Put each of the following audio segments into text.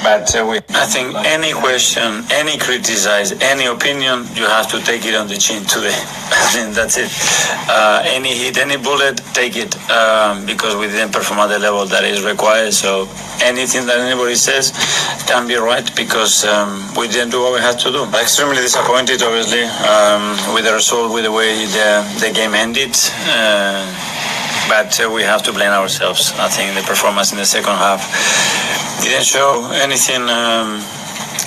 But I think any question, any criticize, any opinion, you have to take it on the chin today. I think that's it. Any hit, any bullet, take it, because we didn't perform at the level that is required. So anything that anybody says can be right, because we didn't do what we had to do. Extremely disappointed, obviously, with the result, with the way the game ended. But we have to blame ourselves. I think the performance in the second half didn't show anything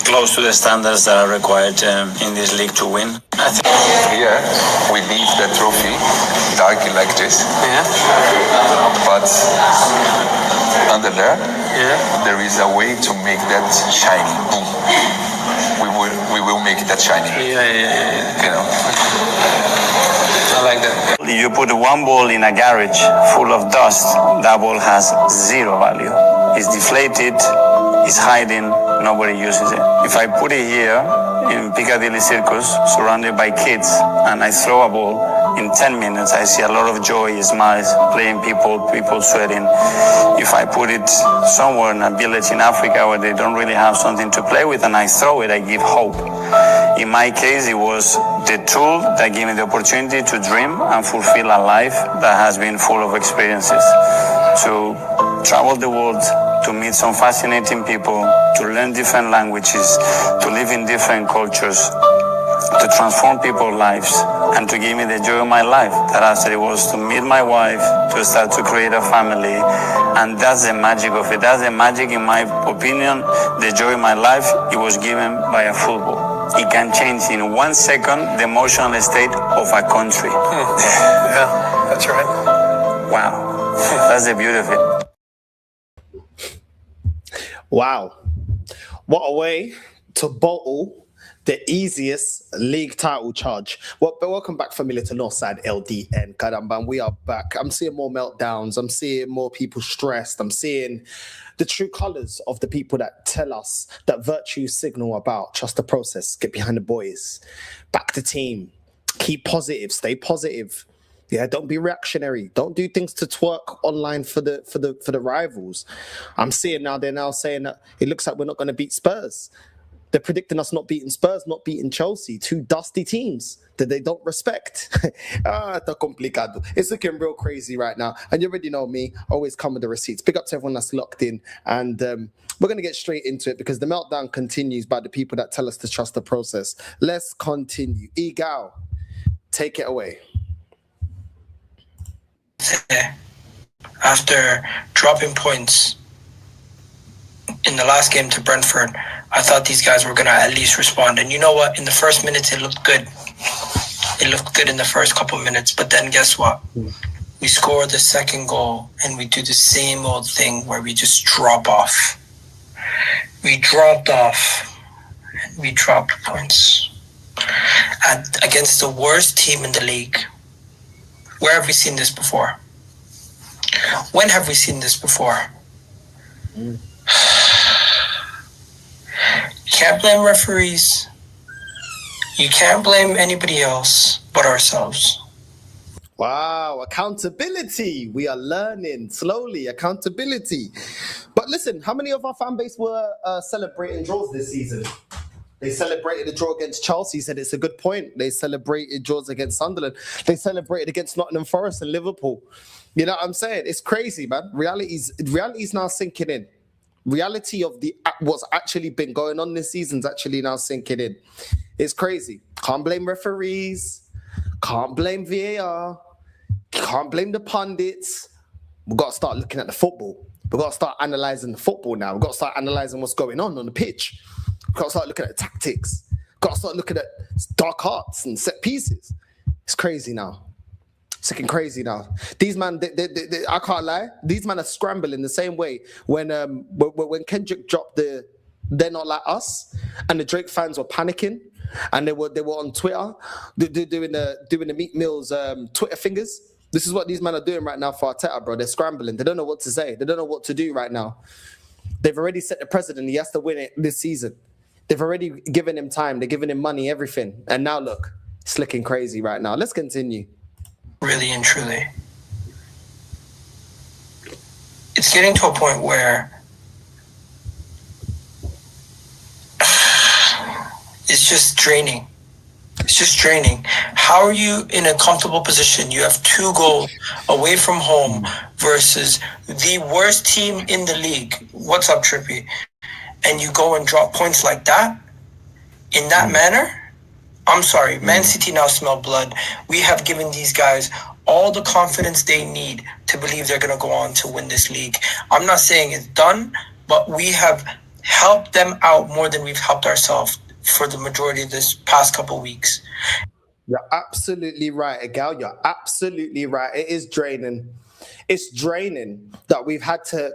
close to the standards that are required in this league to win. I think here we leave the trophy dark like this. Yeah. But under there is a way to make that shiny. Boom. We will make that shiny. Yeah. You know. I like that. you put one ball in a garage full of dust, that ball has zero value. It's deflated, it's hiding, nobody uses it. If I put it here in Piccadilly Circus, surrounded by kids, and I throw a ball, in 10 minutes I see a lot of joy, smiles, playing people sweating. If I put it somewhere in a village in Africa where they don't really have something to play with and I throw it, I give hope. In my case, it was the tool that gave me the opportunity to dream and fulfill a life that has been full of experiences. To travel the world, to meet some fascinating people, to learn different languages, to live in different cultures, to transform people's lives, and to give me the joy of my life. That after it was to meet my wife, to start to create a family, and that's the magic of it. That's the magic, in my opinion, the joy of my life. It was given by a football. It can change in 1 second the emotional state of a country. Yeah, that's right. Wow, that's the beauty of it. Wow, what a way to bottle the easiest league title charge. Well, but welcome back, familiar to Northside LDN. Kadamban, we are back. I'm seeing more meltdowns. I'm seeing more people stressed. I'm seeing the true colours of the people that tell us that virtue signal about trust the process, get behind the boys, back the team, keep positive, stay positive. Yeah, don't be reactionary. Don't do things to twerk online for the rivals. I'm seeing now they're now saying that it looks like we're not going to beat Spurs. They're predicting us not beating Spurs, not beating Chelsea, two dusty teams that they don't respect. Está complicado. It's looking real crazy right now. And you already know me, always come with the receipts. Big up to everyone that's locked in. And we're going to get straight into it because the meltdown continues by the people that tell us to trust the process. Let's continue. Egal, take it away. After dropping points in the last game to Brentford, I thought these guys were going to at least respond. And you know what? In the first minutes, it looked good. It looked good in the first couple minutes. But then guess what? We score the second goal and we do the same old thing where we just drop off. We dropped off and we dropped points. Against the worst team in the league. Where have we seen this before? When have we seen this before? You can't blame referees. You can't blame anybody else but ourselves. Wow, accountability. We are learning slowly, accountability. But listen, how many of our fan base were celebrating draws this season? They celebrated a draw against Chelsea, said it's a good point. They celebrated draws against Sunderland. They celebrated against Nottingham Forest and Liverpool. You know what I'm saying? It's crazy, man. Reality's now sinking in. Reality of what's actually been going on this season's actually now sinking in. It's crazy. Can't blame referees. Can't blame VAR. Can't blame the pundits. We've got to start looking at the football. We've got to start analysing the football now. We've got to start analysing what's going on the pitch. We've got to start looking at tactics. We've got to start looking at dark arts and set pieces. It's crazy now. It's looking crazy now. These man, I can't lie. These men are scrambling the same way when Kendrick dropped the "They're Not Like Us" and the Drake fans were panicking and they were on Twitter doing the Meat Mills Twitter fingers. This is what these men are doing right now for Arteta, bro. They're scrambling. They don't know what to say. They don't know what to do right now. They've already set the precedent. He has to win it this season. They've already given him time. They're giving him money, everything. And now look, it's looking crazy right now. Let's continue. Really and truly. It's getting to a point where it's just draining. It's just draining. How are you in a comfortable position? You have 2 goals away from home versus the worst team in the league. What's up, Trippy? And you go and drop points like that in that manner? I'm sorry, Man City now smell blood. We have given these guys all the confidence they need to believe they're going to go on to win this league. I'm not saying it's done, but we have helped them out more than we've helped ourselves for the majority of this past couple weeks. You're absolutely right, Egal. You're absolutely right. It is draining. It's draining that we've had to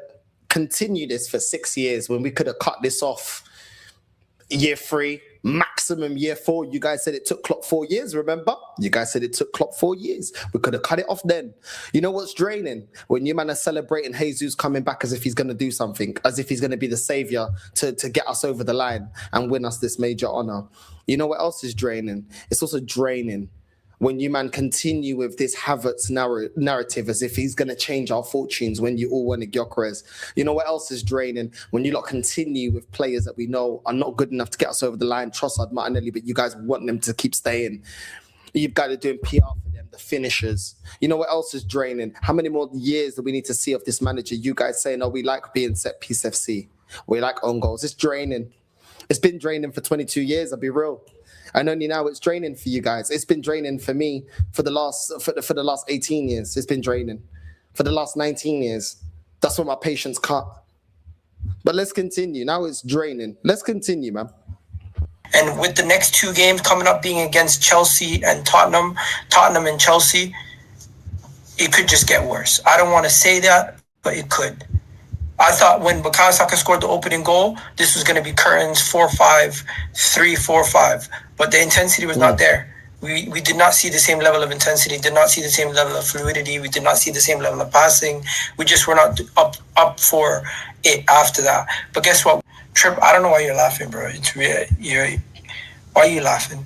continue this for 6 years when we could have cut this off year 3, maximum year 4. You guys said it took Klopp 4 years, remember? You guys said it took Klopp 4 years. We could have cut it off then. You know what's draining? When you man are celebrating Jesus coming back as if he's going to do something, as if he's going to be the savior to get us over the line and win us this major honor. You know what else is draining? It's also draining when you man continue with this Havertz narrative as if he's going to change our fortunes when you all wanted Gyökeres. You know what else is draining? When you lot continue with players that we know are not good enough to get us over the line, Trossard, Martinelli, but you guys want them to keep staying. You've got to do PR for them, the finishers. You know what else is draining? How many more years do we need to see of this manager? You guys saying, oh, we like being set piece FC. We like own goals. It's draining. It's been draining for 22 years, I'll be real. And only now it's draining for you guys. It's been draining for me for the last 18 years. It's been draining for the last 19 years. That's when my patience cut. But let's continue. Now it's draining. Let's continue, man. And with the next 2 games coming up being against Chelsea and Tottenham and Chelsea, it could just get worse. I don't want to say that, but it could. I thought when Bukayo Saka scored the opening goal, this was going to be curtains 4-5, 3-4-5. But the intensity was not there. We did not see the same level of intensity, did not see the same level of fluidity. We did not see the same level of passing. We just were not up for it after that. But guess what? Trip, I don't know why you're laughing, bro. Why are you laughing?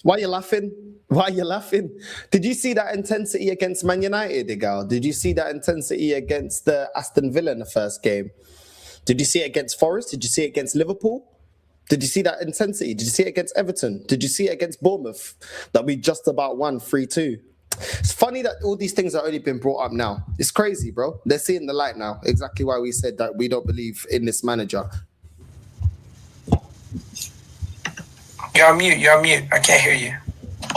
Why are you laughing? Why are you laughing? Did you see that intensity against Man United, Egal? Did you see that intensity against the Aston Villa in the first game? Did you see it against Forest? Did you see it against Liverpool? Did you see that intensity? Did you see it against Everton? Did you see it against Bournemouth? That we just about won 3-2. It's funny that all these things are only been brought up now. It's crazy, bro. They're seeing the light now. Exactly why we said that we don't believe in this manager. You're on mute. I can't hear you.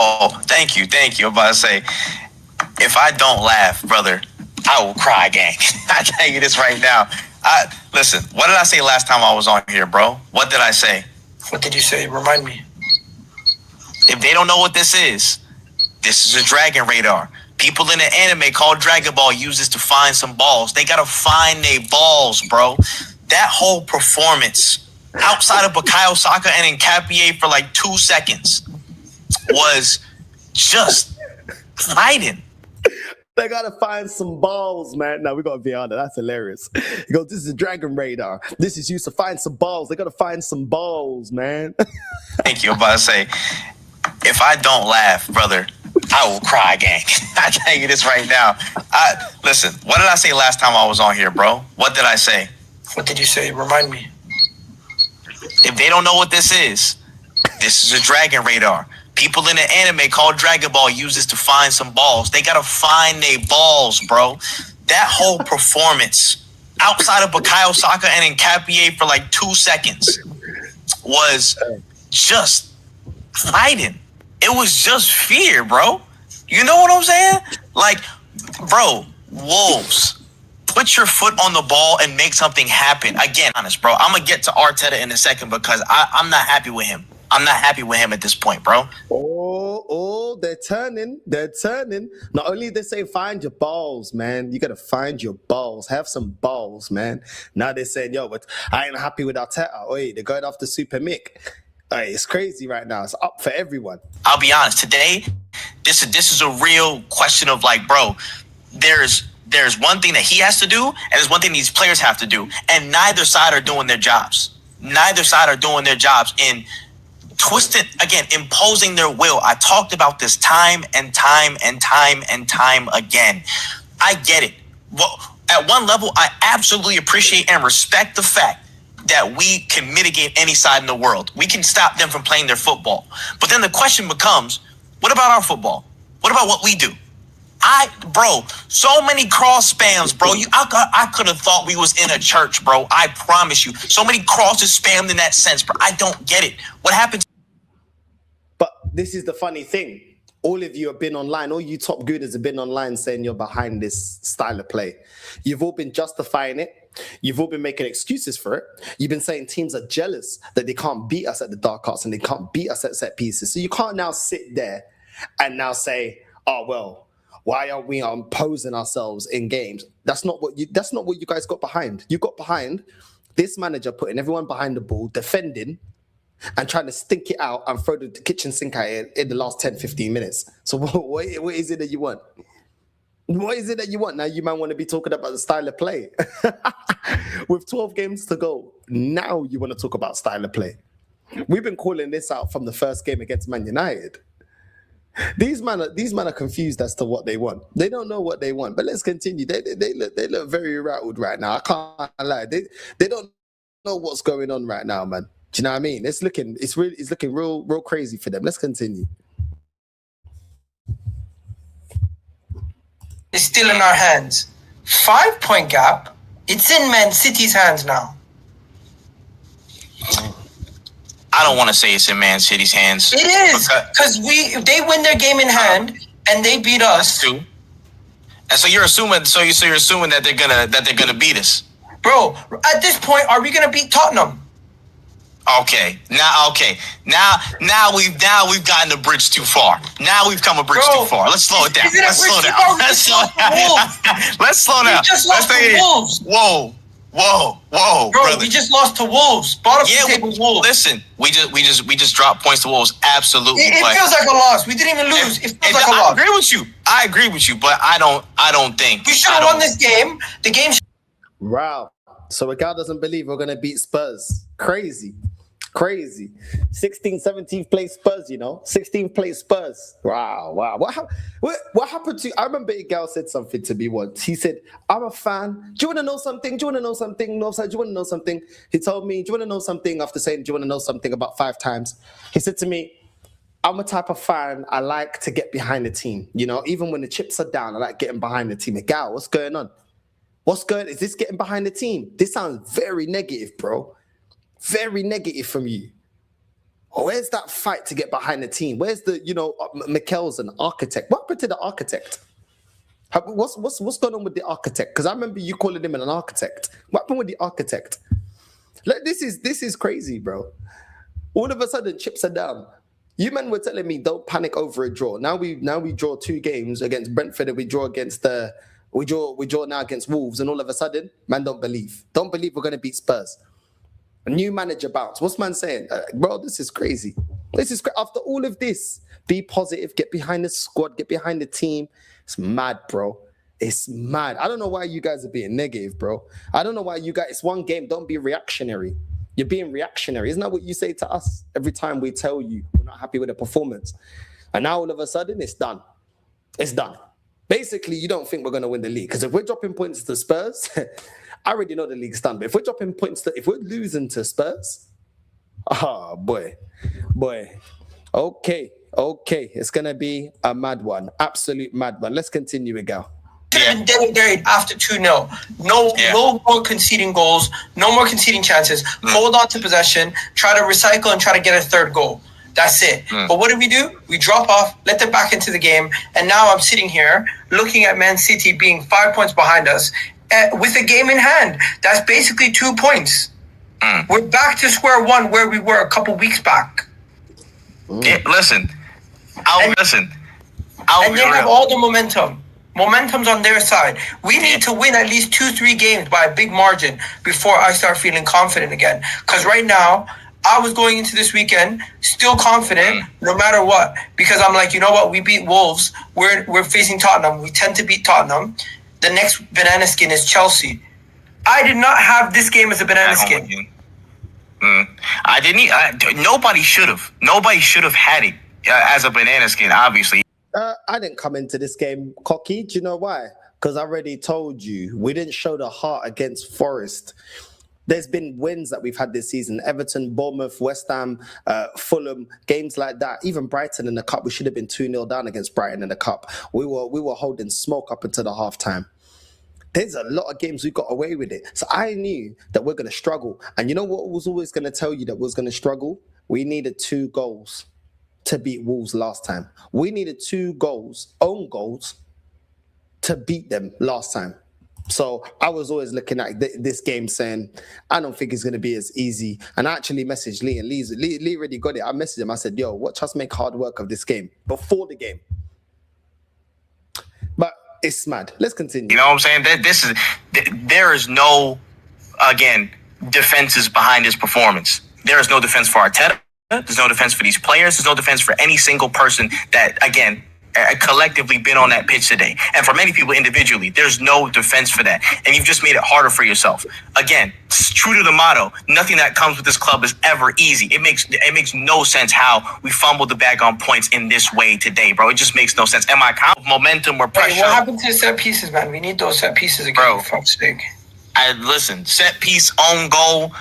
Oh, thank you. I'm about to say, if I don't laugh, brother, I will cry, gang. I tell you this right now. Listen, what did I say last time I was on here, bro? What did I say? What did you say? Remind me. If they don't know what this is a dragon radar. People in the anime called Dragon Ball use this to find some balls. They gotta find their balls, bro. That whole performance, outside of Bukayo Saka and Nketiah for like 2 seconds, was just fighting. They gotta find some balls, man. Now we gotta be honest. That's hilarious. He goes, "This is a dragon radar. This is used to find some balls. They gotta find some balls, man." Thank you. I'm about to say, if I don't laugh, brother, I will cry, gang. I tell you this right now. Listen, what did I say last time I was on here, bro? What did I say? What did you say? Remind me. If they don't know what this is a dragon radar. People in the anime called Dragon Ball use this to find some balls. They gotta find their balls, bro. That whole performance, outside of Bukayo Saka and Nketiah for like 2 seconds, was just fighting. It was just fear, bro. You know what I'm saying? Like, bro, Wolves, put your foot on the ball and make something happen. Again, honest, bro. I'm gonna get to Arteta in a second because I'm not happy with him. I'm not happy with him at this point, bro. Oh, they're turning. Not only they say find your balls, man. You got to find your balls. Have some balls, man. Now they're saying, yo, but I ain't happy with Arteta. Wait, they're going after Super Mick. Hey, it's crazy right now. It's up for everyone. I'll be honest. Today, this is a real question of like, bro, there's one thing that he has to do, and there's one thing these players have to do. And neither side are doing their jobs. In twisted, again, imposing their will. I talked about this time and time again. I get it. Well, at one level, I absolutely appreciate and respect the fact that we can mitigate any side in the world. We can stop them from playing their football. But then the question becomes, what about our football? What about what we do? Bro, so many cross spams, bro. I could have thought we was in a church, bro. I promise you. So many crosses spammed in that sense, bro. I don't get it. What happened? But this is the funny thing. All of you have been online. All you top Gooners have been online saying you're behind this style of play. You've all been justifying it. You've all been making excuses for it. You've been saying teams are jealous that they can't beat us at the dark arts and they can't beat us at set pieces. So you can't now sit there and now say, oh, well, why are we imposing ourselves in games? That's not what you guys got behind. You got behind this manager putting everyone behind the ball, defending, and trying to stink it out and throw the kitchen sink at it in the last 10, 15 minutes. So what is it that you want? What is it that you want? Now you might want to be talking about the style of play. With 12 games to go, now you want to talk about style of play. We've been calling this out from the first game against Man United. These men are confused as to what they want. They don't know what they want. But let's continue. They look very rattled right now. I can't lie. They don't know what's going on right now, man. Do you know what I mean? It's looking real crazy for them. Let's continue. It's still in our hands. 5-point gap. It's in Man City's hands now. I don't want to say it's in Man City's hands. It is, because they win their game in hand and they beat us too. And so you're assuming that they're gonna beat us, bro. At this point, are we gonna beat Tottenham? Now we've gotten the bridge too far. Now we've come a bridge too far. Let's slow it down. Let's slow down. Let's slow down. We just lost to Wolves. Whoa, bro! brother. We just lost to Wolves. Bottom of the table Wolves. Listen, we just dropped points to Wolves. Absolutely. It feels like a loss. We didn't even lose. It feels like a loss. I agree with you, but I don't think we should have won this game. The game. Wow. So a guy doesn't believe we're gonna beat Spurs. Crazy. 16th, 17th place Spurs, 16th place Spurs. Wow. What happened to you? I remember a gal said something to me once. He said, I'm a fan. Do you want to know something? Northside, do you want to know something? He told me, do you want to know something? After saying, do you want to know something about 5 times? He said to me, I'm a type of fan. I like to get behind the team. Even when the chips are down, I like getting behind the team. A gal, what's going on? Is this getting behind the team? This sounds very negative, bro. Very negative from you. Where's that fight to get behind the team? Where's the, Mikel's an architect. What happened to the architect? What's going on with the architect? Because I remember you calling him an architect. What happened with the architect? Like, this is crazy, bro. All of a sudden, chips are down. You men were telling me don't panic over a draw. Now we draw 2 games against Brentford and we draw now against Wolves, and all of a sudden, man, don't believe we're going to beat Spurs. A new manager bounce. What's man saying? Bro, this is crazy. After all of this, be positive, get behind the squad, get behind the team. It's mad, bro. It's mad. I don't know why you guys are being negative, bro. I don't know why you guys, it's one game, don't be reactionary. You're being reactionary. Isn't that what you say to us every time we tell you we're not happy with the performance? And now all of a sudden, it's done. It's done. Basically, you don't think we're going to win the league. Because if we're dropping points to Spurs, I already know the league's done. But if we're dropping points if we're losing to Spurs, boy. Okay. It's going to be a mad one. Absolute mad one. Let's continue, Miguel. Buried after 2-0. No more conceding goals. No more conceding chances. Hold on to possession. Try to recycle and try to get a 3rd goal. That's it. But what do? We drop off, let them back into the game. And now I'm sitting here looking at Man City being 5 points behind us with a game in hand. That's basically 2 points. We're back to square one where we were a couple weeks back. Yeah, listen. And they have all the momentum. Momentum's on their side. We need to win at least 2-3 games by a big margin before I start feeling confident again. Because right now, I was going into this weekend still confident no matter what, because I'm like, you know what? We beat Wolves. We're facing Tottenham. We tend to beat Tottenham. The next banana skin is Chelsea. I did not have this game as a banana skin. I didn't. Nobody should have. Nobody should have had it as a banana skin, obviously. I didn't come into this game cocky. Do you know why? Because I already told you we didn't show the heart against Forest. There's been wins that we've had this season. Everton, Bournemouth, West Ham, Fulham, games like that. Even Brighton in the Cup, we should have been 2-0 down against Brighton in the Cup. We were holding smoke up until the half-time. There's a lot of games we got away with it. So I knew that we're going to struggle. And you know what was always going to tell you that we was going to struggle? We needed 2 goals to beat Wolves last time. We needed 2 goals, own goals, to beat them last time. So I was always looking at this game saying, I don't think it's going to be as easy. And I actually messaged Lee, and Lee already got it. I messaged him. I said, yo, watch us make hard work of this game before the game. But it's mad. Let's continue. You know what I'm saying? There is no, again, defenses behind his performance. There is no defense for Arteta. There's no defense for these players. There's no defense for any single person that, again, collectively been on that pitch today. And for many people individually, there's no defense for that. And you've just made it harder for yourself. Again, true to the motto, nothing that comes with this club is ever easy. It makes no sense how we fumbled the bag on points in this way today, bro. It just makes no sense. Am I confident? Momentum or pressure? Wait, what happened to set pieces, man? We need those set pieces again, bro, for fuck's sake. Listen, set piece, own goal,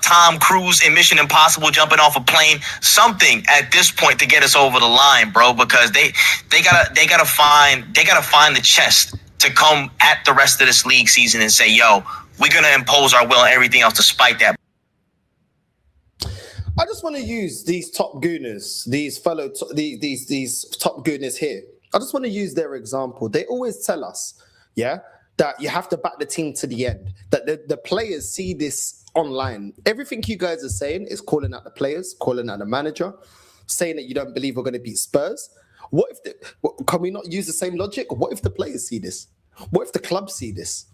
Tom Cruise in Mission Impossible jumping off a plane, something at this point to get us over the line, bro, because they gotta find the chest to come at the rest of this league season and say, yo, we're gonna impose our will and everything else to spike that. I just want to use these top Gooners, these top Gooners here. I just want to use their example. They always tell us, that you have to back the team to the end, that the players see this online. Everything you guys are saying is calling out the players, calling out the manager, saying that you don't believe we're going to beat Spurs. Can we not use the same logic? What if the players see this? What if the club see this?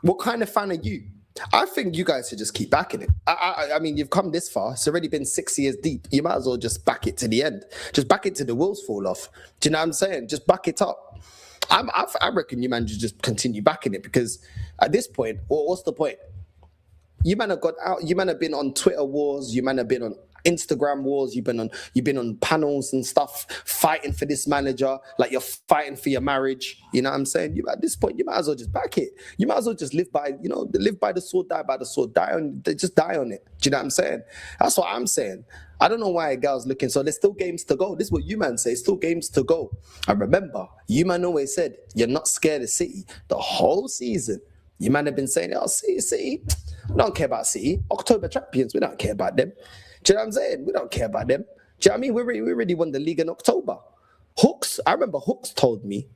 What kind of fan are you? I think you guys should just keep backing it. I mean, you've come this far. It's already been 6 years deep. You might as well just back it to the end. Just back it till the wheels fall off. Do you know what I'm saying? Just back it up. I reckon you man should just continue backing it, because at this point, what's the point? You man have got out. You man have been on Twitter wars. You man have been on Instagram wars. You've been on panels and stuff, fighting for this manager like you're fighting for your marriage. You know what I'm saying? At this point, you might as well just back it. You might as well just live by the sword, die by the sword, just die on it. Do you know what I'm saying? That's what I'm saying. I don't know why a girl's looking. So there's still games to go. This is what you man say. Still games to go. And remember, you man always said you're not scared of City the whole season. You man have been saying, oh, City. We don't care about City. October champions, we don't care about them. Do you know what I'm saying? We don't care about them. Do you know what I mean? We already won the league in October. I remember Hooks told me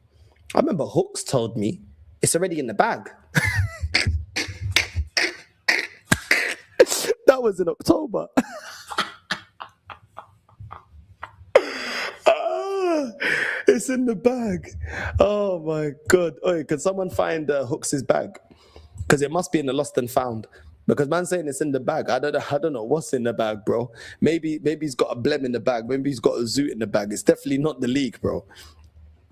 it's already in the bag. That was in October. It's in the bag. Oh my God. Oh, can someone find Hooks' bag? Because it must be in the lost and found. Because man saying it's in the bag. I don't know what's in the bag, bro. Maybe he's got a blem in the bag. Maybe he's got a zoot in the bag. It's definitely not the league, bro.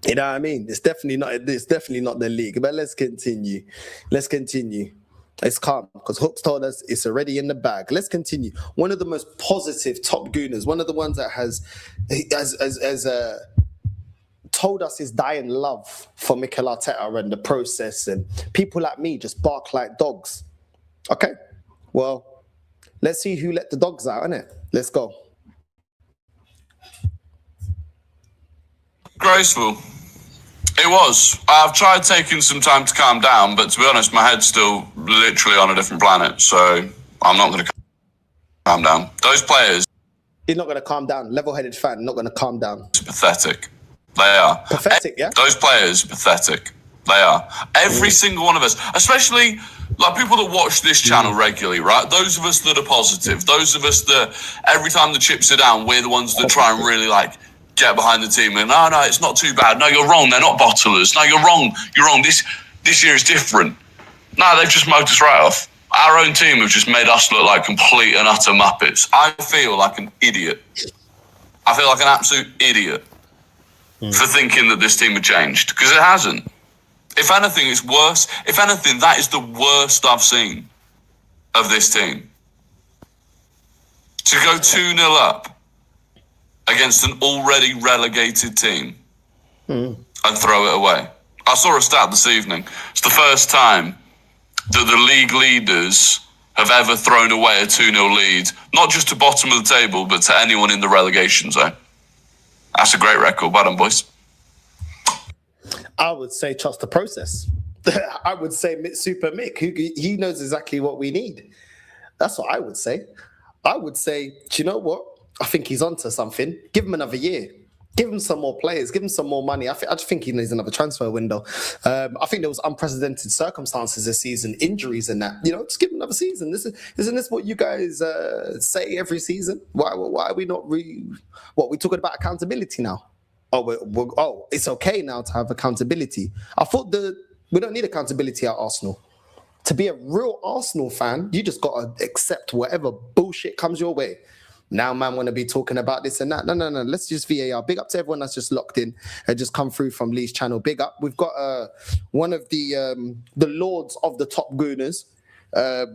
You know what I mean? It's definitely not the league. But let's continue. It's calm, because Hooks told us it's already in the bag. Let's continue. One of the most positive top Gooners, one of the ones that has told us his dying love for Mikel Arteta and the process, and people like me just bark like dogs. Okay, well, let's see who let the dogs out, innit? Let's go. Graceful. It was. I've tried taking some time to calm down, but to be honest, my head's still literally on a different planet, so I'm not going to calm down. Those players... He's not going to calm down. Level-headed fan, not going to calm down. Pathetic. They are. Pathetic, yeah? Those players, pathetic. They are. Every single one of us, especially like people that watch this channel regularly, right? Those of us that are positive, those of us that every time the chips are down, we're the ones that try and really get behind the team and no, it's not too bad. No, you're wrong. They're not bottlers. No, you're wrong. You're wrong. This year is different. No, they've just mowed us right off. Our own team have just made us look like complete and utter muppets. I feel like an idiot. I feel like an absolute idiot for thinking that this team had changed, because it hasn't. If anything, it's worse. If anything, that is the worst I've seen of this team. To go 2-0 up against an already relegated team and throw it away. I saw a stat this evening. It's the first time that the league leaders have ever thrown away a 2-0 lead, not just to bottom of the table, but to anyone in the relegation zone. That's a great record. Well done, boys. I would say trust the process. I would say Super Mick, he knows exactly what we need. That's what I would say. I would say, do you know what? I think he's onto something. Give him another year. Give him some more players. Give him some more money. I just think he needs another transfer window. I think there was unprecedented circumstances this season, injuries and that. Just give him another season. Isn't this what you guys say every season? Why are we not we're talking about accountability now? It's okay now to have accountability. I thought we don't need accountability at Arsenal. To be a real Arsenal fan, you just got to accept whatever bullshit comes your way. Now, man, want to be talking about this and that. No. Let's just VAR. Big up to everyone that's just locked in and just come through from Lee's channel. Big up. We've got one of the lords of the top Gooners,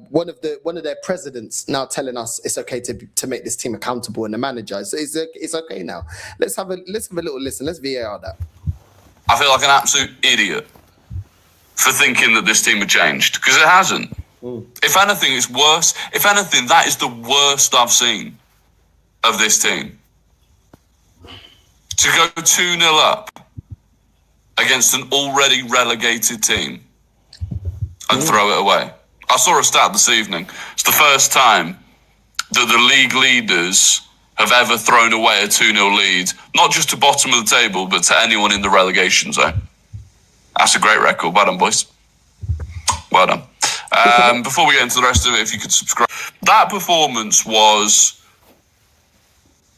one of their presidents now telling us it's okay to make this team accountable and the manager. So it's okay now. Let's have a little listen. Let's VAR that. I feel like an absolute idiot for thinking that this team had changed, because it hasn't. If anything, it's worse. If anything, that is the worst I've seen of this team. To go 2-0 up against an already relegated team and throw it away. I saw a stat this evening. It's the first time that the league leaders have ever thrown away a 2-0 lead, not just to bottom of the table, but to anyone in the relegation zone. That's a great record. Well done, boys. Well done. Before we get into the rest of it, if you could subscribe. That performance was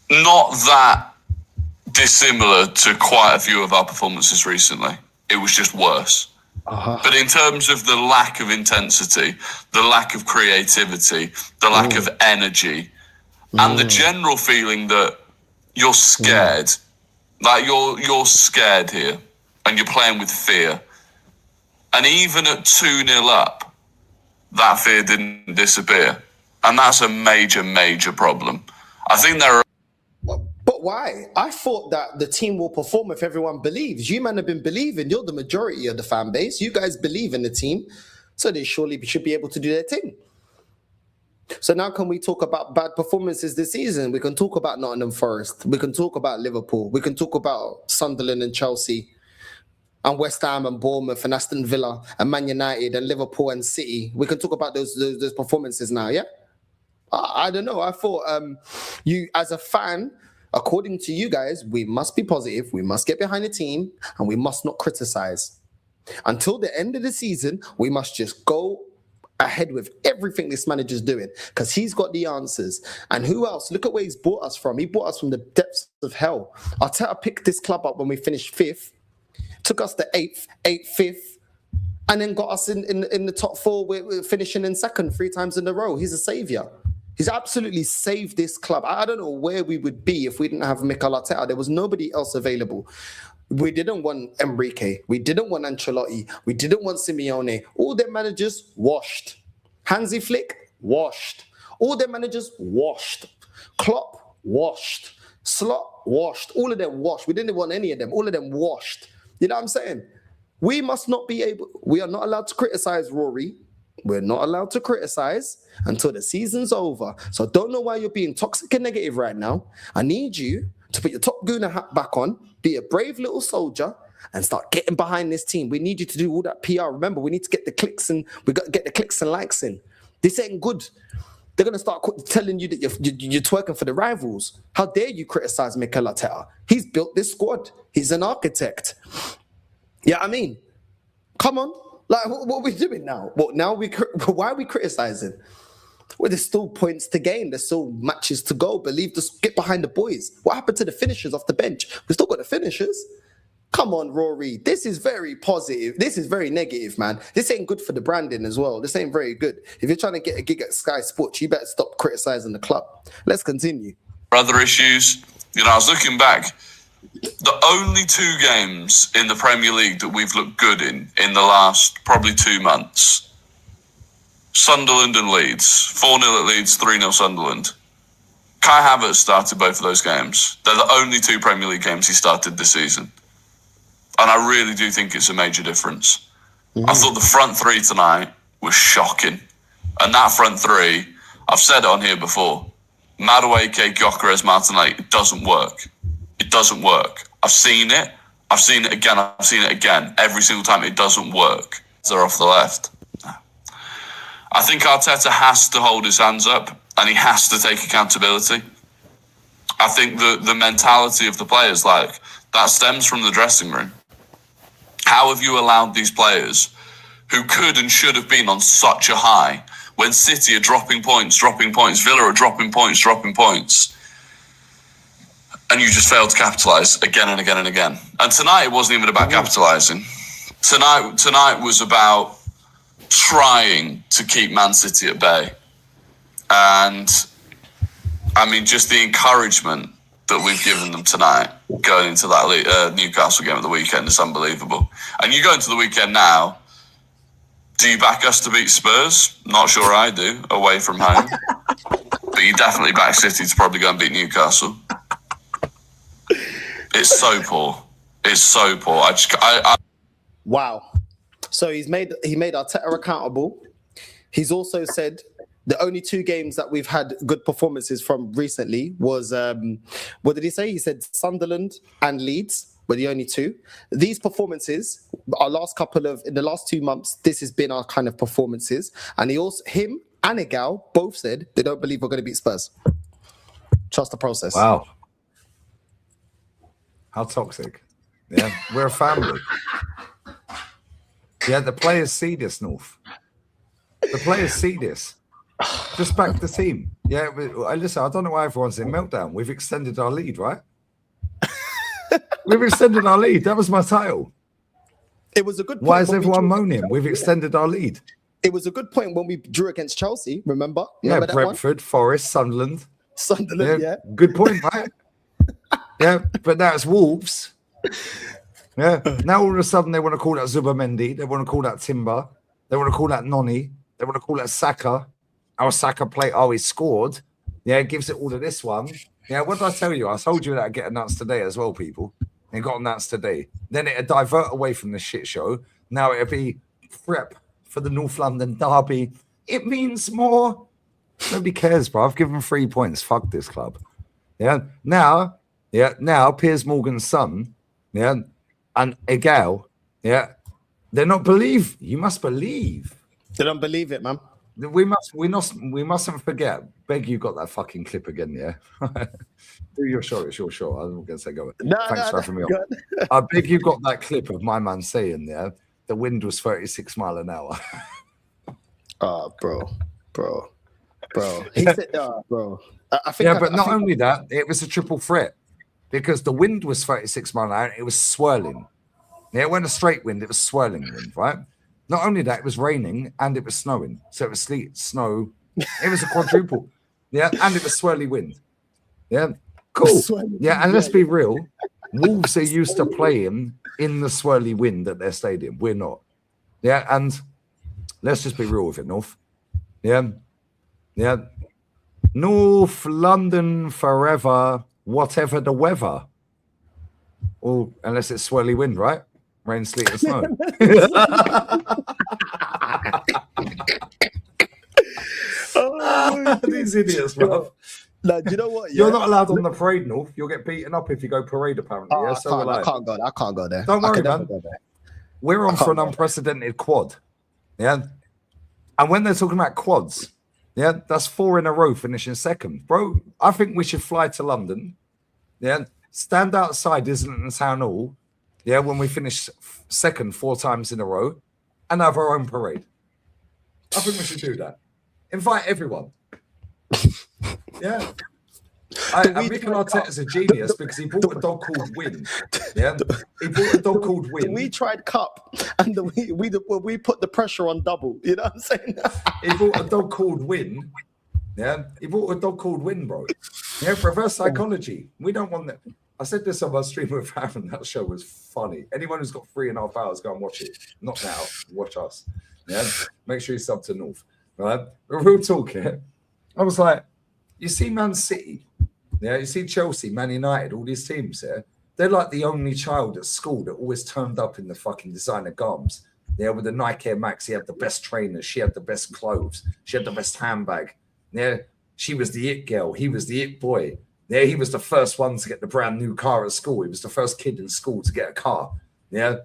not that dissimilar to quite a few of our performances recently. It was just worse. But in terms of the lack of intensity, the lack of creativity, the lack of energy, and the general feeling that you're scared, like you're scared here, and you're playing with fear. And even at 2-0 up, that fear didn't disappear. And that's a major, major problem. I think there are... But why? I thought that the team will perform if everyone believes. You man have been believing. You're the majority of the fan base. You guys believe in the team. So they surely should be able to do their thing. So now can we talk about bad performances this season? We can talk about Nottingham Forest. We can talk about Liverpool. We can talk about Sunderland and Chelsea and West Ham and Bournemouth and Aston Villa and Man United and Liverpool and City. We can talk about those performances now, yeah? I don't know. I thought you, as a fan, according to you guys, we must be positive, we must get behind the team, and we must not criticize. Until the end of the season, we must just go ahead with everything this manager's doing, because he's got the answers. And who else? Look at where he's brought us from. He brought us from the depths of hell. Arteta picked this club up when we finished 5th, took us to 8th, 5th, and then got us in the top 4. We're finishing in 2nd 3 times in a row. He's a saviour. He's absolutely saved this club. I don't know where we would be if we didn't have Mikel Arteta. There was nobody else available. We didn't want Enrique. We didn't want Ancelotti. We didn't want Simeone. All their managers washed. Hansi Flick, washed. All their managers washed. Klopp, washed. Slot, washed. All of them washed. We didn't want any of them. All of them washed. You know what I'm saying? We are not allowed to criticize Rory. We're not allowed to criticize until the season's over. So I don't know why you're being toxic and negative right now. I need you to put your top Gooner hat back on, be a brave little soldier, and start getting behind this team. We need you to do all that PR. Remember, we need to get the clicks and we got to get the clicks and likes in. This ain't good. They're going to start telling you that you're twerking for the rivals. How dare you criticize Mikel Arteta? He's built this squad. He's an architect. Yeah, I mean, come on. Like, what are we doing now? Why are we criticizing? Well, there's still points to gain. There's still matches to go. Get behind the boys. What happened to the finishers off the bench? We still got the finishers. Come on, Rory. This is very positive. This is very negative, man. This ain't good for the branding as well. This ain't very good. If you're trying to get a gig at Sky Sports, you better stop criticizing the club. Let's continue. Other issues, I was looking back. The only 2 games in the Premier League that we've looked good in the last probably 2 months, Sunderland and Leeds. 4-0 at Leeds, 3-0 Sunderland. Kai Havertz started both of those games. They're the only 2 Premier League games he started this season. And I really do think it's a major difference. I thought the front 3 tonight was shocking. And that front three, I've said it on here before. Madueke, Gyökeres, Martinelli, it doesn't work. It doesn't work. I've seen it. I've seen it again. I've seen it again. Every single time it doesn't work. They're off the left. I think Arteta has to hold his hands up and he has to take accountability. I think the mentality of the players, like, that stems from the dressing room. How have you allowed these players who could and should have been on such a high when City are dropping points, Villa are dropping points, and you just failed to capitalise again and again and again. And tonight it wasn't even about capitalising. Tonight was about trying to keep Man City at bay. And, I mean, just the encouragement that we've given them tonight going into that Newcastle game at the weekend is unbelievable. And you go into the weekend now, do you back us to beat Spurs? Not sure I do, away from home. But you definitely back City to probably go and beat Newcastle. It's so poor. It's so poor. Wow. So he made Arteta accountable. He's also said the only 2 games that we've had good performances from recently was, what did he say? He said Sunderland and Leeds were the only 2. These performances, in the last 2 months, this has been our kind of performances. And him and Ødegaard both said they don't believe we're going to beat Spurs. Trust the process. Wow. How toxic. Yeah, we're a family. Yeah, the players see this, North. The players see this. Just back the team. Yeah, listen, I don't know why everyone's in meltdown. We've extended our lead, right? We've extended our lead. That was my title. It was a good point. Why is everyone moaning? We've extended our lead. It was a good point when we drew against Chelsea, remember? Yeah, Brentford, Forest, Sunderland. Yeah. Good point, right? Yeah, but now it's Wolves. Yeah. Now all of a sudden they want to call that Zubamendi. They want to call that Timber. They want to call that Noni. They want to call that Saka. Our Saka play. Oh, he scored. Yeah, it gives it all to this one. Yeah, what did I tell you? I told you that I'd get announced today as well, people. It got announced today. Then it'd divert away from the shit show. Now it'll be prep for the North London derby. It means more. Nobody cares, bro. I've given 3 points. Fuck this club. Yeah. Now, Piers Morgan's son, yeah, and Ødegaard, yeah, they're not believe. You must believe. They don't believe it, man. We mustn't forget. Beg you got that fucking clip again, yeah? Do your show, it's your show. I'm not going to say go. Thanks for having me on. I beg you got that clip of my man saying, yeah, the wind was 36 miles an hour. Oh, bro. He said, bro. I think but not only that, it was a triple threat because the wind was 36 miles an hour. It was swirling. Yeah, it wasn't a straight wind. It was swirling wind, right? Not only that, it was raining and it was snowing. So it was sleet, snow. It was a quadruple. Yeah, and it was swirly wind. Yeah, cool. Yeah, and let's be real. Wolves are used to playing in the swirly wind at their stadium. We're not. Yeah, and let's just be real with it, North. Yeah. North London forever, whatever the weather. Or unless it's swirly wind, right? Rain, sleet, and snow. These idiots, bro. No, do you know what? You're not allowed on the parade, North. You'll get beaten up if you go parade, apparently. I can't go there. Don't worry, man. We're on for an unprecedented quad. Yeah. And when they're talking about quads, yeah, that's 4 in a row finishing second. Bro, I think we should fly to London. Yeah. Stand outside Islington Town Hall. Yeah, when we finish second 4 times in a row and have our own parade. I think we should do that. Invite everyone. Yeah. Mikel Arteta's a genius because he bought a dog called Win. Yeah. He bought a dog called Win. We tried Cup and we put the pressure on double. You know what I'm saying? He bought a dog called Win. Yeah. He bought a dog called Win, bro. Yeah, reverse psychology. We don't want that. I said this on my stream with Aaron. That show was funny. Anyone who's got 3.5 hours, go and watch it. Not now. Watch us. Yeah. Make sure you sub to North. Right. But real talk here. I was like, you see Man City, yeah, you see Chelsea, Man United, all these teams here. They're like the only child at school that always turned up in the fucking designer garms. Yeah, with the Nike Air Max, he had the best trainers. She had the best clothes. She had the best handbag. Yeah, she was the it girl. He was the it boy. Yeah, he was the first one to get the brand new car at school. He was the first kid in school to get a car. Yeah,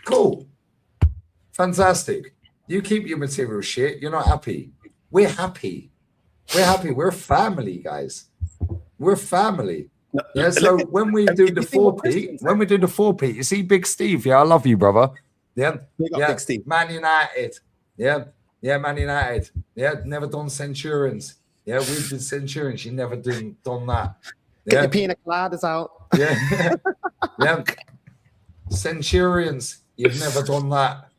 cool. Fantastic. You keep your material shit. You're not happy. We're happy. We're happy. We're a family, guys. We're family. Yeah, so when we do the 4P, you see Big Steve, yeah, I love you, brother. Yeah, Big Steve. Man United. Yeah, Man United. Yeah, never done Centurions. Yeah, we did Centurions. You never done that. Get Yeah, the pina coladas out. yeah, yeah. Centurions, you've never done that.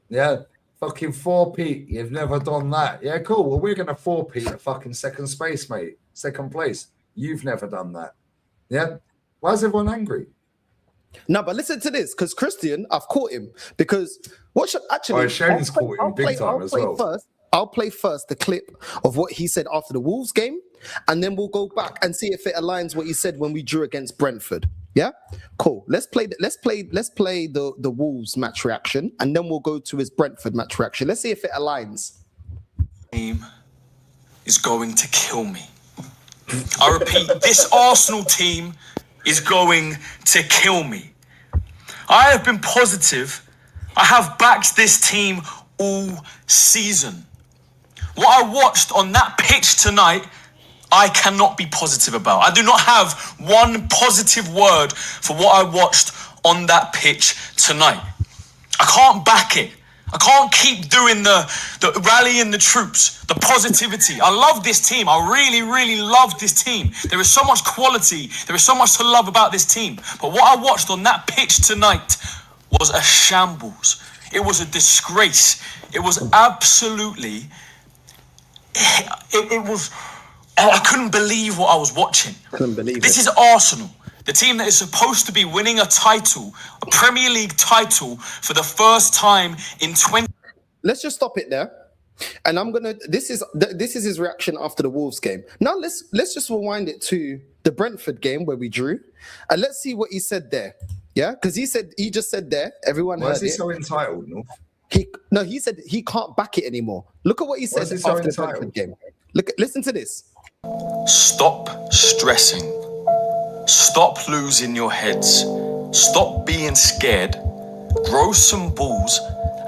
Yeah, fucking 4P, you've never done that. Yeah, cool. Well, we're gonna 4P at fucking second space, mate. Second place. You've never done that. Yeah. Why is everyone angry? No, but listen to this, because Christian, I've caught him. Because what should actually Shane's caught him big time as well. I'll play first the clip of what he said after the Wolves game, and then we'll go back and see if it aligns what he said when we drew against Brentford. Yeah, cool. Let's play the Wolves match reaction, and then we'll go to his Brentford match reaction. Let's see if it aligns. Team is going to kill me. I repeat, this Arsenal team is going to kill me. I have been positive. I have backed this team all season. What I watched on that pitch tonight, I cannot be positive about. I do not have one positive word for what I watched on that pitch tonight. I can't back it. I can't keep doing the rallying the troops, the positivity. I love this team. I really, really love this team. There is so much quality. There is so much to love about this team. But what I watched on that pitch tonight was a shambles. It was a disgrace. It was absolutely... It was... I couldn't believe what I was watching. This is Arsenal. The team that is supposed to be winning a title, a Premier League title, for the first time in 20... Let's just stop it there. And I'm gonna. This is his reaction after the Wolves game. Now let's just rewind it to the Brentford game where we drew, and let's see what he said there. Yeah, because he just said there. Everyone heard it. Why is he so entitled, no? He said he can't back it anymore. Look at what he said after the Brentford game. Listen to this. Stop stressing. Stop losing your heads. Stop being scared. Grow some balls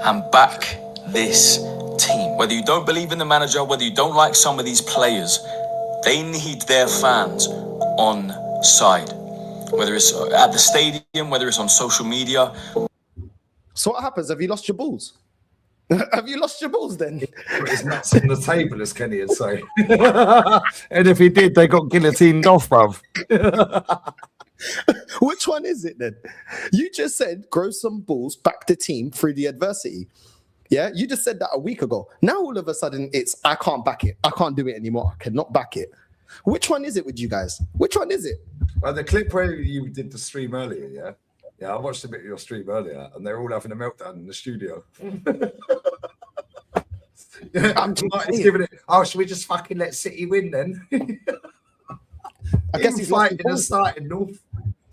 and back this team. Whether you don't believe in the manager, whether you don't like some of these players, they need their fans on side. Whether it's at the stadium, whether it's on social media. So what happens? Have you lost your balls? Have you lost your balls then? His nuts on the table, as Kenny would say. And if he did, they got guillotined off, bruv. Which one is it then? You just said grow some balls, back the team through the adversity. Yeah, you just said that a week ago. Now all of a sudden it's I can't back it. I can't do it anymore. I cannot back it. Which one is it with you guys? Which one is it? Well, the clip where you did the stream earlier, yeah? Yeah, I watched a bit of your stream earlier, and they're all having a meltdown in the studio. I'm just giving it. Oh, should we just fucking let City win then? I guess he's fighting in the starting North.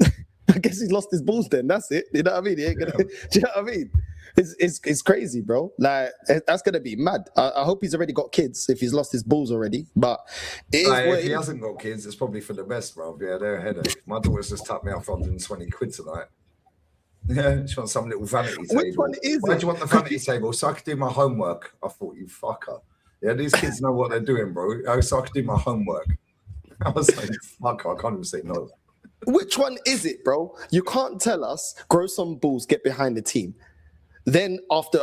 I guess he's lost his balls then. That's it. You know what I mean? He ain't gonna, do you know what I mean? It's crazy, bro. Like that's gonna be mad. I hope he's already got kids if he's lost his balls already. But if he hasn't got kids, it's probably for the best, bro. Yeah, they're a headache. My daughter's just tapped me off 120 quid tonight. Yeah, she wants some little vanity table. Which one is Why it? do you want the vanity table? So I could do my homework. I thought, you fucker. Yeah, these kids know what they're doing, bro. So I could do my homework. I was like, fuck, I can't even say no. Which one is it, bro? You can't tell us, grow some balls, get behind the team. Then after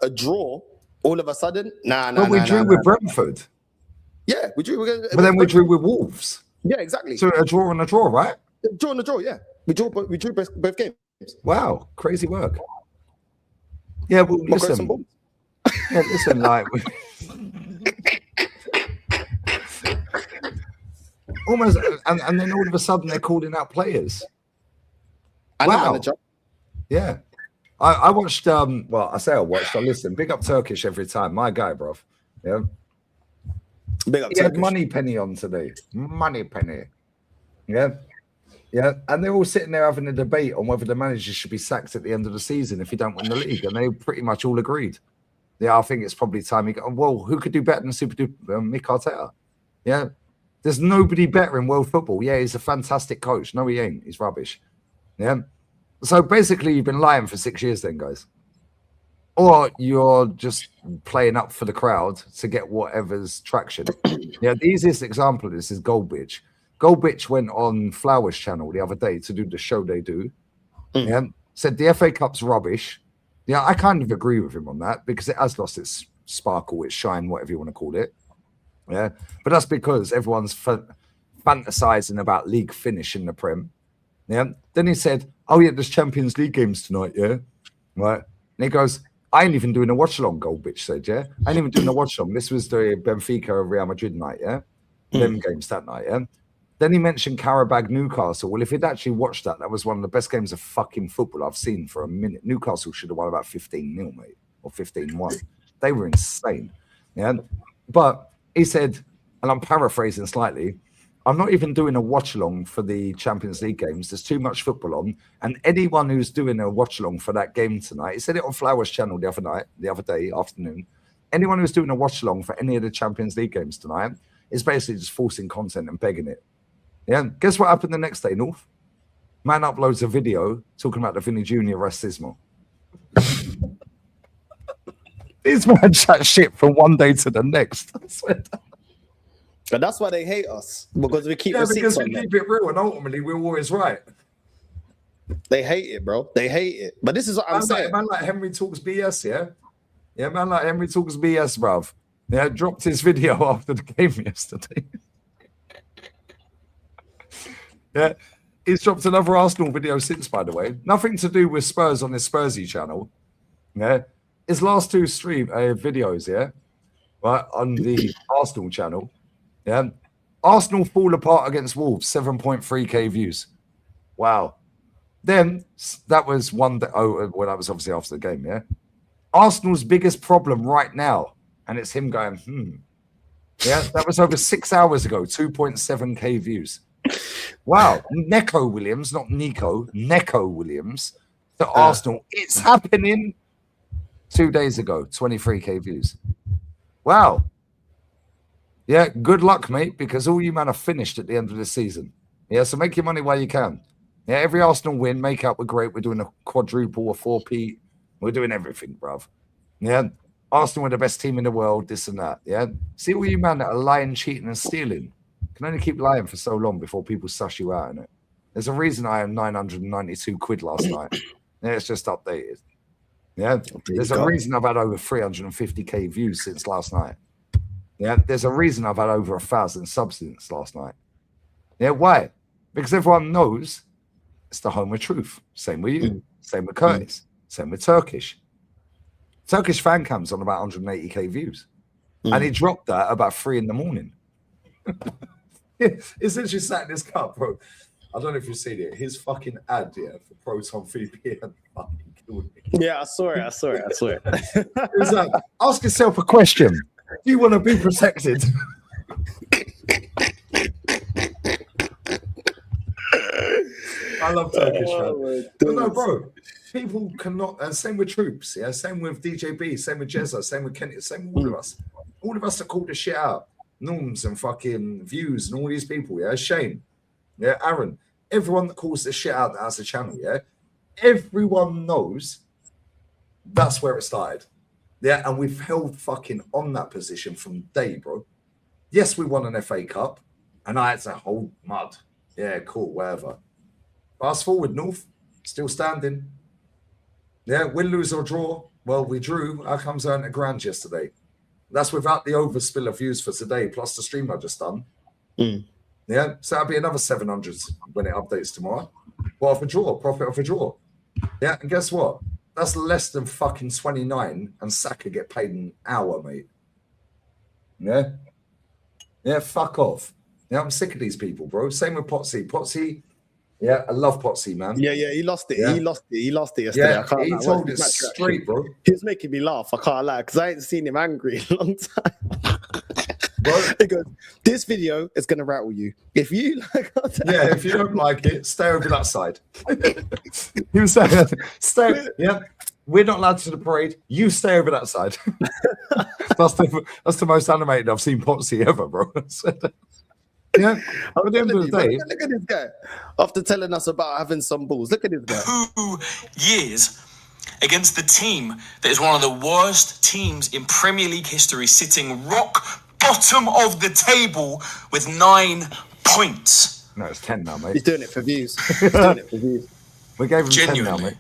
a draw, all of a sudden, we drew with Brentford. Yeah, we drew. But then we drew with Wolves. Yeah, exactly. So a draw and a draw, right? Draw and a draw, yeah. We drew both games. Wow, crazy work. Yeah, well, listen. Yeah, listen, like almost, and then all of a sudden they're calling out players. And the manager. Yeah, I watched. Well, I say I watched. I listened. Big up Turkish every time. My guy, bruv. Yeah. Big up He Turkish. had Money Penny on today. Money Penny. Yeah. Yeah, and they're all sitting there having a debate on whether the manager should be sacked at the end of the season if he don't win the league, and they pretty much all agreed. Yeah, I think it's probably time. Well, who could do better than Super Mick Arteta? Yeah, there's nobody better in world football. Yeah, he's a fantastic coach. No, he ain't. He's rubbish. Yeah. So basically, you've been lying for 6 years, then, guys, or you're just playing up for the crowd to get whatever's traction. Yeah, the easiest example of this is Goldbitch. Goldbitch went on Flowers channel the other day to do the show they do. Yeah, said the FA Cup's rubbish. Yeah, I kind of agree with him on that because it has lost its sparkle, its shine, whatever you want to call it. Yeah, but that's because everyone's fantasizing about league finish in the Prem. Yeah, then he said, "Oh yeah, there's Champions League games tonight." Yeah, right. And he goes, "I ain't even doing a watch along." Goldbitch said, "Yeah, I ain't even doing a watch along." This was the Benfica Real Madrid night. Yeah, them games that night. Yeah. Then he mentioned Karabag Newcastle. Well, if he'd actually watched that, that was one of the best games of fucking football I've seen for a minute. Newcastle should have won about 15-0, mate, or 15-1. They were insane. Yeah. But he said, and I'm paraphrasing slightly, "I'm not even doing a watch along for the Champions League games. There's too much football on. And anyone who's doing a watch along for that game tonight," he said it on Flowers channel the other day afternoon. "Anyone who's doing a watch along for any of the Champions League games tonight is basically just forcing content and begging it." Yeah, guess what happened the next day, North? Man uploads a video talking about the Vinny Jr. racismo. These man chat shit from one day to the next. I swear. And that's why they hate us, because we keep Because receipts we on them. keep it real, and ultimately we're always right. They hate it, bro. They hate it. But this is what I'm saying. Man like Henry Talks BS, yeah? Yeah, man like Henry Talks BS, bruv. Yeah, dropped his video after the game yesterday. Yeah, he's dropped another Arsenal video since, by the way. Nothing to do with Spurs on his Spursy channel. Yeah, his last two videos, yeah, right, on the Arsenal channel. Yeah, Arsenal fall apart against Wolves, 7.3k views. Wow. Then that was one day. Oh, well, that was obviously after the game. Yeah, Arsenal's biggest problem right now, and it's him going, Yeah, that was over 6 hours ago, 2.7k views. Wow, Neko Williams, not Nico, Neko Williams to Arsenal. It's happening 2 days ago, 23k views. Wow. Yeah, good luck, mate, because all you man are finished at the end of the season. Yeah, so make your money while you can. Yeah, every Arsenal win, make up, we're great. We're doing a quadruple, a 4P. We're doing everything, bruv. Yeah, Arsenal are the best team in the world, this and that. Yeah, see all you man that are lying, cheating, and stealing. Can only keep lying for so long before people suss you out in it. There's a reason I earned 992 quid last night. Yeah, it's just updated. Yeah, there's a reason I've had over 350k views since last night. Yeah, there's a reason I've had over 1,000 subs since last night. Yeah, why? Because everyone knows it's the home of truth. Same with you. Same with Curtis. Same with Turkish. Turkish fan cam's on about 180k views. And he dropped that about 3 a.m. It's literally sat in this cup, bro. I don't know if you've seen it. His fucking ad, yeah, for Proton VPN fucking killed me. Yeah, I saw it. It was like, ask yourself a question. Do you want to be protected? I love Turkish, man. But no, bro, people cannot, and same with Troops, yeah, same with DJB, same with Jezza, same with Kenny, same with all of us. All of us that call the shit out. Norms and fucking Views and all these people, yeah, Shane, yeah, Aaron, everyone that calls this shit out that has a channel, yeah, everyone knows that's where it started. Yeah, and we've held fucking on that position from day, bro. Yes, we won an FA Cup, and I had to hold mud. Yeah, cool, whatever. Fast forward, North, still standing. Yeah, win, lose, or draw. Well, we drew. How comes I earned £1,000 yesterday? That's without the overspill of views for today, plus the stream I just done. Yeah, so that'll be another 700 when it updates tomorrow. What of a draw? Profit of a draw. Yeah, and guess what? That's less than fucking 29, and Saka get paid an hour, mate. Yeah? Yeah, fuck off. Yeah, I'm sick of these people, bro. Same with Potsy. Potsy, yeah, I love Potsy, man. Yeah, he lost it. Yeah. He lost it yesterday. Yeah, I can't he lie. told it straight, bro. He was making me laugh. I can't lie, because I ain't seen him angry in a long time. He goes, this video is gonna rattle you. If you like, Yeah, if you don't like it, stay over that side. He was saying, stay. Yeah, we're not allowed to the parade. You stay over that side. that's the most animated I've seen Potsy ever, bro. Yeah. At the end of the day, look at this guy. After telling us about having some balls, look at this guy. 2 years against the team that is one of the worst teams in Premier League history, sitting rock bottom of the table with 9 points. no, it's 10 now, mate. He's doing it for views. He's doing it for views. We gave him 10 now, Genuinely. mate.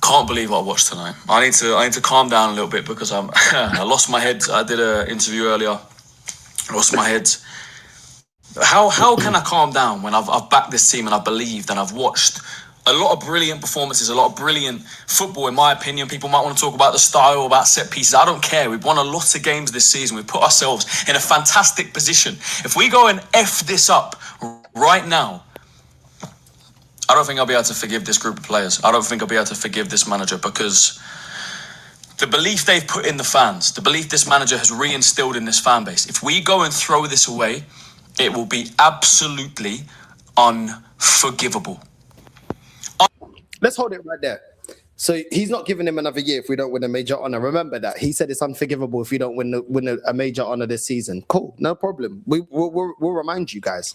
Can't believe what I watched tonight. I need to calm down a little bit because I lost my head. I did an interview earlier. Lost my head. How can I calm down when I've backed this team and I've believed and I've watched a lot of brilliant performances, a lot of brilliant football, in my opinion. People might want to talk about the style, about set pieces. I don't care. We've won a lot of games this season. We've put ourselves in a fantastic position. If we go and F this up right now, I don't think I'll be able to forgive this group of players. I don't think I'll be able to forgive this manager, because the belief they've put in the fans, the belief this manager has reinstilled in this fan base, if we go and throw this away, it will be absolutely unforgivable. Let's hold it right there. So he's not giving him another year if we don't win a major honor. Remember that. He said it's unforgivable if you don't win a major honor this season. Cool, no problem. We'll remind you guys.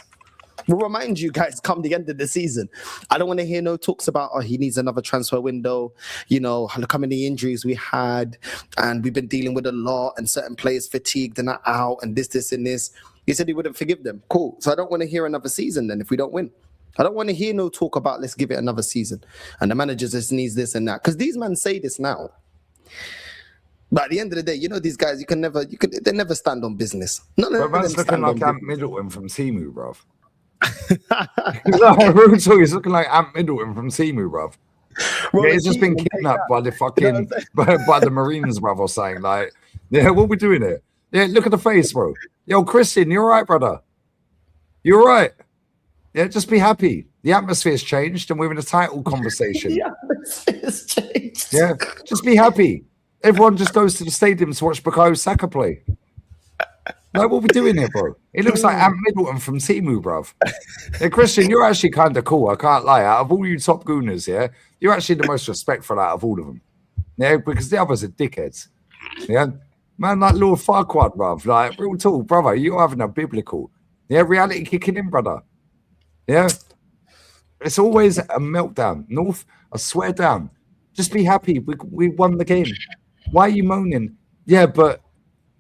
We'll remind you guys come the end of the season. I don't want to hear no talks about, oh, he needs another transfer window. You know, look how many injuries we had, and we've been dealing with a lot, and certain players fatigued and are out, and this, and this. He said he wouldn't forgive them. Cool. So I don't want to hear another season then if we don't win. I don't want to hear no talk about let's give it another season and the manager just needs this and that, because these men say this now. But at the end of the day, you know, these guys, they never stand on business. None of them Man's looking stand on like Ant business. Middleton from Timu, bruv. No, real talk, he's looking like Ant Middleton from Timu, bruv. Yeah, he's just been kidnapped by the fucking by the Marines, bruv, or something. Like, yeah, what we doing here? Yeah, look at the face, bro. Yo, Christian, you all right, brother? You all right? Yeah, just be happy. The atmosphere's changed and we're in a title conversation. The atmosphere's changed. Yeah, just be happy. Everyone just goes to the stadium to watch Bukayo Saka play. Like, what we doing here, bro? It looks like Ant Middleton from Timu, bruv. Yeah, Christian, you're actually kind of cool. I can't lie. Out of all you top Gooners, yeah, you're actually the most respectful out of all of them. Yeah, because the others are dickheads. Yeah, man, like Lord Farquaad, bruv. Like, real talk, brother. You're having a biblical. Yeah, reality kicking in, brother. Yeah, it's always a meltdown. North, I swear down. Just be happy. We won the game. Why are you moaning? Yeah, but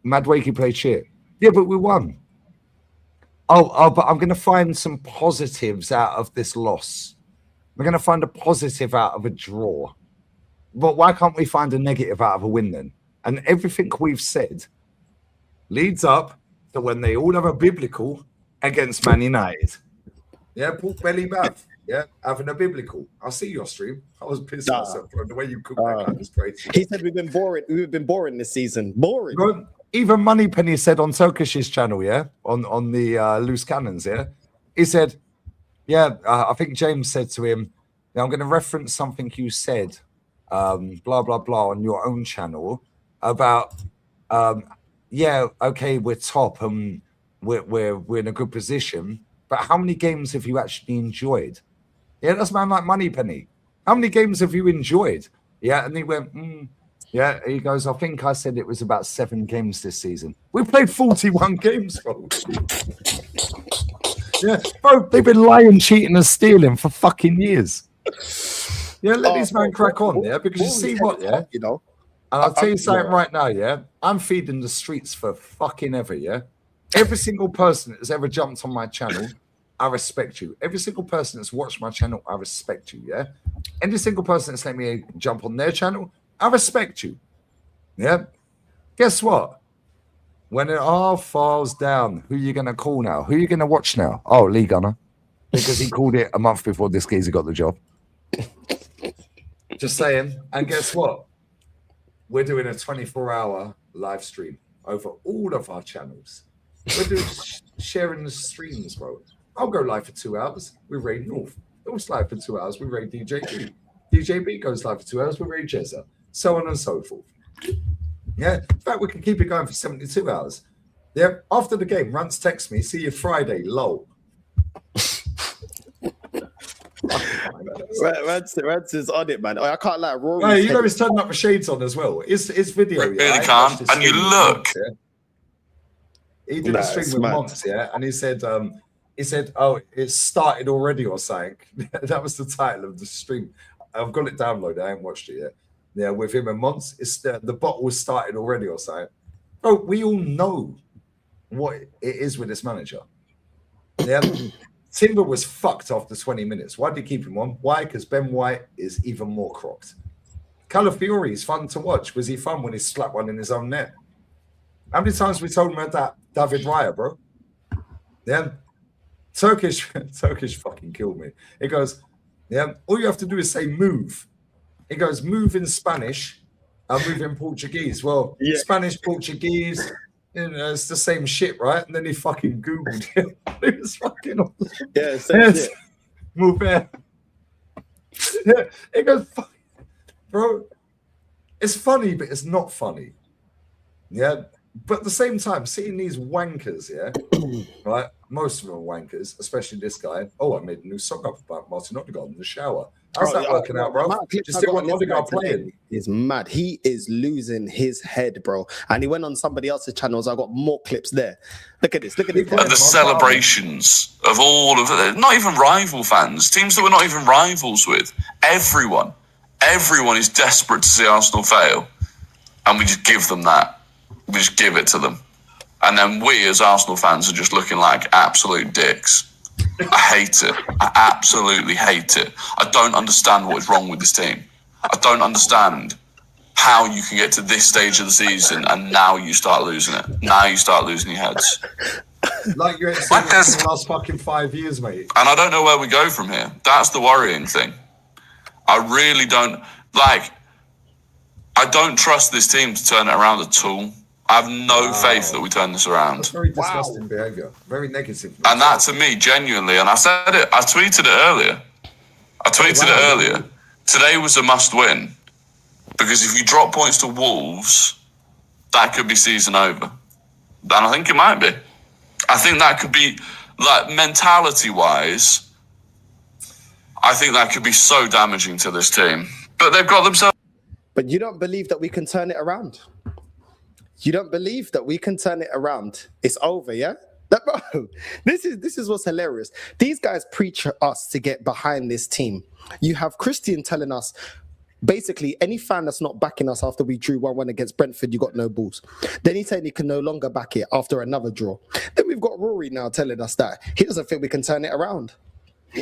Madwakey played shit. Yeah, but we won. Oh, but I'm going to find some positives out of this loss. We're going to find a positive out of a draw. But why can't we find a negative out of a win then? And everything we've said leads up to when they all have a biblical against Man United. Yeah, pork belly bath. Yeah, having a biblical. I'll see your stream. I was pissed myself, bro. The way you cook that kind of crazy. He said we've been boring. We've been boring this season. Boring. Bro, even Moneypenny said on Turkish's channel, yeah, on the Loose Cannons, yeah, he said, yeah, I think James said to him, now I'm going to reference something you said, blah, blah, blah, on your own channel about, yeah, okay, we're top and we're in a good position, but how many games have you actually enjoyed? Yeah, that's man like Moneypenny. How many games have you enjoyed? Yeah, and he went, yeah, he goes, I think I said it was about 7 games this season. We played 41 games, bro. Yeah, bro, they've been lying, cheating, and stealing for fucking years. Yeah, let these men crack on, yeah, because you see what, yeah, you know. And I'll tell you something right now, yeah, I'm feeding the streets for fucking ever, yeah. Every single person that's ever jumped on my channel, I respect you. Every single person that's watched my channel, I respect you, yeah. Every single person that's let me jump on their channel, I respect you. Yeah. Guess what? When it all falls down, who you going to call now? Who you going to watch now? Oh, Lee Gunner. Because he called it a month before this geezer got the job. Just saying. And guess what? We're doing a 24-hour live stream over all of our channels. We're doing sharing the streams, bro. I'll go live for 2 hours. We raid North. North's live for 2 hours. We raid DJB. DJB goes live for 2 hours. We raid Jezza. So on and so forth. Yeah. In fact, we can keep it going for 72 hours. Yeah, after the game, Rance texts me, see you Friday, lol. Rance is on it, man. I can't lie. Rory. Hey, you know he's turning up the shades on as well. His video. Really can't. And you look. He did a stream with Monts, yeah, and he said, oh, it started already or something. That was the title of the stream. I've got it downloaded. I haven't watched it yet. Yeah, with him and Monts, it's the bottle was started already or something. Bro, we all know what it is with this manager. Yeah. Timber was fucked after 20 minutes. Why did he keep him on? Why? Because Ben White is even more crocked. Calafiori is fun to watch. Was he fun when he slapped one in his own net? How many times we told him about that David Raya, bro? Yeah. Turkish fucking killed me. It goes, yeah, all you have to do is say move. It goes, move in Spanish and move in Portuguese. Well, yeah. Spanish, Portuguese, you know, it's the same shit, right? And then he fucking Googled it. It was fucking awesome. Yeah, same shit. Move there. Yeah, it goes, bro, it's funny, but it's not funny. Yeah. But at the same time, seeing these wankers, yeah, right? Most of them are wankers, especially this guy. Oh, I made a new song up about Martin Ødegaard in the shower. How's that working out, bro? Just see what Ødegaard playing. He's mad. He is losing his head, bro. And he went on somebody else's channels. I got more clips there. Look at this. Look at this. And the celebrations of all of it. Not even rival fans. Teams that we're not even rivals with. Everyone is desperate to see Arsenal fail. And we just give them that. We just give it to them. And then we as Arsenal fans are just looking like absolute dicks. I hate it. I absolutely hate it. I don't understand what is wrong with this team. I don't understand how you can get to this stage of the season and now you start losing it. Now you start losing your heads. Like you're saying the last fucking 5 years, mate. And I don't know where we go from here. That's the worrying thing. I really don't, I don't trust this team to turn it around at all. I have no faith that we turn this around. That's very disgusting behaviour. Very negative. And that to me, genuinely, and I said it, I tweeted it earlier. Today was a must win. Because if you drop points to Wolves, that could be season over. And I think it might be. I think that could be, mentality-wise, I think that could be so damaging to this team. But they've got themselves... But you don't believe that we can turn it around? You don't believe that we can turn it around? It's over, yeah? Bro, this is what's hilarious. These guys preach us to get behind this team. You have Christian telling us, basically, any fan that's not backing us after we drew 1-1 against Brentford, you got no balls. Then he's saying he can no longer back it after another draw. Then we've got Rory now telling us that he doesn't think we can turn it around.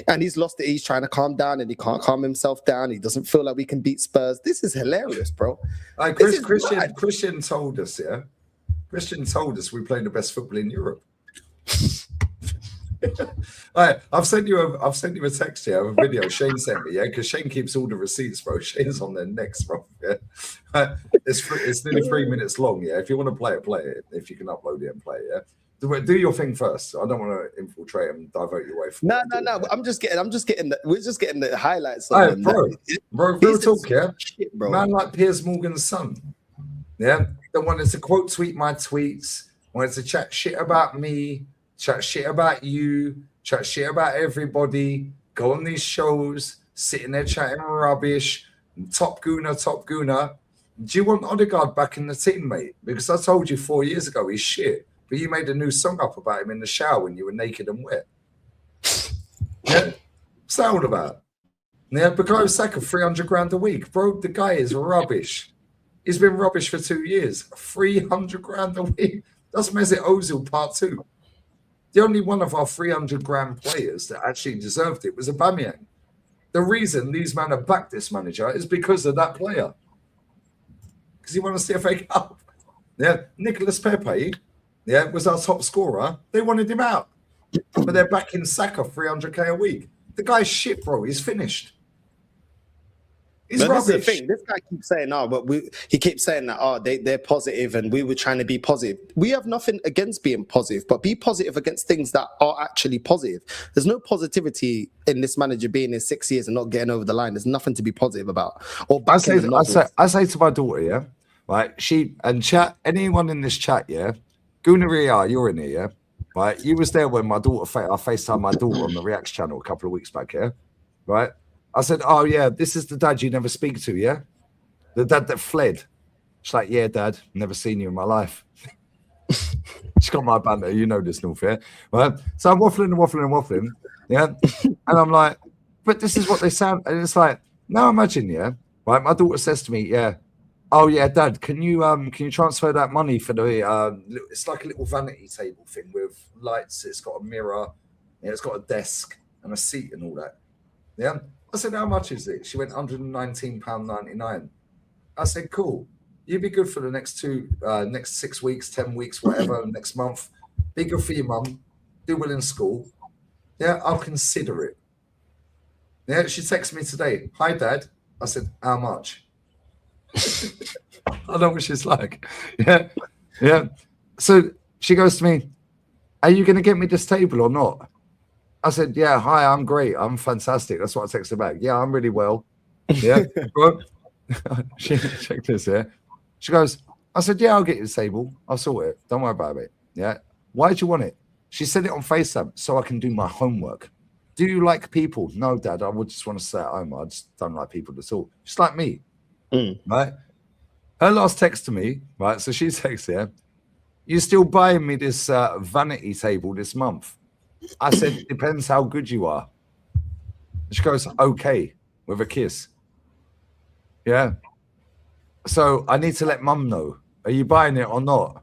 And he's lost it. He's trying to calm down and he can't calm himself down. He doesn't feel like we can beat Spurs. This is hilarious, bro. Christian told us, yeah? Christian told us we play the best football in Europe. Right, I've sent you a text here of a video Shane sent me, yeah, because Shane keeps all the receipts, bro. Shane's on their necks, bro. Yeah, it's nearly 3 minutes long. Yeah, if you want to play it. If you can upload it and play it, yeah. Do your thing first. I don't want to infiltrate and divert you away from. No. We're just getting the highlights. Right, bro, real talk, yeah. Shit, bro. Man like Piers Morgan's son, yeah, that wanted to quote tweet my tweets, wanted to chat shit about me. Chat shit about you, chat shit about everybody, go on these shows, sitting there chatting rubbish, top gooner. Do you want Ødegaard back in the team, mate? Because I told you 4 years ago he's shit, but you made a new song up about him in the shower when you were naked and wet. Yeah, what's that all about? Yeah, Bukayo Saka, 300 grand a week. Bro, the guy is rubbish. He's been rubbish for 2 years. 300 grand a week. That's Mesut Ozil part 2. The only one of our 300 grand players that actually deserved it was Aubameyang. The reason these men have backed this manager is because of that player. Because he won a CFA Cup. Yeah, Nicolas Pepe, yeah, was our top scorer. They wanted him out. But they're backing Saka 300k a week. The guy's shit, bro. He's finished. He's rubbish. This is the thing. This guy keeps saying, he keeps saying that, they're positive and we were trying to be positive. We have nothing against being positive, but be positive against things that are actually positive. There's no positivity in this manager being in 6 years and not getting over the line. There's nothing to be positive about. Or I say to my daughter, yeah, right? She and chat, anyone in this chat, yeah, Gooner, you're in here, yeah? Right? You was there when my daughter, I FaceTimed my daughter on the Reacts channel a couple of weeks back, yeah? Right? I said, oh, yeah, this is the dad you never speak to, yeah? The dad that fled. She's like, yeah, Dad, never seen you in my life. She's got my banter, you know this, North, yeah? Right? So I'm waffling, yeah? And I'm like, but this is what they sound. And it's like, now imagine, yeah? Right? My daughter says to me, yeah, oh, yeah, Dad, can you transfer that money for the, it's like a little vanity table thing with lights. It's got a mirror, yeah, it's got a desk and a seat and all that. Yeah? I said, how much is it? She went £119.99. I said, cool. You be good for the next 6 weeks, 10 weeks, whatever, next month. Be good for your mum. Do well in school. Yeah, I'll consider it. Yeah, she texted me today. Hi, Dad. I said, how much? I know what she's like. Yeah, yeah. So she goes to me, are you going to get me this table or not? I said, yeah, hi, I'm great. I'm fantastic. That's what I texted back. Yeah, I'm really well. Yeah. Check this, yeah. She goes, I said, yeah, I'll get you the table. I'll sort it. Don't worry about it. Yeah. Why do you want it? She said it on FaceTime so I can do my homework. Do you like people? No, Dad, I would just want to stay at home. I just don't like people at all. Just like me. Right? Her last text to me, right? So she texts here, you still buying me this vanity table this month? I said, depends how good you are. She goes, okay, with a kiss. Yeah. So I need to let Mum know. Are you buying it or not?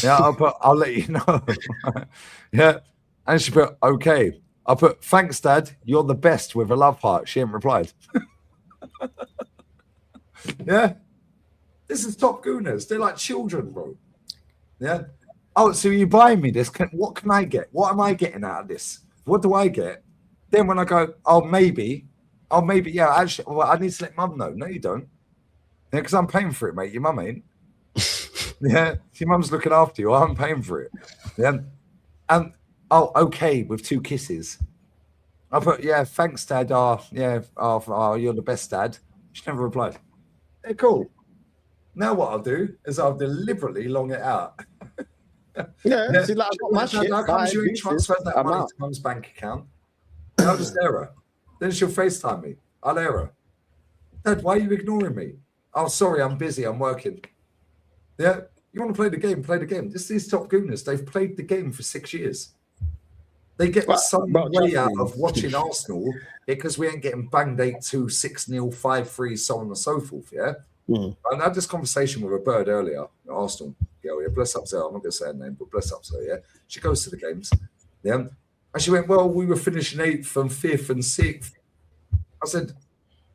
Yeah, I'll let you know. Yeah. And she put, okay. I put, thanks, Dad. You're the best with a love heart. She ain't replied. Yeah. This is top Gooners. They're like children, bro. Yeah. Oh, so you buying me this? What can I get? What am I getting out of this? What do I get? Then when I go, oh, maybe, yeah, actually, well, I need to let Mum know. No, you don't. Yeah, because I'm paying for it, mate. Your mum ain't. Yeah, your mum's looking after you. I'm paying for it. Yeah. And, oh, okay, with 2 kisses. I put, yeah, thanks, Dad. You're the best, Dad. She never replied. Yeah, cool. Now what I'll do is I'll deliberately long it out. Yeah, see, like, I got my shit. Now comes you and transfer that money to Mum's bank account. And I'll just air her. Then she'll FaceTime me. I'll air her. Dad, why are you ignoring me? Oh, sorry, I'm busy. I'm working. Yeah, you want to play the game? Play the game. These top Gooners, they've played the game for 6 years. They get some way out of watching Arsenal because we ain't getting banged 8-2, 6-0, 5-3, so on and so forth. Yeah. I had this conversation with a bird earlier, Arsenal girl. Yeah, bless up to her. I'm not going to say her name, but bless up to her. Yeah, she goes to the games. Yeah, and she went, well, we were finishing 8th and 5th and 6th. I said,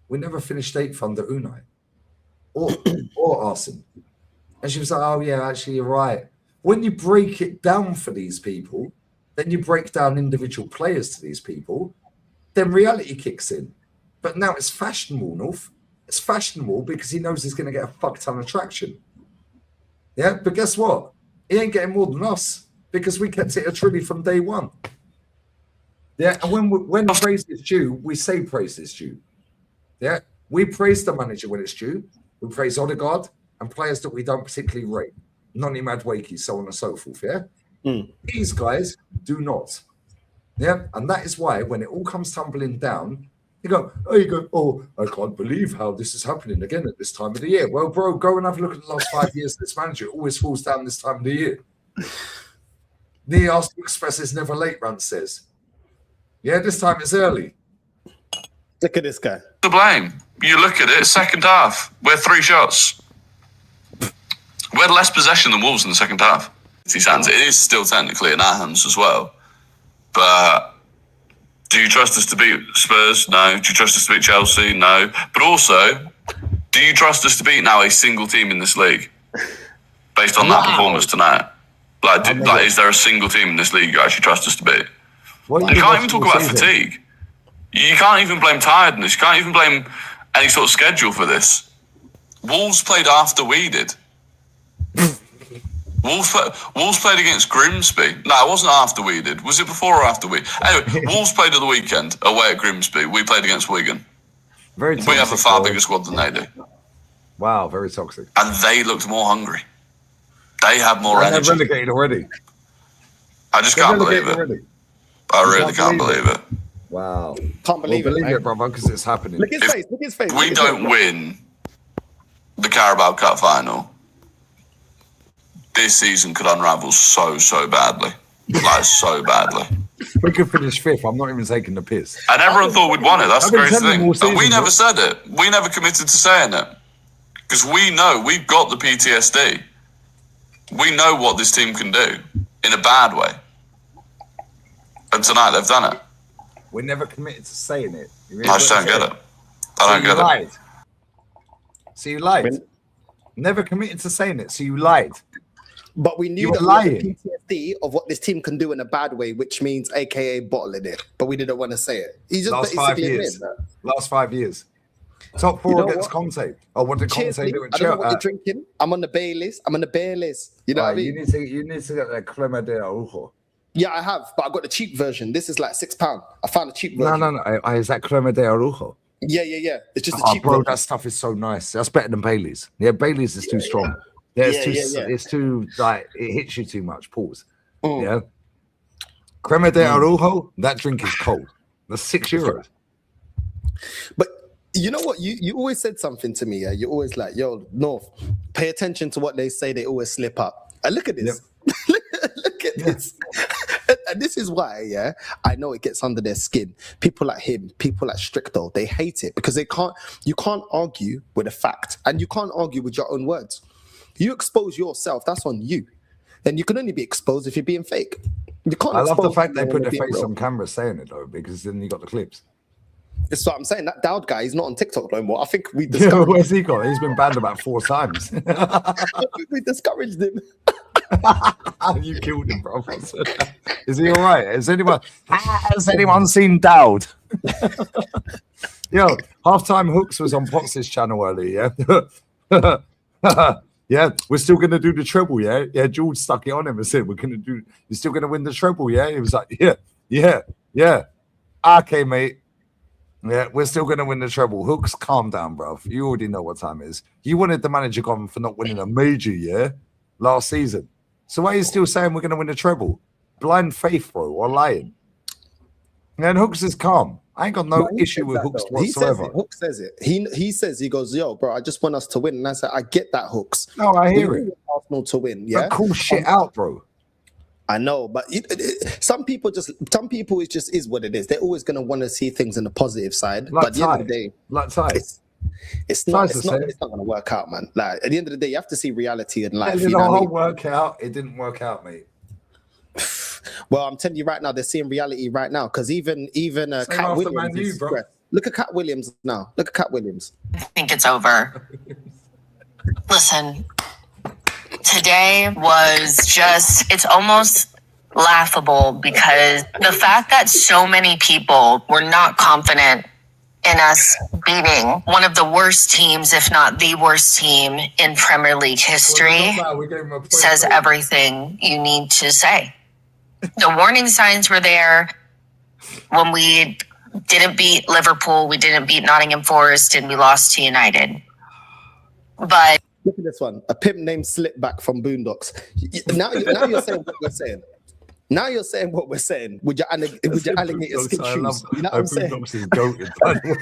we never finished 8th under Unai or Arsene. And she was like, oh yeah, actually you're right. When you break it down for these people, then you break down individual players to these people, then reality kicks in. But now it's fashionable, North. It's fashionable because he knows he's going to get a fuck ton of traction. Yeah, but guess what? He ain't getting more than us because we kept it a trilly from day one. Yeah, and when praise is due, we say praise is due. Yeah, we praise the manager when it's due. We praise Ødegaard and players that we don't particularly rate. Noni Madueke, so on and so forth, yeah? These guys do not. Yeah, and that is why when it all comes tumbling down, you go, oh, I can't believe how this is happening again at this time of the year. Well, bro, go and have a look at the last 5 years of this manager. It always falls down this time of the year. The Arsenal Express is never late, Rant says. Yeah, this time it's early. Look at this guy. To blame. You look at it, second half, we're 3 shots. We had less possession than Wolves in the second half. It is still technically in our hands as well. But do you trust us to beat Spurs? No. Do you trust us to beat Chelsea? No. But also, do you trust us to beat now a single team in this league? Based on that performance tonight? Is there a single team in this league you actually trust us to beat? You can't even talk about fatigue. You can't even blame tiredness. You can't even blame any sort of schedule for this. Wolves played after we did. Wolves played against Grimsby. No, it wasn't after we did. Was it before or after we? Anyway, Wolves played at the weekend away at Grimsby. We played against Wigan. We have a far bigger squad than they do. Wow, very toxic. And they looked more hungry. They have more And energy. they're relegated already. I just They're can't believe relegated it. already. I You really can't believe it. Wow. Can't believe Well, it, believe mate. it, brother, because it's happening. Look at his face. Look at his face. If we don't win the Carabao Cup final, this season could unravel so badly. Like, so badly. We could finish fifth. I'm not even taking the piss. And everyone thought we'd won it. That's the I've been crazy telling thing. them all And we season, never bro. said it. We never committed to saying it. Because we know we've got the PTSD. We know what this team can do in a bad way. And tonight they've done it. We never committed to saying it. I just don't get it. I don't get it. Lied. So you lied. Never committed to saying it. So you lied. But we knew You were that we had lying. the PTSD of what this team can do in a bad way, which means AKA bottling it. But we didn't want to say it. He just Last 5 basically years. admitted that. Last 5 years. Top four You know against Conte. Oh, what did Cheers, Conte Lee. do at I don't know what Chelsea? you're drinking. I'm on the Baileys. I'm on the Baileys. You know what I mean? You need to get that crema de arrojo. Yeah, I have, but I got the cheap version. This is like £6. I found a cheap version. No. Is that crema de arrojo? Yeah. It's just a Oh, cheap bro, version. that stuff is so nice. That's better than Bailey's. Yeah, Bailey's is too strong. Yeah, it's too like it hits you too much. Pause. Yeah. Crema de arrojo. That drink is cold. That's €6. But you know what? You always said something to me. Yeah, you're always like, "Yo, North, pay attention to what they say. They always slip up." And look at this. Look at this. And this is why, yeah, I know it gets under their skin. People like him, people like Stricto, they hate it because you can't argue with a fact and you can't argue with your own words. You expose yourself, that's on you. And you can only be exposed if you're being fake. You can't. I love the expose fact they people put when their they're being face real. on camera saying it though, because then you got the clips. That's what I'm saying. That Dowd guy is not on TikTok no more. I think we Yeah, discouraged, where's he gone? He's been banned about 4 times. we discouraged him. You killed him, bro. Is he all right? Has anyone seen Dowd? Yo, halftime hooks was on Potts' channel earlier. Yeah, yeah, we're still gonna do the treble. Yeah, yeah. George stuck it on him and said, "We're gonna do. You're still gonna win the treble." Yeah, he was like, "Yeah. Okay, mate. Yeah, we're still gonna win the treble." Hooks, calm down, bro. You already know what time it is. You wanted the manager gone for not winning a major, yeah, last season. So why are you still saying we're going to win a treble? Blind faith, bro, or lying? And Hooks is calm. I ain't got no issue with Hooks whatsoever. Hooks says it. He says, he goes, "Yo, bro, I just want us to win." And I said, "I get that, Hooks. No, I hear We it. want Arsenal to win, yeah." But call shit out, bro. I know, but some people it just is what it is. They're always going to want to see things in the positive side. Like but at the end of the day, it's not going to work out, man. Like at the end of the day, you have to see reality in life. It You didn't know what I all mean? work out. It didn't work out, mate. Well, I'm telling you right now, they're seeing reality right now because even Cat after Williams Man U, is bro. stressed. Look at Cat Williams now. Look at Cat Williams. I think it's over. Listen, today was it's almost laughable because the fact that so many people were not confident in us beating one of the worst teams, if not the worst team in Premier League history, says everything you need to say. The warning signs were there when we didn't beat Liverpool, we didn't beat Nottingham Forest, and we lost to United. But Look at this one. A pimp named Slipback from Boondocks. Now you're saying what we're saying. Now you're saying what we're saying. Would your alligator skin shoes? You know what I'm saying? Is goated, by the way.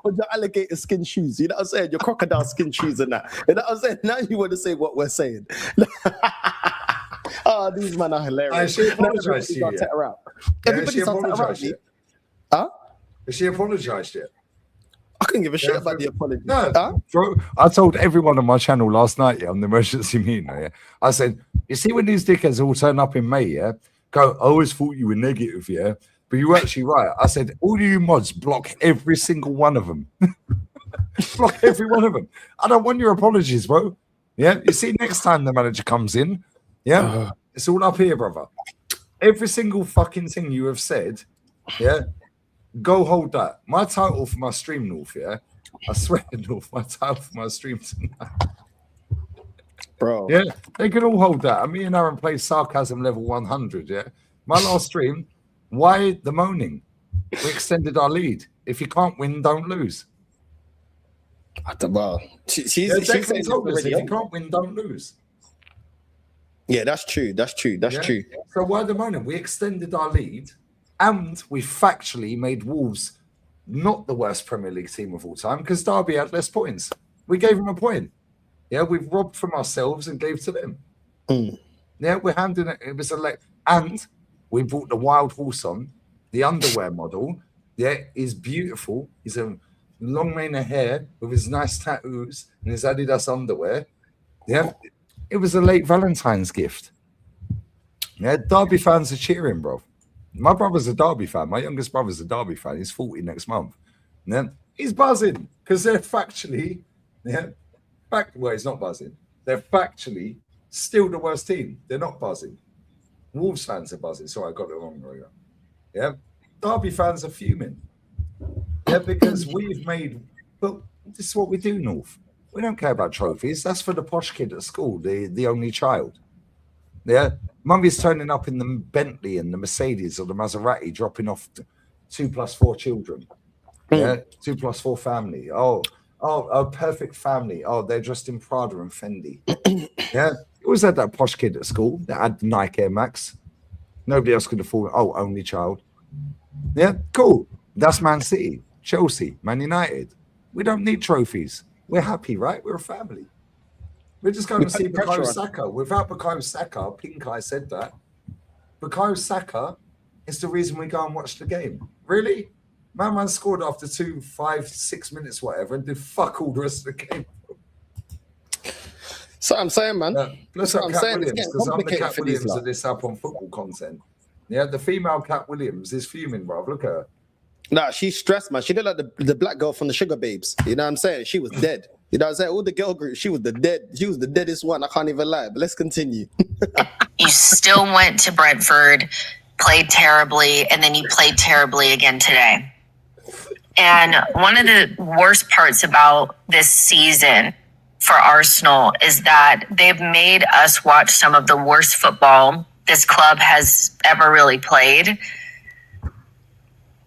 With your alligator skin shoes. You know what I'm saying? Your crocodile skin shoes and that. You know what I'm saying? Now you want to say what we're saying. Oh, these men are hilarious. She apologized to you. Everybody's Yeah? Everybody's She on Twitter apologized me. yet? Huh? Has she apologized yet? I couldn't give a shit about the apology. No, Huh? bro. I told everyone on my channel last night, on the emergency meeting, yeah, I said, you see when these dickheads all turn up in May, yeah, go, I always thought you were negative, yeah, but you were actually right. I said, all you mods, block every single one of them. Block every one of them. I don't want your apologies, bro. Yeah, you see, next time the manager comes in, yeah, it's all up here, brother. Every single fucking thing you have said, yeah, go hold that. My title for my stream, North, yeah, I swear, North, my title for my stream tonight. Bro. Yeah, they can all hold that. And me and Aaron play sarcasm level 100, yeah. My last stream, why the moaning? We extended our lead. If you can't win, don't lose. Well, she's Declan saying told us, already if you on. can't win, don't lose. Yeah, that's true. That's true. That's true. So why at the moment we extended our lead and we factually made Wolves not the worst Premier League team of all time because Derby had less points. We gave them a point. Yeah, we've robbed from ourselves and gave to them. Yeah, we're handing it. It was and we brought the wild horse on, the underwear model. Yeah, he's beautiful. He's a long mane of hair with his nice tattoos and his Adidas underwear. Yeah, it was a late Valentine's gift. Yeah, Derby fans are cheering, bro. My brother's a Derby fan. My youngest brother's a Derby fan. He's 40 next month. Yeah, he's buzzing because they're factually, well, he's not buzzing. They're factually still the worst team. They're not buzzing. Wolves fans are buzzing. Sorry, I got it wrong, Maria. Yeah, Derby fans are fuming. Yeah, because we've made. But this is what we do, North. We don't care about trophies. That's for the posh kid at school, the only child. Yeah, Mummy's turning up in the Bentley and the Mercedes or the Maserati, dropping off 2+4 children. Yeah, 2+4 family. Oh, a perfect family. Oh, they're dressed in Prada and Fendi. Yeah, we always had that posh kid at school that had Nike Air Max. Nobody else could afford it. Oh, only child. Yeah, cool. That's Man City, Chelsea, Man United. We don't need trophies. We're happy, right? We're a family. We're just going to see Bukayo Saka. Without Bukayo Saka, Pink Eye said that. Bukayo Saka is the reason we go and watch the game. Really? Man scored after 2, 5, 6 minutes, whatever, and did fuck all the rest of the game. So I'm saying, man. Plus, I'm Cat Williams, because I'm the Cat Williams of this app on football content. Yeah, the female Cat Williams is fuming, bro. Look at her. Nah, she's stressed, man. She did like the black girl from the Sugar Babes. You know what I'm saying? She was dead. You know what I'm saying? All the girl group, she was the deadest one. I can't even lie. But let's continue. You still went to Brentford, played terribly, and then you played terribly again today. And one of the worst parts about this season for Arsenal is that they've made us watch some of the worst football this club has ever really played.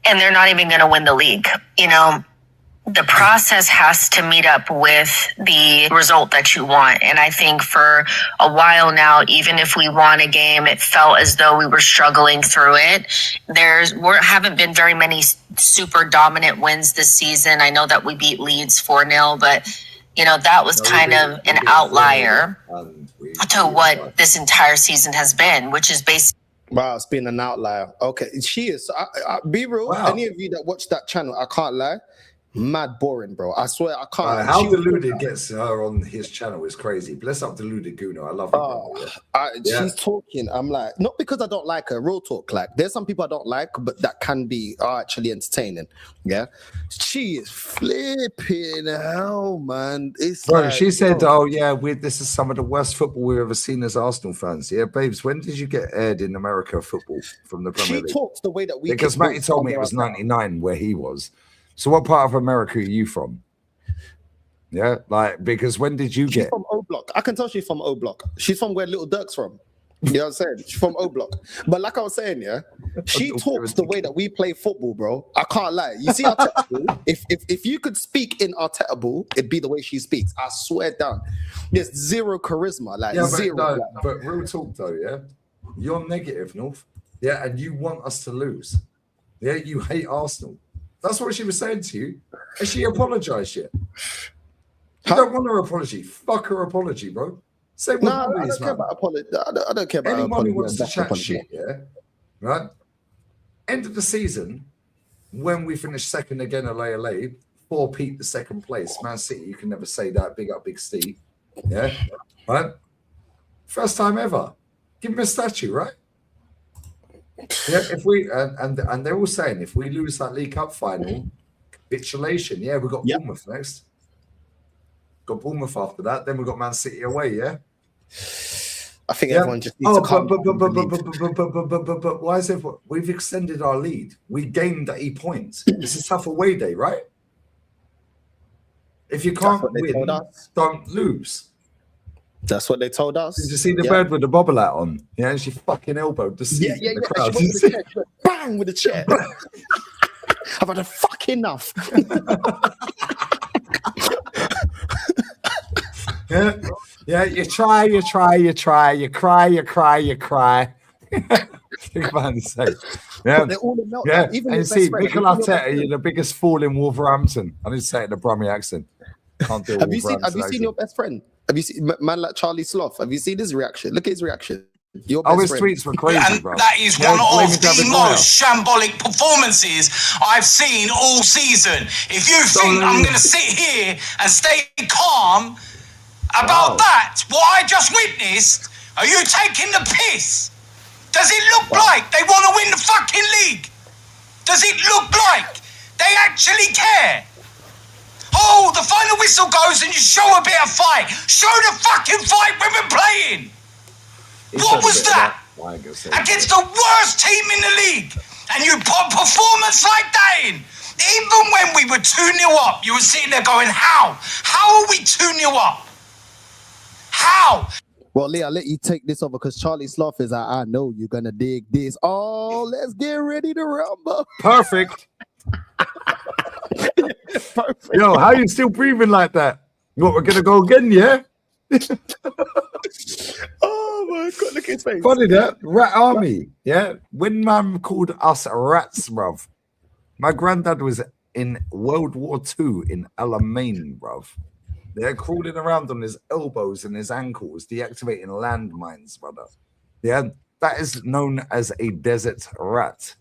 And they're not even going to win the league. You know, the process has to meet up with the result that you want. And I think for a while now, even if we won a game, it felt as though we were struggling through it. Haven't been very many super dominant wins this season. I know that we beat Leeds 4-0, but you know, that was kind of an outlier to what this entire season has been, which is basically. Wow, it's been an outlier. Okay, she is. Be real. Wow. Any of you that watch that channel, I can't lie. Mad boring, bro. I swear I can't. How deluded gets her on his channel is crazy. Bless up deluded Gooner. I love her. She's talking. I'm like, not because I don't like her. Real talk. Like, there's some people I don't like, but that can be actually entertaining. Yeah, she is flipping hell, man. It's bro, like, she said, "Oh yeah, this is some of the worst football we've ever seen as Arsenal fans." Yeah, babes, when did you get aired in America football from the Premier League? She talks the way that we. Because Matty told me it was 99 where he was. So what part of America are you from? Yeah, like, because when did you get... She's from O Block. I can tell she's from O Block. She's from where Little Dirk's from. You know what I'm saying? She's from O Block. But like I was saying, yeah, she talks the way that we play football, bro. I can't lie. You see Arteta Ball? If you could speak in Arteta Ball, it'd be the way she speaks. I swear down. There's zero charisma, like zero. No, but real talk though, yeah? You're negative, North. Yeah, and you want us to lose. Yeah, you hate Arsenal. That's what she was saying to you. Has she apologized yet? You don't want her apology. Fuck her apology, bro. Say what I don't care about apology. I don't care about anyone who wants to chat shit, yeah? Right? End of the season, when we finish second again at LA, 4 peat the second place. Man City, you can never say that. Big up, Big Steve. Yeah? Right? First time ever. Give him a statue, right? Yeah, if we and they're all saying if we lose that League Cup final, capitulation. Yeah, we've got Bournemouth next. Got Bournemouth after that. Then we've got Man City away. Yeah, I think everyone just needs to come. But why is it? We've extended our lead. We gained 8 points. This is tough away day, right? If you can't win, don't lose. That's what they told us. Did you see the bird with the bobble hat on? Yeah, and she fucking elbowed the seat in the crowd. She bang with the chair. I've had a fuck enough. Yeah. Yeah, you try, you cry. Think about the same. Yeah, They're all in meltdown. yeah. Even And your you see, best friend. Mikel Arteta, you're the biggest fool in Wolverhampton. I didn't say it in a Brummie accent. Can't do a Have you seen Wolverhampton your best friend? Have you seen man like Charlie Sloth? Have you seen his reaction? Look at his reaction. Your Oh, best his friend. tweets were crazy, And bro. that is Yeah, one blame of it to the David most Moyes. shambolic performances I've seen all season. If you think I'm going to sit here and stay calm about that, what I just witnessed, are you taking the piss? Does it look like they want to win the fucking league? Does it look like they actually care? Oh, the final whistle goes and you show a bit of fight. Show the fucking fight when we're playing. What was that? Against the worst team in the league. And you put a performance like that in. Even when we were 2-0 up, you were sitting there going, how? How are we 2-0 up? How? Well, Lee, I'll let you take this over because Charlie Sloth is like, I know you're gonna dig this. Oh, let's get ready to rumble. Perfect. Perfect. Yo, how you still breathing like that? What, we're gonna go again, yeah? Oh my god, look at his face. Funny that Rat Army, yeah. When man called us rats, bruv. My granddad was in World War II in Alamein, bruv. They're crawling around on his elbows and his ankles, deactivating landmines, brother. Yeah, that is known as a desert rat.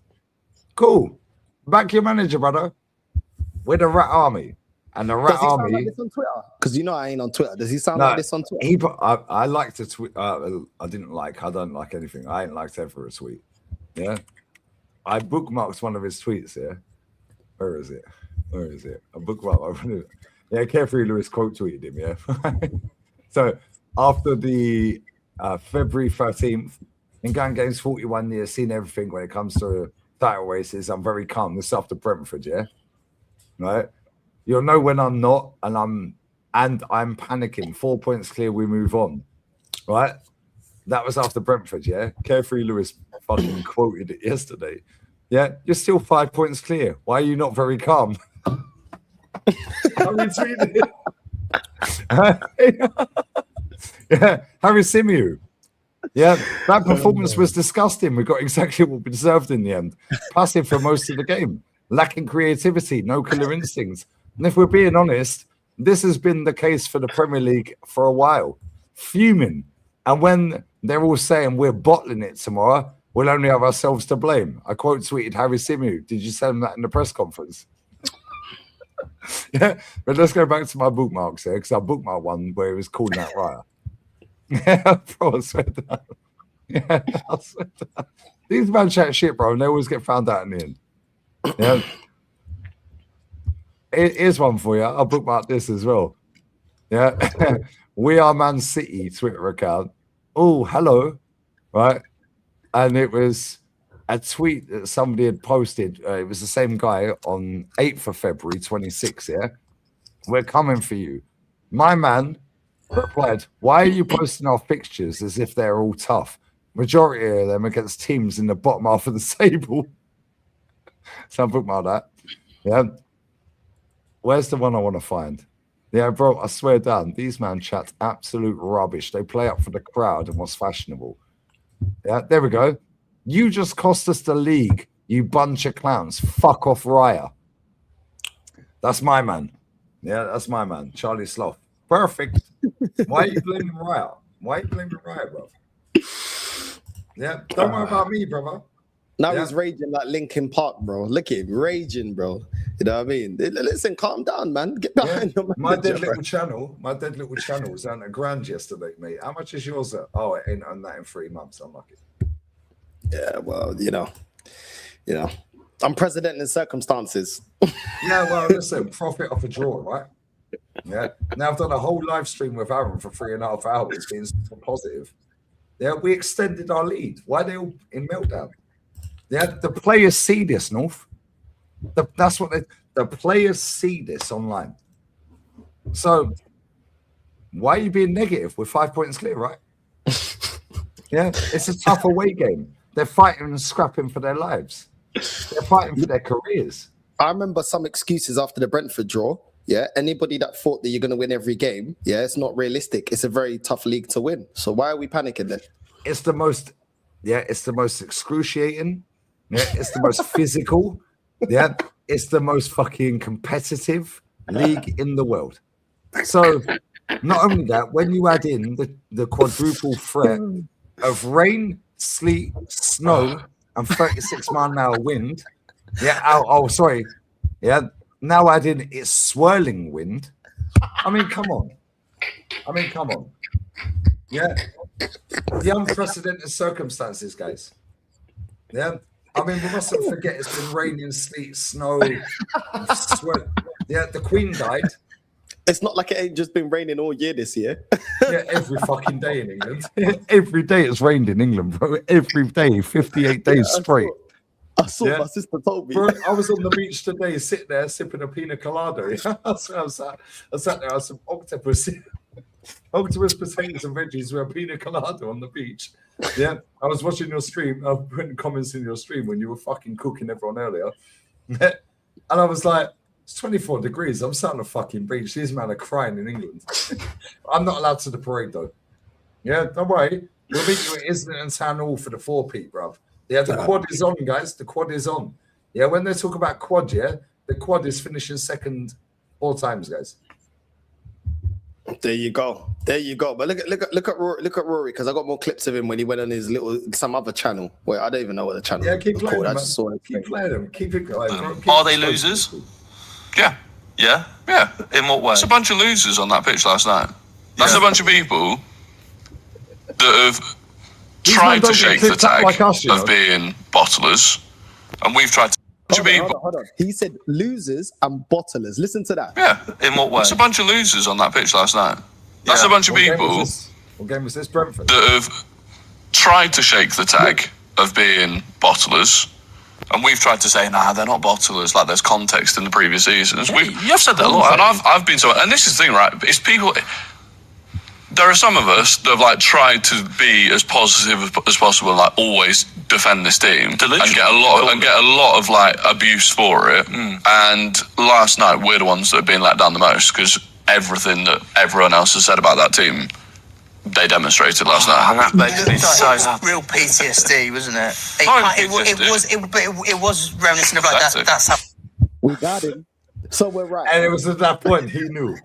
Cool. Back your manager, brother. We're the Rat Army. And the Rat Does he sound Army. like this on Twitter? Because you know I ain't on Twitter. Does he sound like this on Twitter? I like to tweet. I don't like anything. I ain't liked ever a tweet. Yeah. I bookmarked one of his tweets. Yeah. Where is it? I bookmarked. Yeah, Carefree Lewis quote tweeted him. Yeah. So after the February 13th, in Gang Games 41 years, seen everything when it comes to title races. I'm very calm. This after Brentford. Yeah. Right. You'll know when I'm not, and I'm panicking. 4 points clear, we move on. Right? That was after Brentford, yeah? Carefree Lewis fucking quoted it yesterday. Yeah, you're still 5 points clear. Why are you not very calm? I retweeted it. Yeah, Harry Simeon. Yeah, that performance was disgusting. We got exactly what we deserved in the end. Passive for most of the game. Lacking creativity, no killer instincts. And if we're being honest, this has been the case for the Premier League for a while. Fuming. And when they're all saying we're bottling it tomorrow, we'll only have ourselves to blame. I quote tweeted Harry Simeon. Did you send him that in the press conference? Yeah, but let's go back to my bookmarks here, because I bookmarked one where he was calling out Raya. Yeah, bro, I swear down. Yeah, I swear down. These men chat shit, bro, and they always get found out in the end. Yeah. Here's one for you. I'll bookmark this as well. Yeah. We Are Man City Twitter account. Oh, hello. Right. And it was a tweet that somebody had posted. It was the same guy on 8th of February, 26. Yeah. We're coming for you. My man replied, why are you posting our fixtures as if they're all tough? Majority of them against teams in the bottom half of the table. So I bookmark that. Yeah. Where's the one I want to find? Yeah, bro, I swear down, these man chat absolute rubbish. They play up for the crowd and what's fashionable. Yeah, there we go. You just cost us the league, you bunch of clowns. Fuck off, Raya. That's my man. Yeah, that's my man, Charlie Sloth. Perfect. Why are you blaming Raya? Why are you blaming Raya, bro? Yeah, don't worry about me, brother. Now he's raging like Linkin Park, bro. Look at him raging, bro. You know what I mean? Listen, calm down, man. Get behind your My manager, dead bro. little channel was earning £1,000 yesterday, mate. How much is yours at? Oh, it ain't on that in 3 months. I'm lucky. Yeah, well, you know, I'm president in circumstances. Yeah, well, listen, profit off a draw, right? Yeah. Now I've done a whole live stream with Aaron for 3.5 hours, being super positive. Yeah, we extended our lead. Why are they all in meltdown? Yeah, the players see this, North. That's what the players see this online. So why are you being negative? We're 5 points clear, right? Yeah, it's a tough away game. They're fighting and scrapping for their lives. They're fighting for their careers. I remember some excuses after the Brentford draw. Yeah, anybody that thought that you're going to win every game, yeah, it's not realistic. It's a very tough league to win. So why are we panicking then? It's the most excruciating. Yeah, it's the most physical. Yeah, it's the most fucking competitive league in the world. So not only that, when you add in the quadruple threat of rain, sleet, snow, and 36-mile-an-hour wind, now add in it's swirling wind. I mean, come on. Yeah. The unprecedented circumstances, guys. Yeah. I mean, we mustn't forget it's been raining, sleet, snow, sweat. Yeah, the Queen died. It's not like it ain't just been raining all year this year. Yeah, every fucking day in England. Every day it's rained in England, bro. Every day, 58 days straight. I saw my sister told me. Bro, I was on the beach today, sitting there sipping a pina colada. I sat there, I was some octopus potatoes and veggies with a pina colada on the beach. Yeah, I was watching your stream. I was putting comments in your stream when you were fucking cooking everyone earlier. And I was like, it's 24 degrees. I'm sat on the fucking beach. These men are crying in England. I'm not allowed to the parade, though. Yeah, don't worry. We'll meet you at Islington Town Hall for the 4-peat, bruv. Yeah, the quad is on, guys. The quad is on. Yeah, when they talk about quad, yeah, the quad is finishing second 4 times, guys. There you go. But look at Rory, because I got more clips of him when he went on his some other channel. Where I don't even know what the channel. Yeah, keep playing called. them. I just saw it. Keep playing them. Keep it going. Are they losers? Yeah. Yeah. In what way? There's a bunch of losers on that pitch last night. That's a bunch of people that have tried to shake the tag of being bottlers, and we've tried to. Hold on. He said losers and bottlers. Listen to that. Yeah. In what way? There's a bunch of losers on that pitch last night. That's a bunch of people What game was this, Brentford? that have tried to shake the tag of being bottlers, and we've tried to say, nah, they're not bottlers. Like, there's context in the previous seasons. You've said that a lot, and I've been so. And this is the thing, right? It's people. There are some of us that have like tried to be as positive as possible, and, like, always defend this team, and get a lot of like abuse for it. And last night we're the ones that have been let down the most, because everything that everyone else has said about that team, they demonstrated last night. And that makes me so real PTSD, wasn't it? It was reminiscent of like that. That's how we got him. So we're right. And it was at that point he knew.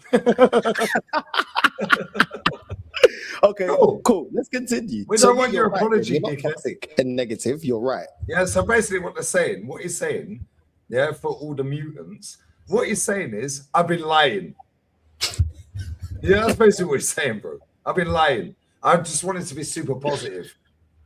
Okay, cool. Let's continue. We don't want your apology, You're not toxic and negative. You're right. Yeah, so basically what he's saying, yeah, for all the mutants, what he's saying is, I've been lying. Yeah, that's basically what he's saying, bro. I've been lying. I just wanted to be super positive,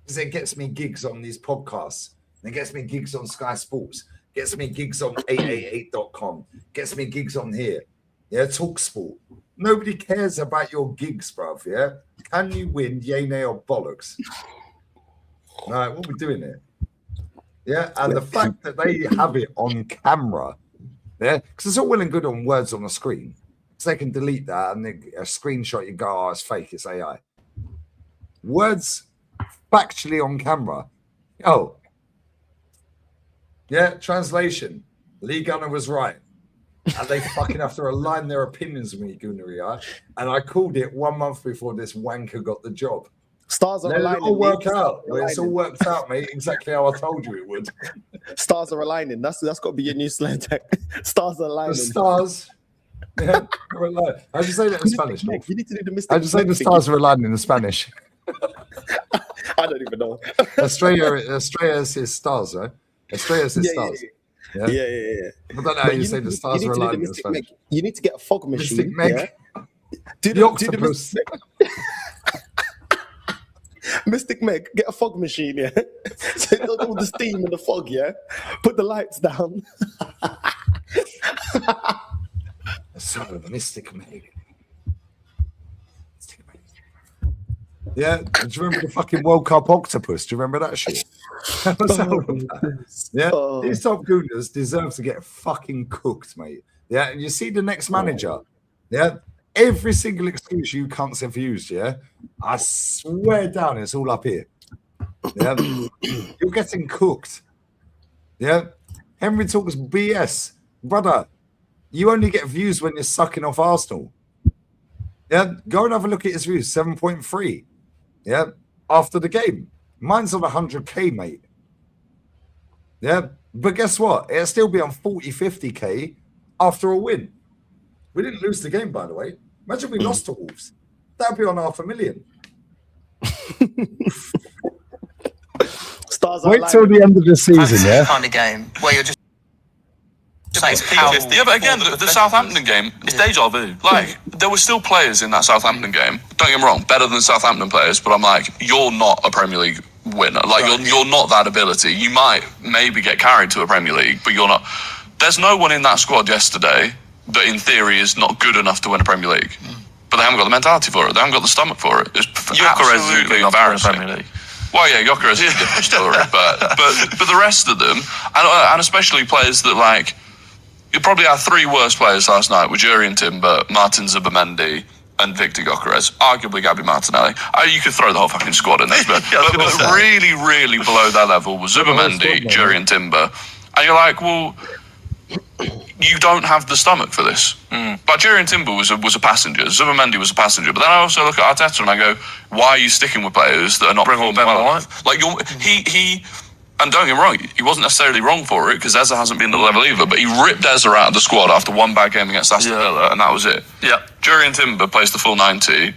because it gets me gigs on these podcasts. It gets me gigs on Sky Sports. Gets me gigs on 888.com. Gets me gigs on here. Yeah, Talk Sport. Nobody cares about your gigs, bruv, yeah? Can you win, yay, nay, or bollocks? All right, what are we doing here? Yeah, and the fact that they have it on camera, yeah, because it's all well and good on words on a screen. So they can delete that and a screenshot, you go, oh, it's fake, it's AI. Words factually on camera. Oh. Yeah, translation. Lee Gunner was right. And they fucking have to align their opinions with me, Goonery. And I called it 1 month before this wanker got the job. Stars are aligning. It all worked out. It's all worked out, mate. Exactly how I told you it would. Stars are aligning. That's got to be your new slang tag. Stars are aligning. The stars. Yeah, how'd you say that in Spanish? You need to do the mistake. How'd you say the stars are aligning in Spanish? I don't even know. Estrellas is stars, right? Estrellas is stars. Yeah. I don't know how you say the stars are aligning in Spanish. You need to get a fog machine. Mystic Meg. Yeah? Do the octopus. Mystic Meg, get a fog machine, yeah? So it does all the steam in the fog, yeah? Put the lights down. So, Mystic Meg. Yeah, do you remember the fucking World Cup octopus? Do you remember that shit? Yeah, these top Gooners deserve to get fucking cooked, mate. Yeah, and you see the next manager. Yeah, every single excuse you cunts have used. Yeah, I swear down, it's all up here. Yeah, you're getting cooked. Yeah, Henry talks BS, brother. You only get views when you're sucking off Arsenal. Yeah, go and have a look at his views, 7.3. Yeah, after the game. Mine's on 100K, mate. Yeah, but guess what? It'll still be on 40, 50K after a win. We didn't lose the game, by the way. Imagine we lost to Wolves. That'd be on 500,000. Stars Wait are till lying. the end of the season, yeah? Kind of game where you're just like, Yeah, but again, the Southampton game, it's deja vu. Like, there were still players in that Southampton game. Don't get me wrong, better than Southampton players, but I'm like, you're not a Premier League winner. Like, you're not that ability. You might maybe get carried to a Premier League, but you're not. There's no one in that squad yesterday that, in theory, is not good enough to win a Premier League. But they haven't got the mentality for it. They haven't got the stomach for it. It's absolutely embarrassing. Well, yeah, Gyökeres is a different story, but the rest of them, and especially players that, like, you probably our three worst players last night were Jurriën Timber, Martin Zubimendi, and Victor Gyökeres. Arguably Gabby Martinelli. You could throw the whole fucking squad in there, but really, really below that level was Zubimendi, Jurriën Timber, and you're like, well, you don't have the stomach for this. But Jurriën Timber was a passenger. Zubimendi was a passenger. But then I also look at Arteta and I go, why are you sticking with players that are not performing well? Like, he. And don't get me wrong, he wasn't necessarily wrong for it because Eze hasn't been at the level either. But he ripped Eze out of the squad after one bad game against Aston Villa, and that was it. Yeah, Jurriën Timber plays the full 90,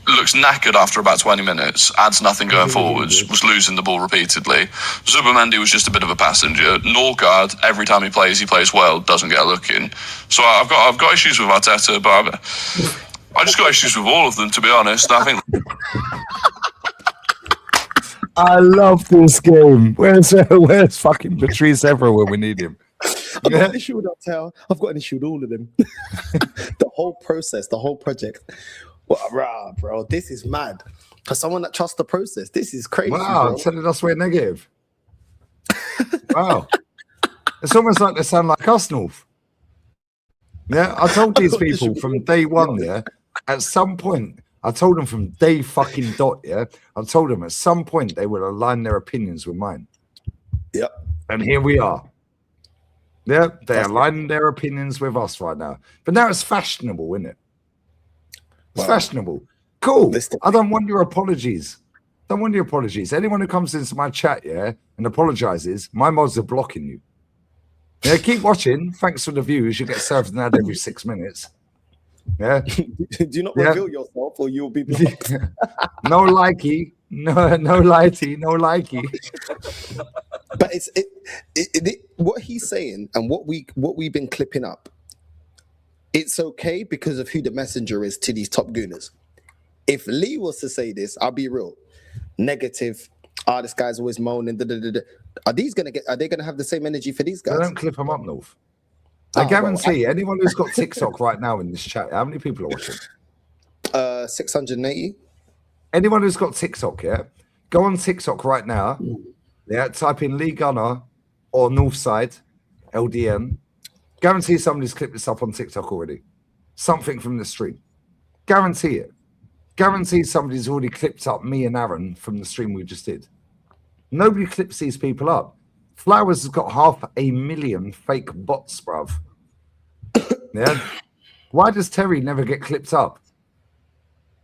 looks knackered after about 20 minutes, adds nothing going forwards, was losing the ball repeatedly. Zubimendi was just a bit of a passenger. Northside, every time he plays well, doesn't get a look in. So I've got issues with Arteta, but I just got issues with all of them, to be honest. I think. I love this game. Where's fucking Patrice Evra when we need him? I've got an issue with Arteta. I've got an issue with all of them. The whole process, the whole project. Well, bro, this is mad. For someone that trusts the process, this is crazy. Wow, telling us we're negative. Wow. It's almost like they sound like us, North. Yeah, I told these people from day one, yeah, at some point, I told them from day fucking dot, yeah, I told them at some point they would align their opinions with mine. Yep. And here we are. Yeah, they're aligning their opinions with us right now. But now it's fashionable, isn't it? It's fashionable. Cool. I don't want your apologies. Don't want your apologies. Anyone who comes into my chat, yeah, and apologizes, my mods are blocking you. Yeah, keep watching. Thanks for the views. You get served an ad every 6 minutes. Yeah. Do not reveal yourself or you'll be blocked. No likey. No likey. No likey. But it's what he's saying and what we've been clipping up. It's okay because of who the messenger is to these top Gooners. If Lee was to say this, I'll be real. Negative. This guy's always moaning. Are they gonna have the same energy for these guys? They don't clip them up, North. I guarantee anyone who's got TikTok right now in this chat, how many people are watching? 680. Anyone who's got TikTok, yeah, go on TikTok right now. Yeah, type in Lee Gunner or Northside LDN. Guarantee somebody's clipped this up on TikTok already. Something from the stream. Guarantee it. Guarantee somebody's already clipped up me and Aaron from the stream we just did. Nobody clips these people up. Flowers has got 500,000 fake bots, bruv. Yeah. Why does Terry never get clipped up?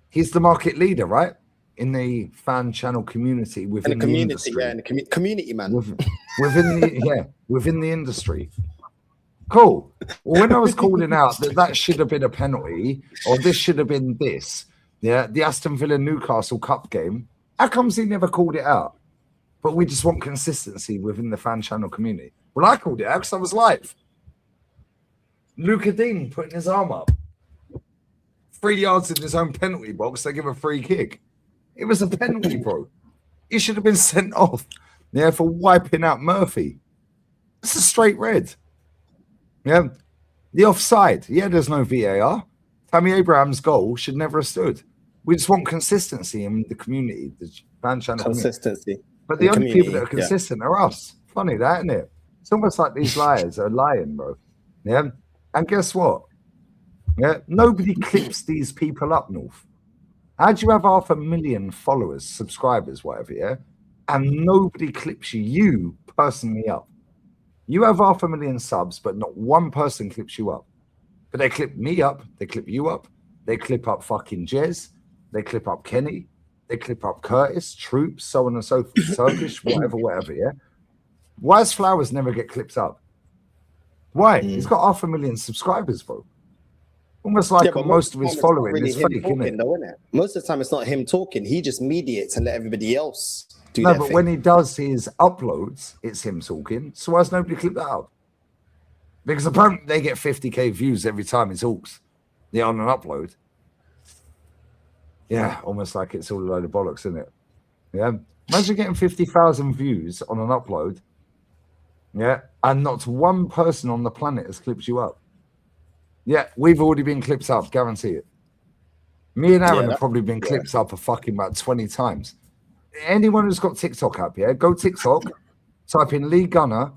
He's the market leader, right? In the fan channel community within the industry. In the community, man. Within the industry. Cool. Well, when I was calling out that should have been a penalty, or this should have been this, yeah, the Aston Villa Newcastle Cup game, how comes he never called it out? But we just want consistency within the fan channel community. Well, I called it out because I was live. Luca Dean putting his arm up. 3 yards in his own penalty box, they give a free kick. It was a penalty, bro. He should have been sent off, yeah, for wiping out Murphy. It's a straight red. Yeah. The offside. Yeah, there's no VAR. Tammy Abraham's goal should never have stood. We just want consistency in the community, the fan channel consistency. Community. But the only people that are consistent are us. Funny that, isn't it? It's almost like these liars are lying, bro. Yeah. And guess what? Yeah, nobody clips these people up, North. How'd you have 500,000 followers, subscribers, whatever, yeah? And nobody clips you personally up. You have 500,000 subs, but not one person clips you up. But they clip me up, they clip you up, they clip up fucking Jez, they clip up Kenny, they clip up Curtis, Troops, so on and so forth, Turkish, whatever, yeah? Why does Flowers never get clipped up? Why? He's got 500,000 subscribers, bro. Almost like but most of his following really is him fake, talking, isn't it? though, isn't it? Most of the time, it's not him talking. He just mediates and let everybody else do No, their but thing. when he does his uploads, it's him talking. So why has nobody clipped that up? Because apparently they get 50k views every time he talks. Yeah, on an upload. Yeah, almost like it's all a load of bollocks, isn't it? Yeah. Imagine getting 50,000 views on an upload. Yeah. And not one person on the planet has clipped you up. Yeah, we've already been clipped up, guarantee it. Me and Aaron have probably been clipped up a fucking about 20 times. Anyone who's got TikTok app, yeah, go TikTok, type in Lee Gunner,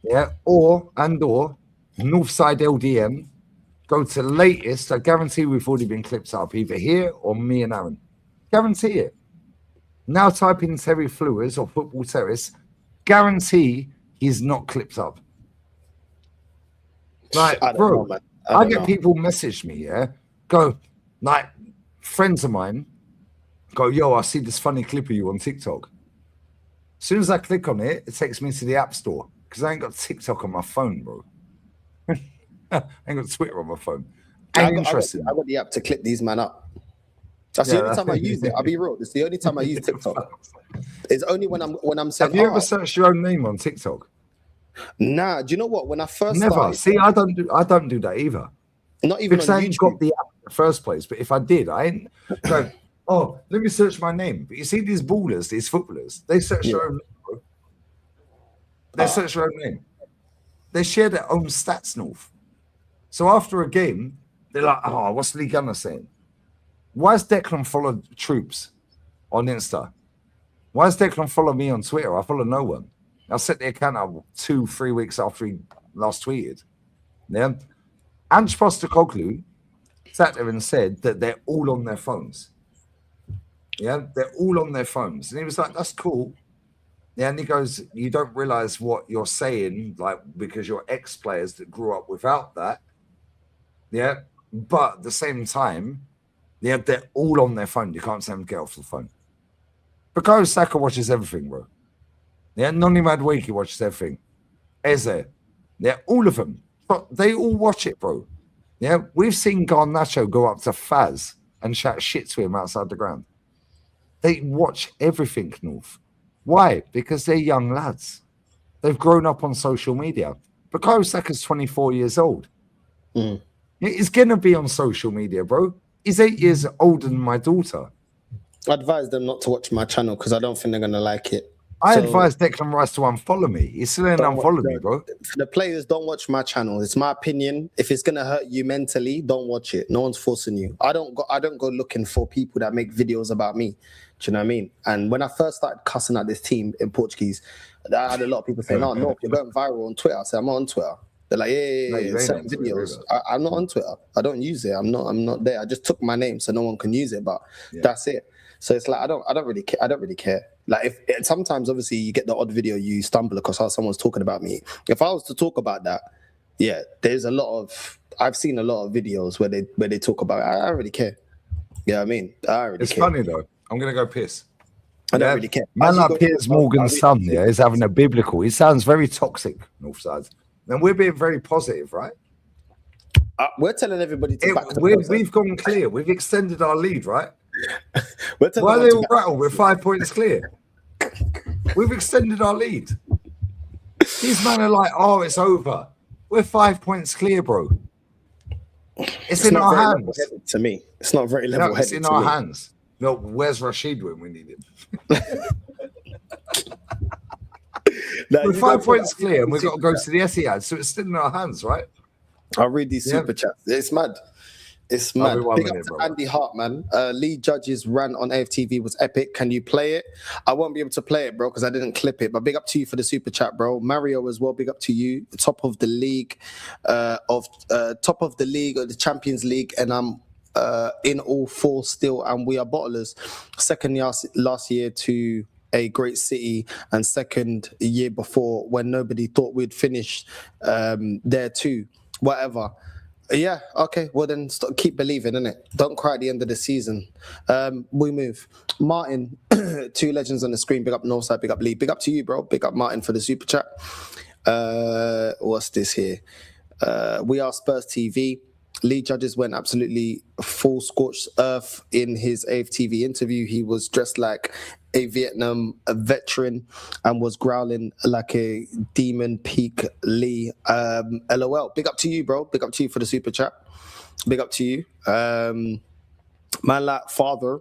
yeah, or Northside LDM, go to latest. I guarantee we've already been clipped up, either here or me and Aaron. Guarantee it. Now type in Terry Flewers or Football Terrace, guarantee he's not clipped up. Like, bro, I get people message me, yeah, go, like, friends of mine go, yo, I see this funny clip of you on TikTok. As soon as I click on it, it takes me to the App Store because I ain't got TikTok on my phone, bro. I ain't got Twitter on my phone. Ain't interesting. I got the app to clip these man up. That's the only time I use it. I'll be real. It's the only time I use TikTok. It's only when I'm saying. Have you ever searched your own name on TikTok? Nah. Do you know what? When I first never started, see, I don't do that either. Not even because on I ain't YouTube. got the app in the first place. But if I did, I ain't go, oh, let me search my name. But you see these ballers, these footballers, they search their own name, bro. They search their own name. They share their own stats, North. So after a game, they're like, oh, what's Lee Gunner saying? Why does Declan follow Troops on Insta? Why does Declan follow me on Twitter? I follow no one. I set the account up 2-3 weeks after he last tweeted. Yeah. Ange Postecoglou sat there and said that they're all on their phones. Yeah, they're all on their phones. And he was like, that's cool. Yeah, and he goes, you don't realize what you're saying, like, because you're ex-players that grew up without that. Yeah, but at the same time, yeah, they're all on their phone. You can't say them get off the phone. Because Saka watches everything, bro. Yeah, Noni Madueke watches everything. Eze. Yeah, all of them. But they all watch it, bro. Yeah, we've seen Garnacho go up to Faz and chat shit to him outside the ground. They watch everything, North. Why? Because they're young lads. They've grown up on social media. Bukayo Saka's 24 years old. He's going to be on social media, bro. He's 8 years older than my daughter. I advise them not to watch my channel because I don't think they're going to like it. I advise Declan Rice to unfollow me. He's still ain't unfollow me, bro. The players don't watch my channel. It's my opinion. If it's gonna hurt you mentally, don't watch it. No one's forcing you. I don't go looking for people that make videos about me. Do you know what I mean? And when I first started cussing at this team in Portuguese, I had a lot of people saying, "No, you're going viral on Twitter." I said, "I'm not on Twitter." They're like, "Yeah, certain videos." I'm not on Twitter. I don't use it. I'm not there. I just took my name so no one can use it. But that's it. So it's like I don't really care. I don't really care. Like if sometimes obviously you get the odd video you stumble across how someone's talking about me. If I was to talk about that, yeah, there's a lot of I've seen a lot of videos where they talk about it. I don't really care. You know what I mean? I don't really care. It's funny though. I'm gonna go piss. I don't really care. Man like Piers Morgan's son, yeah, is having a biblical. He sounds very toxic, Northside. And we're being very positive, right? We're telling everybody to back to we've gone clear. We've extended our lead, right? Why are they all rattled? We're 5 points clear. We've extended our lead. These men are like, oh, it's over. We're 5 points clear, bro. It's in our hands. To me, it's not very level-headed. No, it's in our hands. No, where's Rashid when we need him? We're 5 points clear, and we've got to go to the Etihad, so it's still in our hands, right? I'll read these super chats. It's mad. It's mad. Big up to Andy Hart, man. Lee Judge's rant on AFTV was epic. Can you play it? I won't be able to play it, bro, because I didn't clip it. But big up to you for the super chat, bro. Mario as well. Big up to you. The top of the league, of the Champions League, and I'm in all four still, and we are bottlers. Second last year to a great city, and second year before when nobody thought we'd finish there too. Whatever. Yeah, okay. Well, then keep believing, innit? Don't cry at the end of the season. We move. Martin, 2 legends on the screen. Big up Northside, big up Lee. Big up to you, bro. Big up Martin for the super chat. What's this here? We are Spurs TV. Lee Judges went absolutely full scorched earth in his AFTV interview. He was dressed like a Vietnam veteran and was growling like a demon peak Lee. LOL. Big up to you, bro. Big up to you for the super chat. Big up to you. Man like father.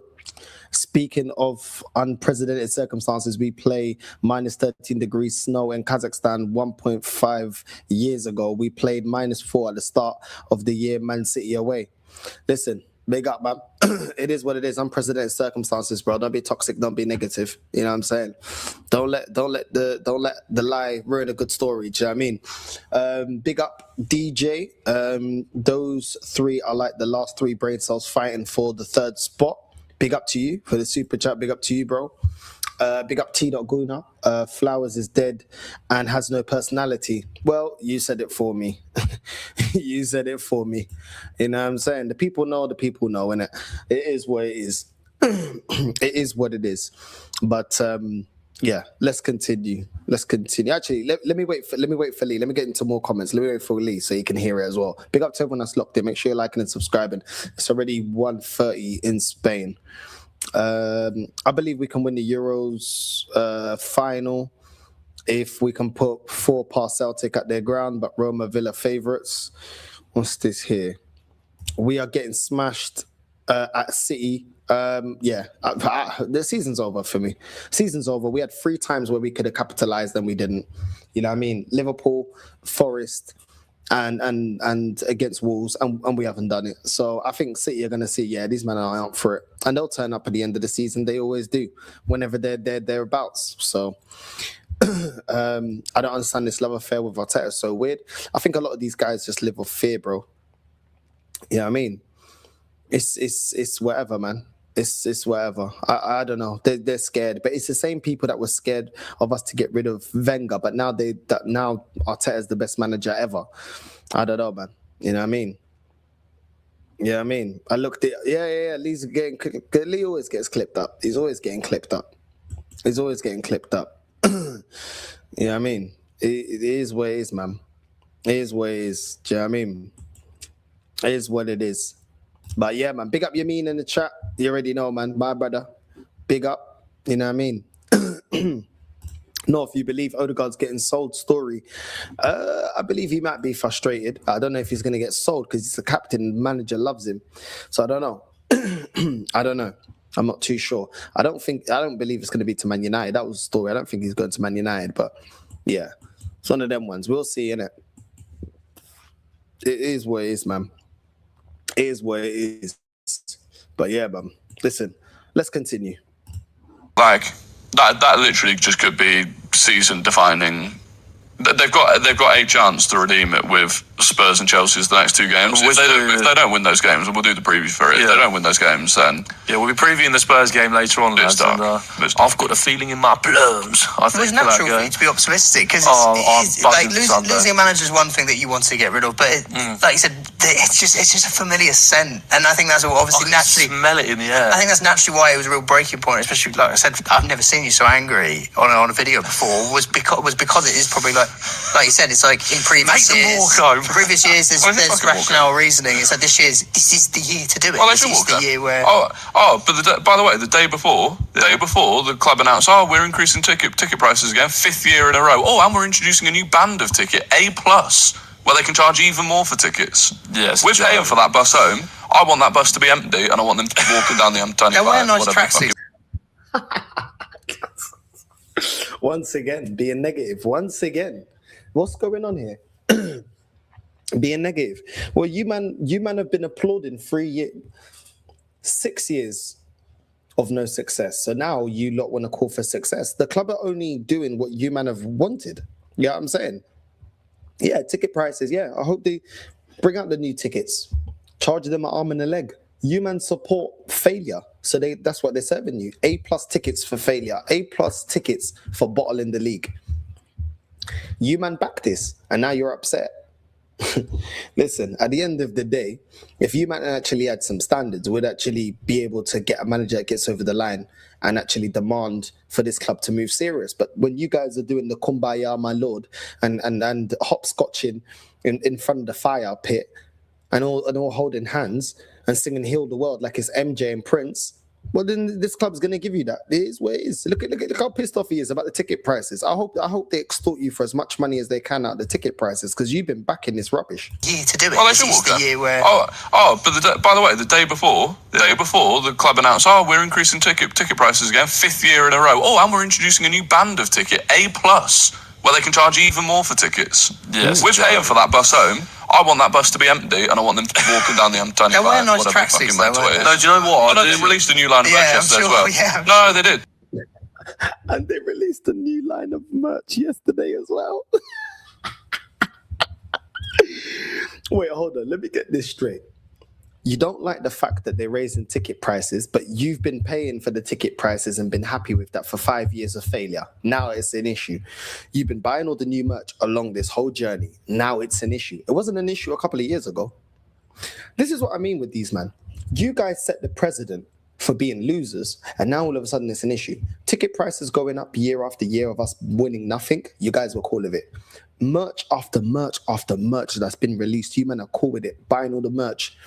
Speaking of unprecedented circumstances, we play minus 13 degrees snow in Kazakhstan 1.5 years ago. We played -4 at the start of the year, Man City away. Listen, big up, man. It is what it is. Unprecedented circumstances, bro. Don't be toxic. Don't be negative. You know what I'm saying? Don't let the lie ruin a good story. Do you know what I mean? Big up DJ. Those 3 are like the last 3 brain cells fighting for the 3rd spot. Big up to you for the super chat. Big up to you, bro. Big up T.Gooner. Flowers is dead and has no personality. Well, you said it for me. You said it for me. You know what I'm saying? The people know, innit? It is what it is. It is what it is. But yeah, let's continue. Actually, let me wait for Lee. Let me get into more comments. Let me wait for Lee so you can hear it as well. Big up to everyone that's locked in. Make sure you're liking and subscribing. It's already 1:30 in Spain. I believe we can win the Euros final if we can put 4 past Celtic at their ground, but Roma Villa favourites. What's this here? We are getting smashed at City. The season's over for me. Season's over. We had 3 times where we could have capitalised and we didn't. You know what I mean? Liverpool, Forest, and against Wolves, and we haven't done it. So I think City are going to see, these men are out for it. And they'll turn up at the end of the season. They always do, whenever they're thereabouts. So I don't understand this love affair with Arteta. It's so weird. I think a lot of these guys just live off fear, bro. You know what I mean? It's whatever, man. It's whatever. I don't know. They're scared, but it's the same people that were scared of us to get rid of Wenger. But now now Arteta is the best manager ever. I don't know, man. You know what I mean? Yeah, I mean, I looked at Lee's getting. Lee always gets clipped up. He's always getting clipped up. You know what I mean? It is what it is, man. It is what it is. Do you know what I mean? It is what it is. But yeah, man, big up Yamin in the chat. You already know, man. My brother. Big up. You know what I mean? No, if you believe Ødegaard's getting sold story, I believe he might be frustrated. I don't know if he's going to get sold because he's the captain. Manager loves him. So I don't know. I don't know. I'm not too sure. I don't believe it's going to be to Man United. That was the story. I don't think he's going to Man United. But yeah, it's one of them ones. We'll see, innit? It is what it is, man. It is what it is. But yeah, man. Listen, let's continue. Like that literally just could be season defining. They've got a chance to redeem it with Spurs and Chelsea's the next 2 games. If they don't win those games, we'll do the preview for it. If they don't win those games, then we'll be previewing the Spurs game later on, lads. And, I've got a feeling in my plums. I think it's natural for you to be optimistic because losing a manager is one thing that you want to get rid of, but like you said, it's just a familiar scent, and I think that's obviously naturally smell it in the air. I think that's naturally why it was a real breaking point, especially like I said, I've never seen you so angry on a video before. Was because it is probably like you said, it's like in previous years, there's rationale reasoning. It's like this is the year to do it. This is the year where. But by the way, the day before, the club announced, we're increasing ticket prices again, 5th year in a row. And we're introducing a new band of ticket, A+, where they can charge even more for tickets. Yes, we're paying for that bus home. I want that bus to be empty, and I want them to be walking down the M25. Now wear nice tracksuits. Once again, being negative. Once again. What's going on here? Being negative. Well, you man have been applauding 6 years of no success. So now you lot want to call for success. The club are only doing what you man have wanted. You know what I'm saying? Yeah, ticket prices. Yeah, I hope they bring out the new tickets. Charge them an arm and a leg. You man support failure. So that's what they're serving you. A+ tickets for failure. A+ tickets for bottling the league. You man back this, and now you're upset. Listen, at the end of the day, if you might actually had some standards, would actually be able to get a manager that gets over the line and actually demand for this club to move serious. But when you guys are doing the kumbaya, my lord, and hopscotching in front of the fire pit and all holding hands and singing "Heal the World" like it's MJ and Prince, well, then this club's going to give you that. It is what it is. Look how pissed off he is about the ticket prices. I hope they extort you for as much money as they can out of the ticket prices, because you've been backing this rubbish. Year to do it. Well, they This should is walk the out. year where But by the way, the day before, the club announced, we're increasing ticket prices again, 5th year in a row. Oh, and we're introducing a new band of ticket, A+, where they can charge even more for tickets. Yes, we're paying for that bus home. I want that bus to be empty, and I want them to be walking down the M25. They're wearing nice whatever tracksuits, fucking meant though, to it is. weren't No, do you know what? Oh, They released a new line of merch yesterday as well. Yeah, No, they did. And they released a new line of merch yesterday as well. Wait, hold on. Let me get this straight. You don't like the fact that they're raising ticket prices, but you've been paying for the ticket prices and been happy with that for 5 years of failure. Now it's an issue. You've been buying all the new merch along this whole journey. Now it's an issue. It wasn't an issue a couple of years ago. This is what I mean with these, man. You guys set the precedent for being losers, and now all of a sudden it's an issue. Ticket prices going up year after year of us winning nothing. You guys were cool with it. Merch after merch after merch that's been released. You men are cool with it. Buying all the merch,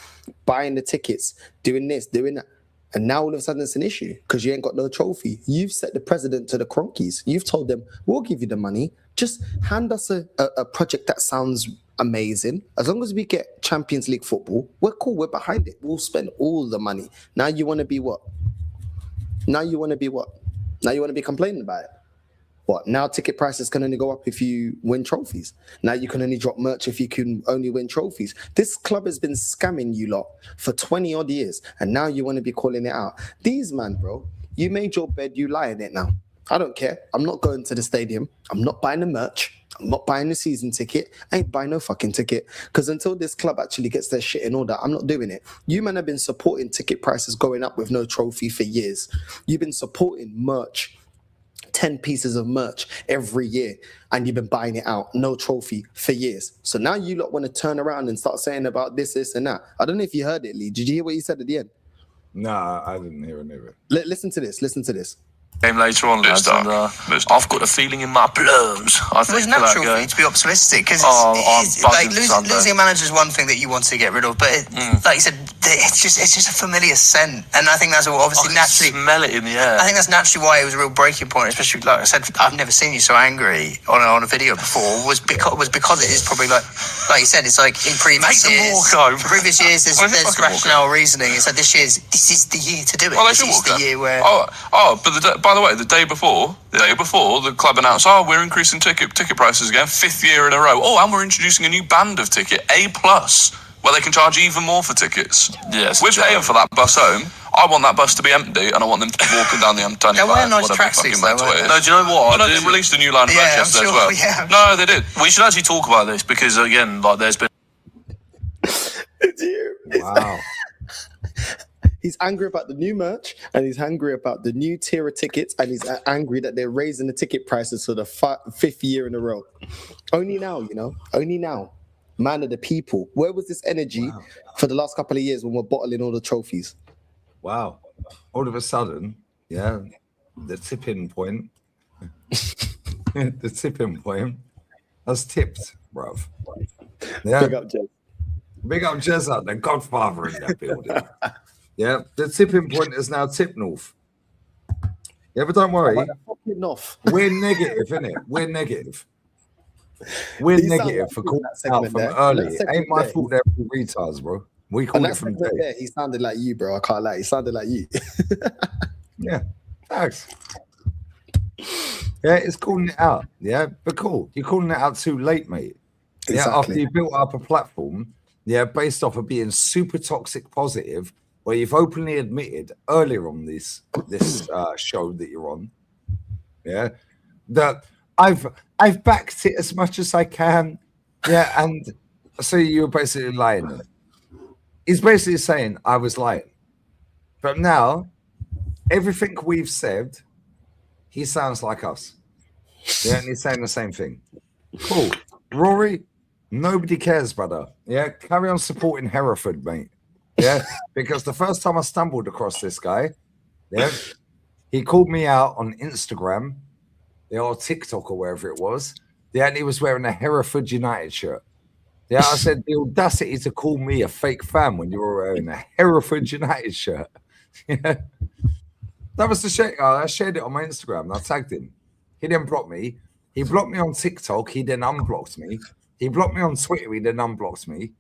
buying the tickets, doing this, doing that. And now all of a sudden it's an issue because you ain't got no trophy. You've set the precedent to the Cronkies. You've told them, we'll give you the money. Just hand us a project that sounds amazing. As long as we get Champions League football, we're cool. We're behind it. We'll spend all the money. Now you want to be what? Now you want to be complaining about it. What? Now ticket prices can only go up if you win trophies. Now you can only drop merch if you can only win trophies. This club has been scamming you lot for 20 odd years, and now you want to be calling it out. These man, bro, you made your bed, you lie in it now. I don't care. I'm not going to the stadium. I'm not buying the merch. I'm not buying the season ticket. I ain't buying no fucking ticket. Because until this club actually gets their shit in order, I'm not doing it. You men have been supporting ticket prices going up with no trophy for years. You've been supporting merch, 10 pieces of merch every year, and you've been buying it out, no trophy for years. So now you lot want to turn around and start saying about this, and that. I don't know if you heard it, Lee. Did you hear what he said at the end? No, I didn't hear it. Listen to this. Game later on, lads, and I've got a feeling in my plums. I it think was natural that for you to be optimistic because I'm like buzzing Sunday. losing a manager is one thing that you want to get rid of, but like you said, it's just a familiar scent, and I think that's all obviously naturally. Smell it in the air. I think that's naturally why it was a real breaking point, especially like I said, I've never seen you so angry on a video before. Was because it is probably like you said, it's like in previous years. Previous years, there's rationale reasoning. It's like this is the year to do it. Well, they this should is walk the year where. By the way, the day before, the club announced, we're increasing ticket prices again, 5th year in a row. Oh, and we're introducing a new band of ticket, A+, where they can charge even more for tickets. Yes, we're paying for that bus home. I want that bus to be empty, and I want them to be walking down the M25. They're wearing nice tracksuits, though, weren't they? No, do you know what? They released a new line of merch yesterday as well. Yeah. No, they did. We should actually talk about this because again, like there's been. Wow. He's angry about the new merch, and he's angry about the new tier of tickets, and he's angry that they're raising the ticket prices for the 5th year in a row. Only now, only now. Man of the people. Where was this energy for the last couple of years when we're bottling all the trophies? Wow. All of a sudden, the tipping point. The tipping point has tipped, bruv. Yeah. Big up, Jez. Big up Jez, the godfather in that building. Yeah, the tipping point is now tip north. Yeah, but don't worry. We're negative, innit? We're negative. We're negative for calling out from early. Ain't my fault they're retards, bro. We call it from day. He sounded like you, bro. I can't lie. He sounded like you. Yeah, thanks. Yeah, it's calling it out. Yeah, but cool. You're calling it out too late, mate. Yeah, Exactly. after you built up a platform, based off of being super toxic positive, where you've openly admitted earlier on this show that you're on, that I've backed it as much as I can, and so you're basically lying. He's basically saying I was lying, but now everything we've said, he sounds like us, and he's saying the same thing. Cool, Rory. Nobody cares, brother. Yeah, carry on supporting Hereford, mate. Yeah, because the first time I stumbled across this guy, yeah, he called me out on Instagram, or TikTok or wherever it was. Yeah, and he was wearing a Hereford United shirt. Yeah, I said the audacity to call me a fake fan when you were wearing a Hereford United shirt. Yeah, that was the shit. I shared it on my Instagram and I tagged him. He didn't block me. He blocked me on TikTok. He then unblocked me. He blocked me on Twitter. He then unblocked me.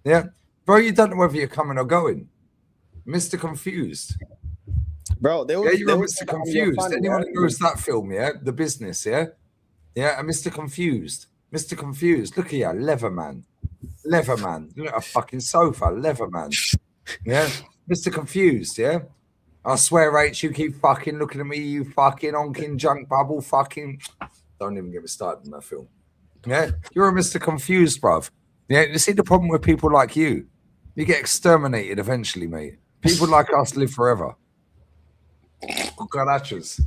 Yeah, bro, you don't know whether you're coming or going. Mr. Confused. Bro, You're Mr. Confused. Anyone who knows that film, yeah? The Business, yeah? Yeah, and Mr. Confused. Mr. Confused. Look here, Leatherman. Leatherman. Look at a fucking sofa, Leatherman. Yeah? Mr. Confused, yeah? I swear, H, you keep fucking looking at me, you fucking honking junk bubble fucking... Don't even get me started on that film. Yeah? You're a Mr. Confused, bruv. Yeah, you see the problem with people like you? You get exterminated eventually, mate. People like us live forever. Cucarachas.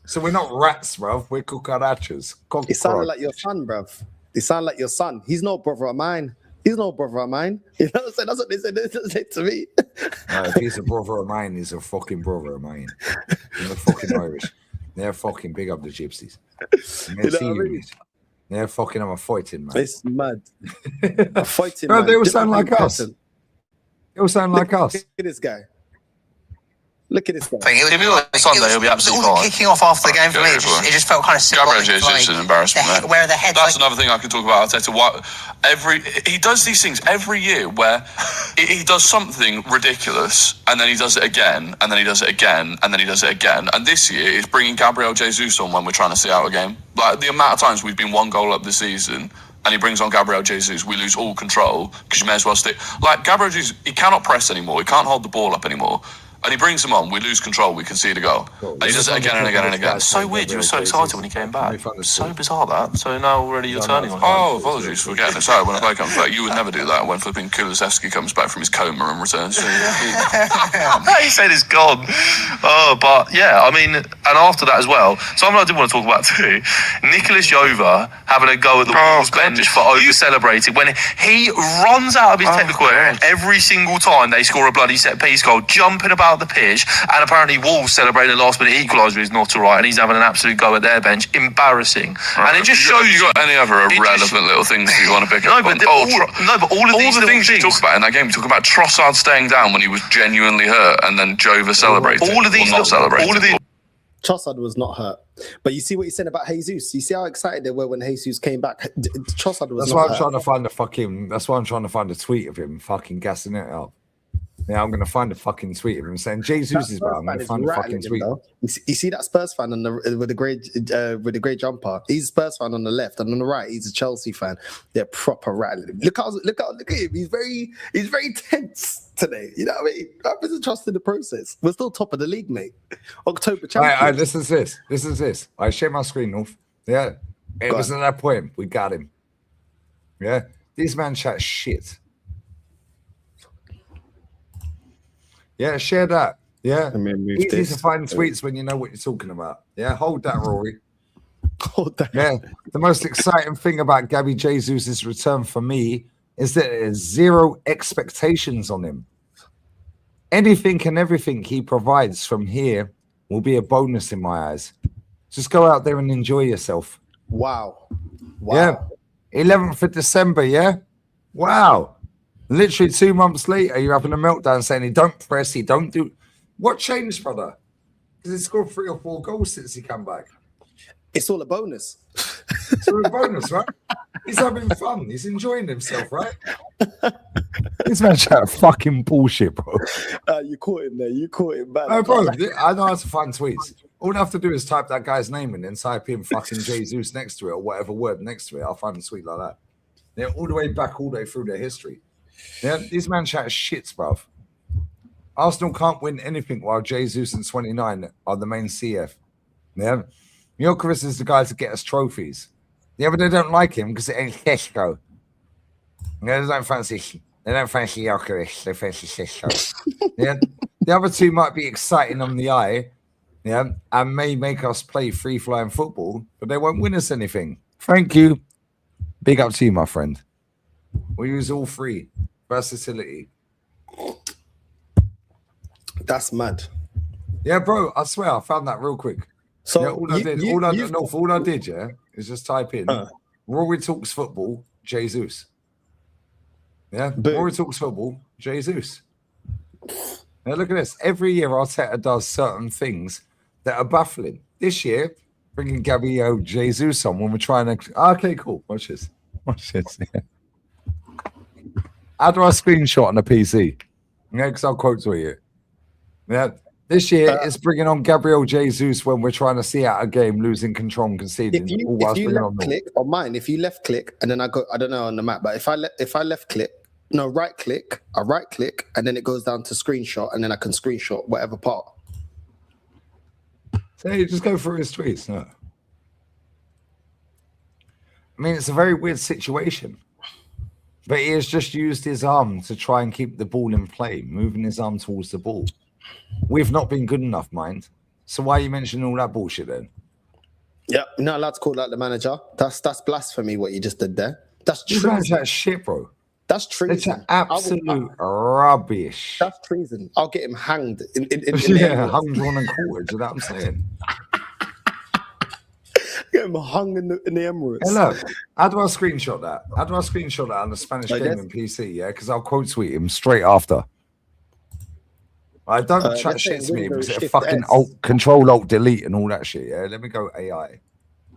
So we're not rats, bruv. We're cucarachas. It sounded like your son, bruv. It sounded like your son. He's no brother of mine. He's no brother of mine. You know what I'm saying? That's what they said to me. No, if he's a brother of mine, he's a fucking brother of mine. They're fucking Irish. They're fucking big up the gypsies. You know what I mean? They're fucking, I'm a fighting, man. It's mad. A fighting, bro, man. they all sound like us. They all sound like us. Look at this guy. Look at this guy. If he was on Sunday, he'll be absolutely fine. Kicking off after the game for me, it just felt kind of Gabriel Jesus is an embarrassment. Where the head. That's another thing I can talk about Arteta. He does these things every year where he does something ridiculous and then he does it again and then he does it again and then he does it again. And this year he's bringing Gabriel Jesus on when we're trying to see out a game. Like the amount of times we've been 1 goal up this season. And he brings on Gabriel Jesus, we lose all control because you may as well stick. Like Gabriel Jesus, he cannot press anymore. He can't hold the ball up anymore. And he brings him on, we lose control, we concede a goal. Cool. And he does it again and again and again. It's so weird, you were so excited when he came back. So bizarre that. So now already you're turning on him. Oh, apologies for getting excited when a player comes back. You would never do that when flipping Kulusevski comes back from his coma and returns. He said he's gone. Oh, but yeah, I mean, and after that as well, something I did want to talk about too, Nicholas Jova having a go at the Wolves bench for over-celebrating when he runs out of his technical area every single time they score a bloody set-piece goal, jumping about the pitch, and apparently Wolves celebrating the last minute equaliser is not alright, and he's having an absolute go at their bench. Embarrassing. Right. And it just shows you got any other irrelevant little things you want to pick up. But all the things you talk about in that game, you talk about Trossard staying down when he was genuinely hurt, and then Jova celebrating. All of these not celebrating. All of these. Trossard was not hurt, but you see what he said about Jesus. You see how excited they were when Jesus came back. Trossard was. That's why I'm trying to find the fucking. That's why I'm trying to find a tweet of him fucking gassing it up. Yeah, I'm going to find a fucking tweet of him saying Jesus is bad. I'm going to find a fucking tweet. You see that Spurs fan on with the grey jumper. He's a Spurs fan on the left, and on the right, he's a Chelsea fan. They're proper rattling. Look at him. He's very tense today. You know what I mean? I wasn't trusting the process. We're still top of the league, mate. October champions. All right, this is this. I share my screen, North. Yeah, it was at that point we got him. Yeah, this man chat shit. Yeah, share that. Yeah, easy to find tweets when you know what you're talking about. Yeah, hold that, Rory. Hold that. Yeah, the most exciting thing about Gabby Jesus' return for me is that there's zero expectations on him. Anything and everything he provides from here will be a bonus in my eyes. Just go out there and enjoy yourself. Wow. Yeah, 11th of December. Yeah, wow. Literally 2 months later, you're having a meltdown saying he don't press, he don't do. What changed, brother? Because he scored 3 or 4 goals since he came back. It's all a bonus. It's all a bonus, right? He's having fun. He's enjoying himself, right? This man's chat fucking bullshit, bro. You caught him there. You caught him back. No, bro. I know how to find tweets. All I have to do is type that guy's name in and type in fucking Jesus next to it or whatever word next to it. I'll find a tweet like that. They're all the way back, all the way through their history. Yeah, these man chat shits, bruv. Arsenal can't win anything while Jesus and 29 are the main CF. Yeah, Hypocrisy is the guy to get us trophies. Yeah, but they don't like him because it ain't Sesko. Yeah, they don't fancy Hypocrisy. They fancy Sesko. Yeah, the other two might be exciting on the eye. Yeah, and may make us play free flying football, but they won't win us anything. Thank you. Big up to you, my friend. We use all three. Versatility. That's mad. Yeah, bro, I swear I found that real quick. So yeah, all I did, yeah, is just type in Rory talks football, Jesus. Yeah, Boom. Rory talks football, Jesus. Now look at this. Every year Arteta does certain things that are baffling. This year, bringing Gabriel Jesus on when we're trying to... Okay, cool. Watch this. Yeah. How do I screenshot on a PC? Yeah, because I'll quote to you. Yeah. This year, it's bringing on Gabriel Jesus when we're trying to see out a game, losing control and conceding. If you left click on mine, if you left click and then I don't know on the map, but if I left click, no, right click, I right click, and then it goes down to screenshot, and then I can screenshot whatever part. So you just go through his tweets. No. I mean, it's a very weird situation. But he has just used his arm to try and keep the ball in play, moving his arm towards the ball. We've not been good enough, mind. So why are you mentioning all that bullshit then? Yeah, you're not allowed to call out the manager. That's blasphemy what you just did there. That's treason. That shit, bro. That's treason. It's absolute rubbish. That's treason. I'll get him hanged. Hung, drawn and quartered. You know what I'm saying? Get him hung in the Emirates. Hey, look, how do I screenshot that? How do I screenshot that on the Spanish gaming PC? Yeah, because I'll quote tweet him straight after. I don't chat shit to me because it's fucking Control Alt Delete and all that shit. Yeah, let me go AI.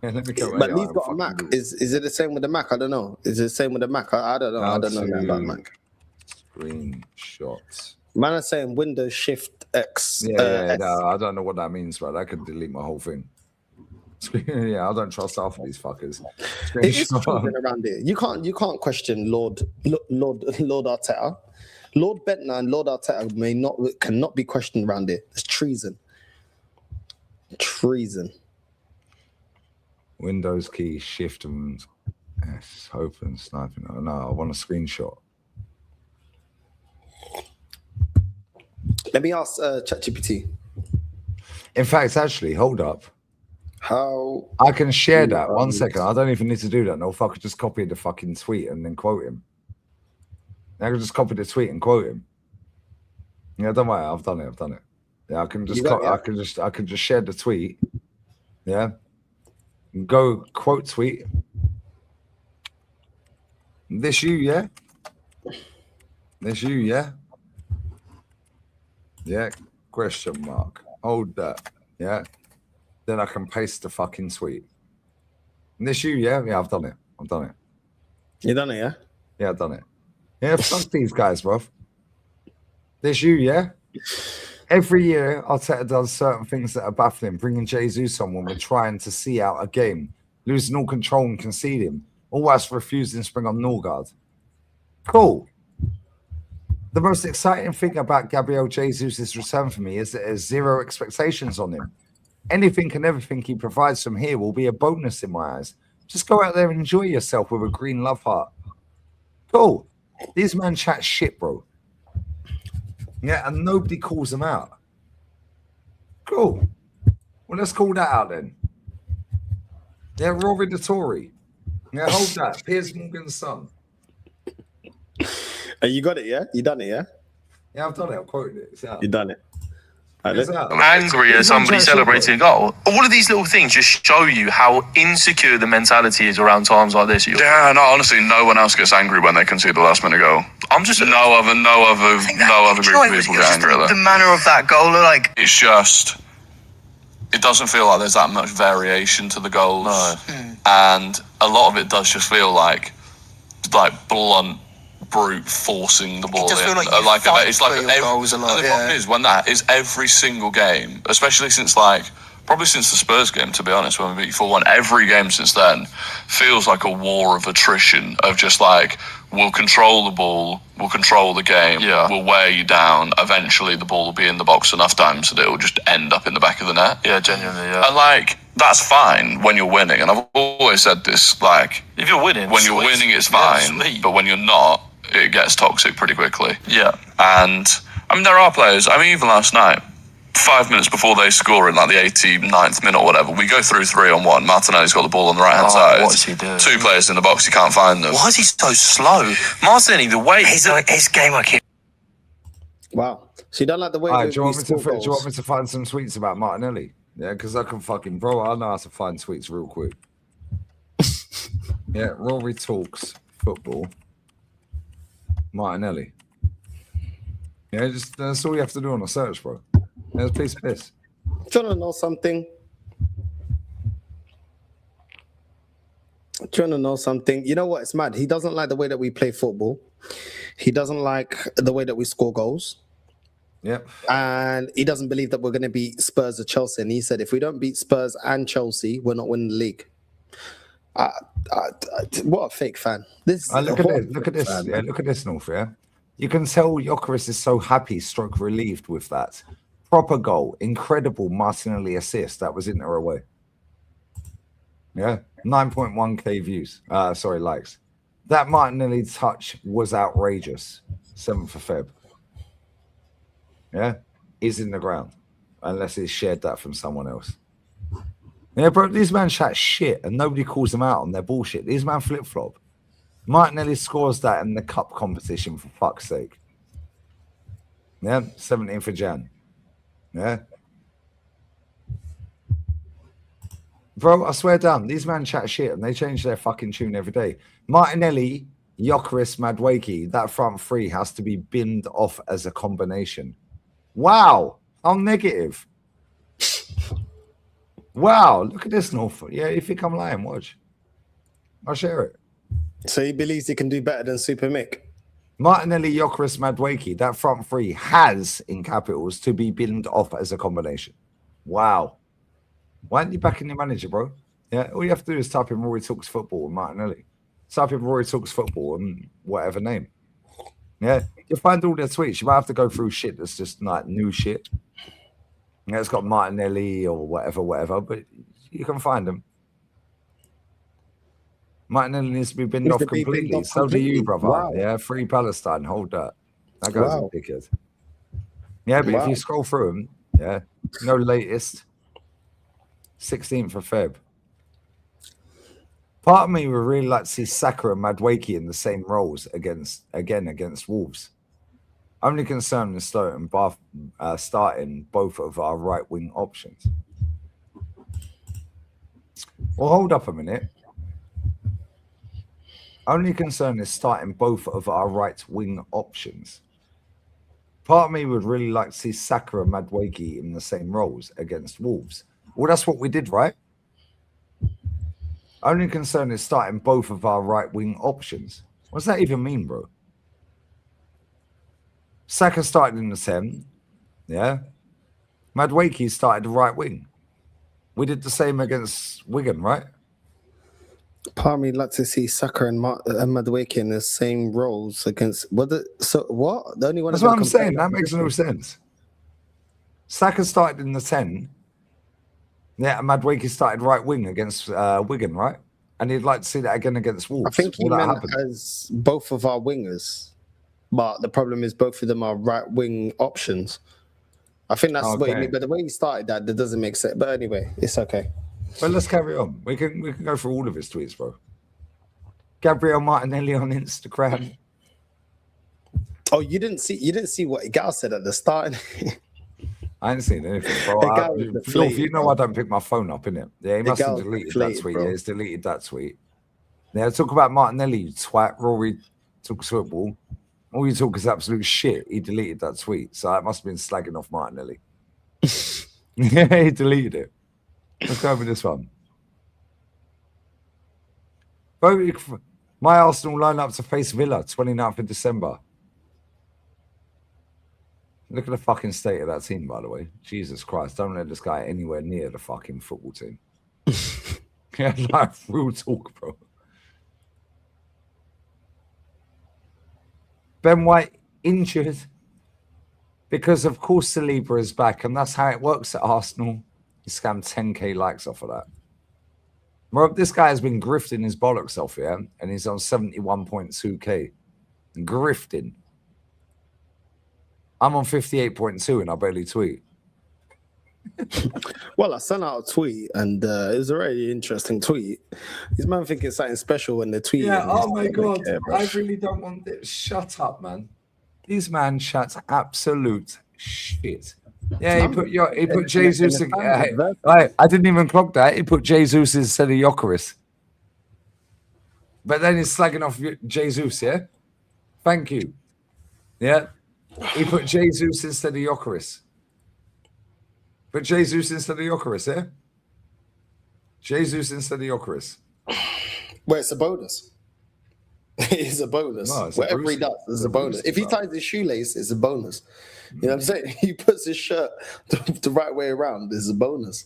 Yeah, let me go but AI. he's got a Mac. Is it the same with the Mac? I don't know. Is it the same with the Mac? I don't know. I don't know about Mac. Screenshots. Man is saying Windows Shift X. No, I don't know what that means, but I could delete my whole thing. Yeah, I don't trust half of these fuckers. It is treason around here. You can't question Lord Arteta. Lord Bentner and Lord Arteta cannot be questioned around here. It's treason. Treason. Windows key, shift and S, open, sniping. Oh, no, I want a screenshot. Let me ask ChatGPT. In fact, actually, hold up. How I can share that. 1 second. I don't even need to do that. No, if I could just copy the fucking tweet and then quote him. I can just copy the tweet and quote him. Yeah, don't worry. I've done it. Yeah, I can just I can just share the tweet. Yeah. Go quote tweet. This you, yeah? This you, yeah? Yeah. Question mark. Hold that. Yeah. Then I can paste the fucking tweet. This you, yeah? Yeah, I've done it. You done it, yeah? Yeah, I've done it. Yeah, fuck these guys, bro. This you, yeah? Every year, Arteta does certain things that are baffling, bringing Jesus on when we're trying to see out a game, losing all control and conceding, all whilst refusing to bring on Ødegaard. Cool. The most exciting thing about Gabriel Jesus' return for me is that there's zero expectations on him. Anything and everything he provides from here will be a bonus in my eyes. Just go out there and enjoy yourself with a green love heart. Cool. These men chat shit, bro. Yeah, and nobody calls them out. Cool. Well, let's call that out then. Yeah, Rory the Tory. Yeah, hold that. Piers Morgan's son. You got it, yeah? You done it, yeah? Yeah, I've done it. I've quoted it. It's out. You done it. I'm angry at somebody celebrating a goal. All of these little things just show you how insecure the mentality is around times like this. Yeah, no, honestly, no one else gets angry when they concede the last minute goal. I'm just no other group of people get angry at that. The manner of that goal, like It's just, it doesn't feel like there's that much variation to the goals, and a lot of it does just feel like blunt. Brute forcing the ball in. The problem is when that is every single game, especially since probably since the Spurs game, to be honest, when we beat 4-1, every game since then feels like a war of attrition of just we'll control the ball, we'll control the game, we'll wear you down, eventually the ball will be in the box enough times that it will just end up in the back of the net. Yeah, genuinely, yeah. And that's fine when you're winning, and I've always said this, if you're winning, when you're winning it's fine, but when you're not, it gets toxic pretty quickly. Yeah. And I mean, there are players, even last night, 5 minutes before they score in like the 89th minute or whatever, we go through 3-on-1. Martinelli's got the ball on the right hand side. What is he doing? 2 players in the box, you can't find them. Why is he so slow? Martinelli, the way his game IQ. Wow. So you don't like the way Right, that do you we want me score to goals? find some tweets about Martinelli? Yeah, because I can fucking, bro, I know how to find tweets real quick. Yeah, Rory talks football. Martinelli. Yeah, just that's all you have to do on a search, bro. There's a piece of piss. Do you want to know something? Do you want to know something? You know what? It's mad. He doesn't like the way that we play football. He doesn't like the way that we score goals. Yep. And he doesn't believe that we're going to beat Spurs or Chelsea. And he said, if we don't beat Spurs and Chelsea, we're not winning the league. What a fake fan. Look at this. Fan. Yeah, look at this, North, yeah? You can tell Gyökeres is so happy, stroke relieved with that. Proper goal. Incredible Martinelli assist. That was Inter away. Yeah. 9.1k views. Likes. That Martinelli touch was outrageous. 7th of Feb. Yeah. He's in the ground. Unless he's shared that from someone else. Yeah, bro, these men chat shit and nobody calls them out on their bullshit. These men flip-flop. Martinelli scores that in the cup competition, for fuck's sake. Yeah, 17th of Jan. Yeah. Bro, I swear down, these men chat shit and they change their fucking tune every day. Martinelli, Gyökeres, Madueke, that front three has to be binned off as a combination. Wow, how negative. Wow, look at this, Norfolk. Yeah, if you come lying, watch. I'll share it. So he believes he can do better than Super Mick. Martinelli, Gyökeres, Madueke, that front three has, in capitals, to be binned off as a combination. Wow. Why aren't you backing your manager, bro? Yeah, all you have to do is type in Rory Talks Football and Martinelli. Type in Rory Talks Football and whatever name. Yeah, you'll find all their tweets. You might have to go through shit that's just like new shit. Yeah, it's got Martinelli or whatever, but you can find them. Martinelli needs to be binned off completely. So do you, brother. Wow. Yeah, free Palestine. Hold that. That guy's a dickhead. Yeah, but if you scroll through them, yeah, no latest. 16th of Feb. Part of me would really like to see Saka and Madueke in the same roles against Wolves. Only concern is starting both of our right wing options. Well, hold up a minute. Only concern is starting both of our right wing options. Part of me would really like to see Saka and Madueke in the same roles against Wolves. Well, that's what we did, right? Only concern is starting both of our right wing options. What does that even mean, bro? Saka started in the 10, yeah. Madueke started the right wing. We did the same against Wigan, right? Part of me like to see Saka and Madueke in the same roles against what? The only one. That's what I'm saying. That makes no sense. Saka started in the 10. Yeah, and Madueke started right wing against Wigan, right? And he'd like to see that again against Wolves. I think he meant as both of our wingers, but the problem is both of them are right wing options. I think that's what he meant. But the way he started that doesn't make sense. But anyway, it's okay. But let's carry on. We can go through all of his tweets, bro. Gabriel Martinelli on Instagram. Oh, you didn't see what Gal said at the start. I ain't seen anything, bro. You know I don't pick my phone up, innit? Yeah, he must have deleted that tweet. Yeah, he's deleted that tweet. Yeah, talk about Martinelli, you twat. Rory talks football. All you talk is absolute shit. He deleted that tweet, so that must have been slagging off Martinelli. Yeah, he deleted it. Let's go over this one. My Arsenal line up to face Villa, 29th of December. Look at the fucking state of that team, by the way. Jesus Christ, don't let this guy anywhere near the fucking football team. Yeah, like real talk, bro. Ben White injured because, of course, Saliba is back, and that's how it works at Arsenal. He scammed 10k likes off of that. Bro, this guy has been grifting his bollocks off, yeah, and he's on 71.2k. Grifting. I'm on 58.2 and I barely tweet. Well, I sent out a tweet, and it was a really interesting tweet. These man think it's something special when they're tweeting. Yeah, oh my God. I really don't want it. Shut up, man. These man shut absolute shit. Yeah, he put Jesus. I didn't even clock that. He put Jesus instead of Eucharist. But then he's slagging off Jesus, yeah? Thank you. Yeah. He put Jesus instead of Eucharist. But Jesus instead of Eucharist, yeah? Jesus instead of Eucharist. Well, it's a bonus. It's a bonus. No, whatever he does is a bonus. If he ties his shoelace, it's a bonus. You know what I'm saying? He puts his shirt the right way around, it's a bonus.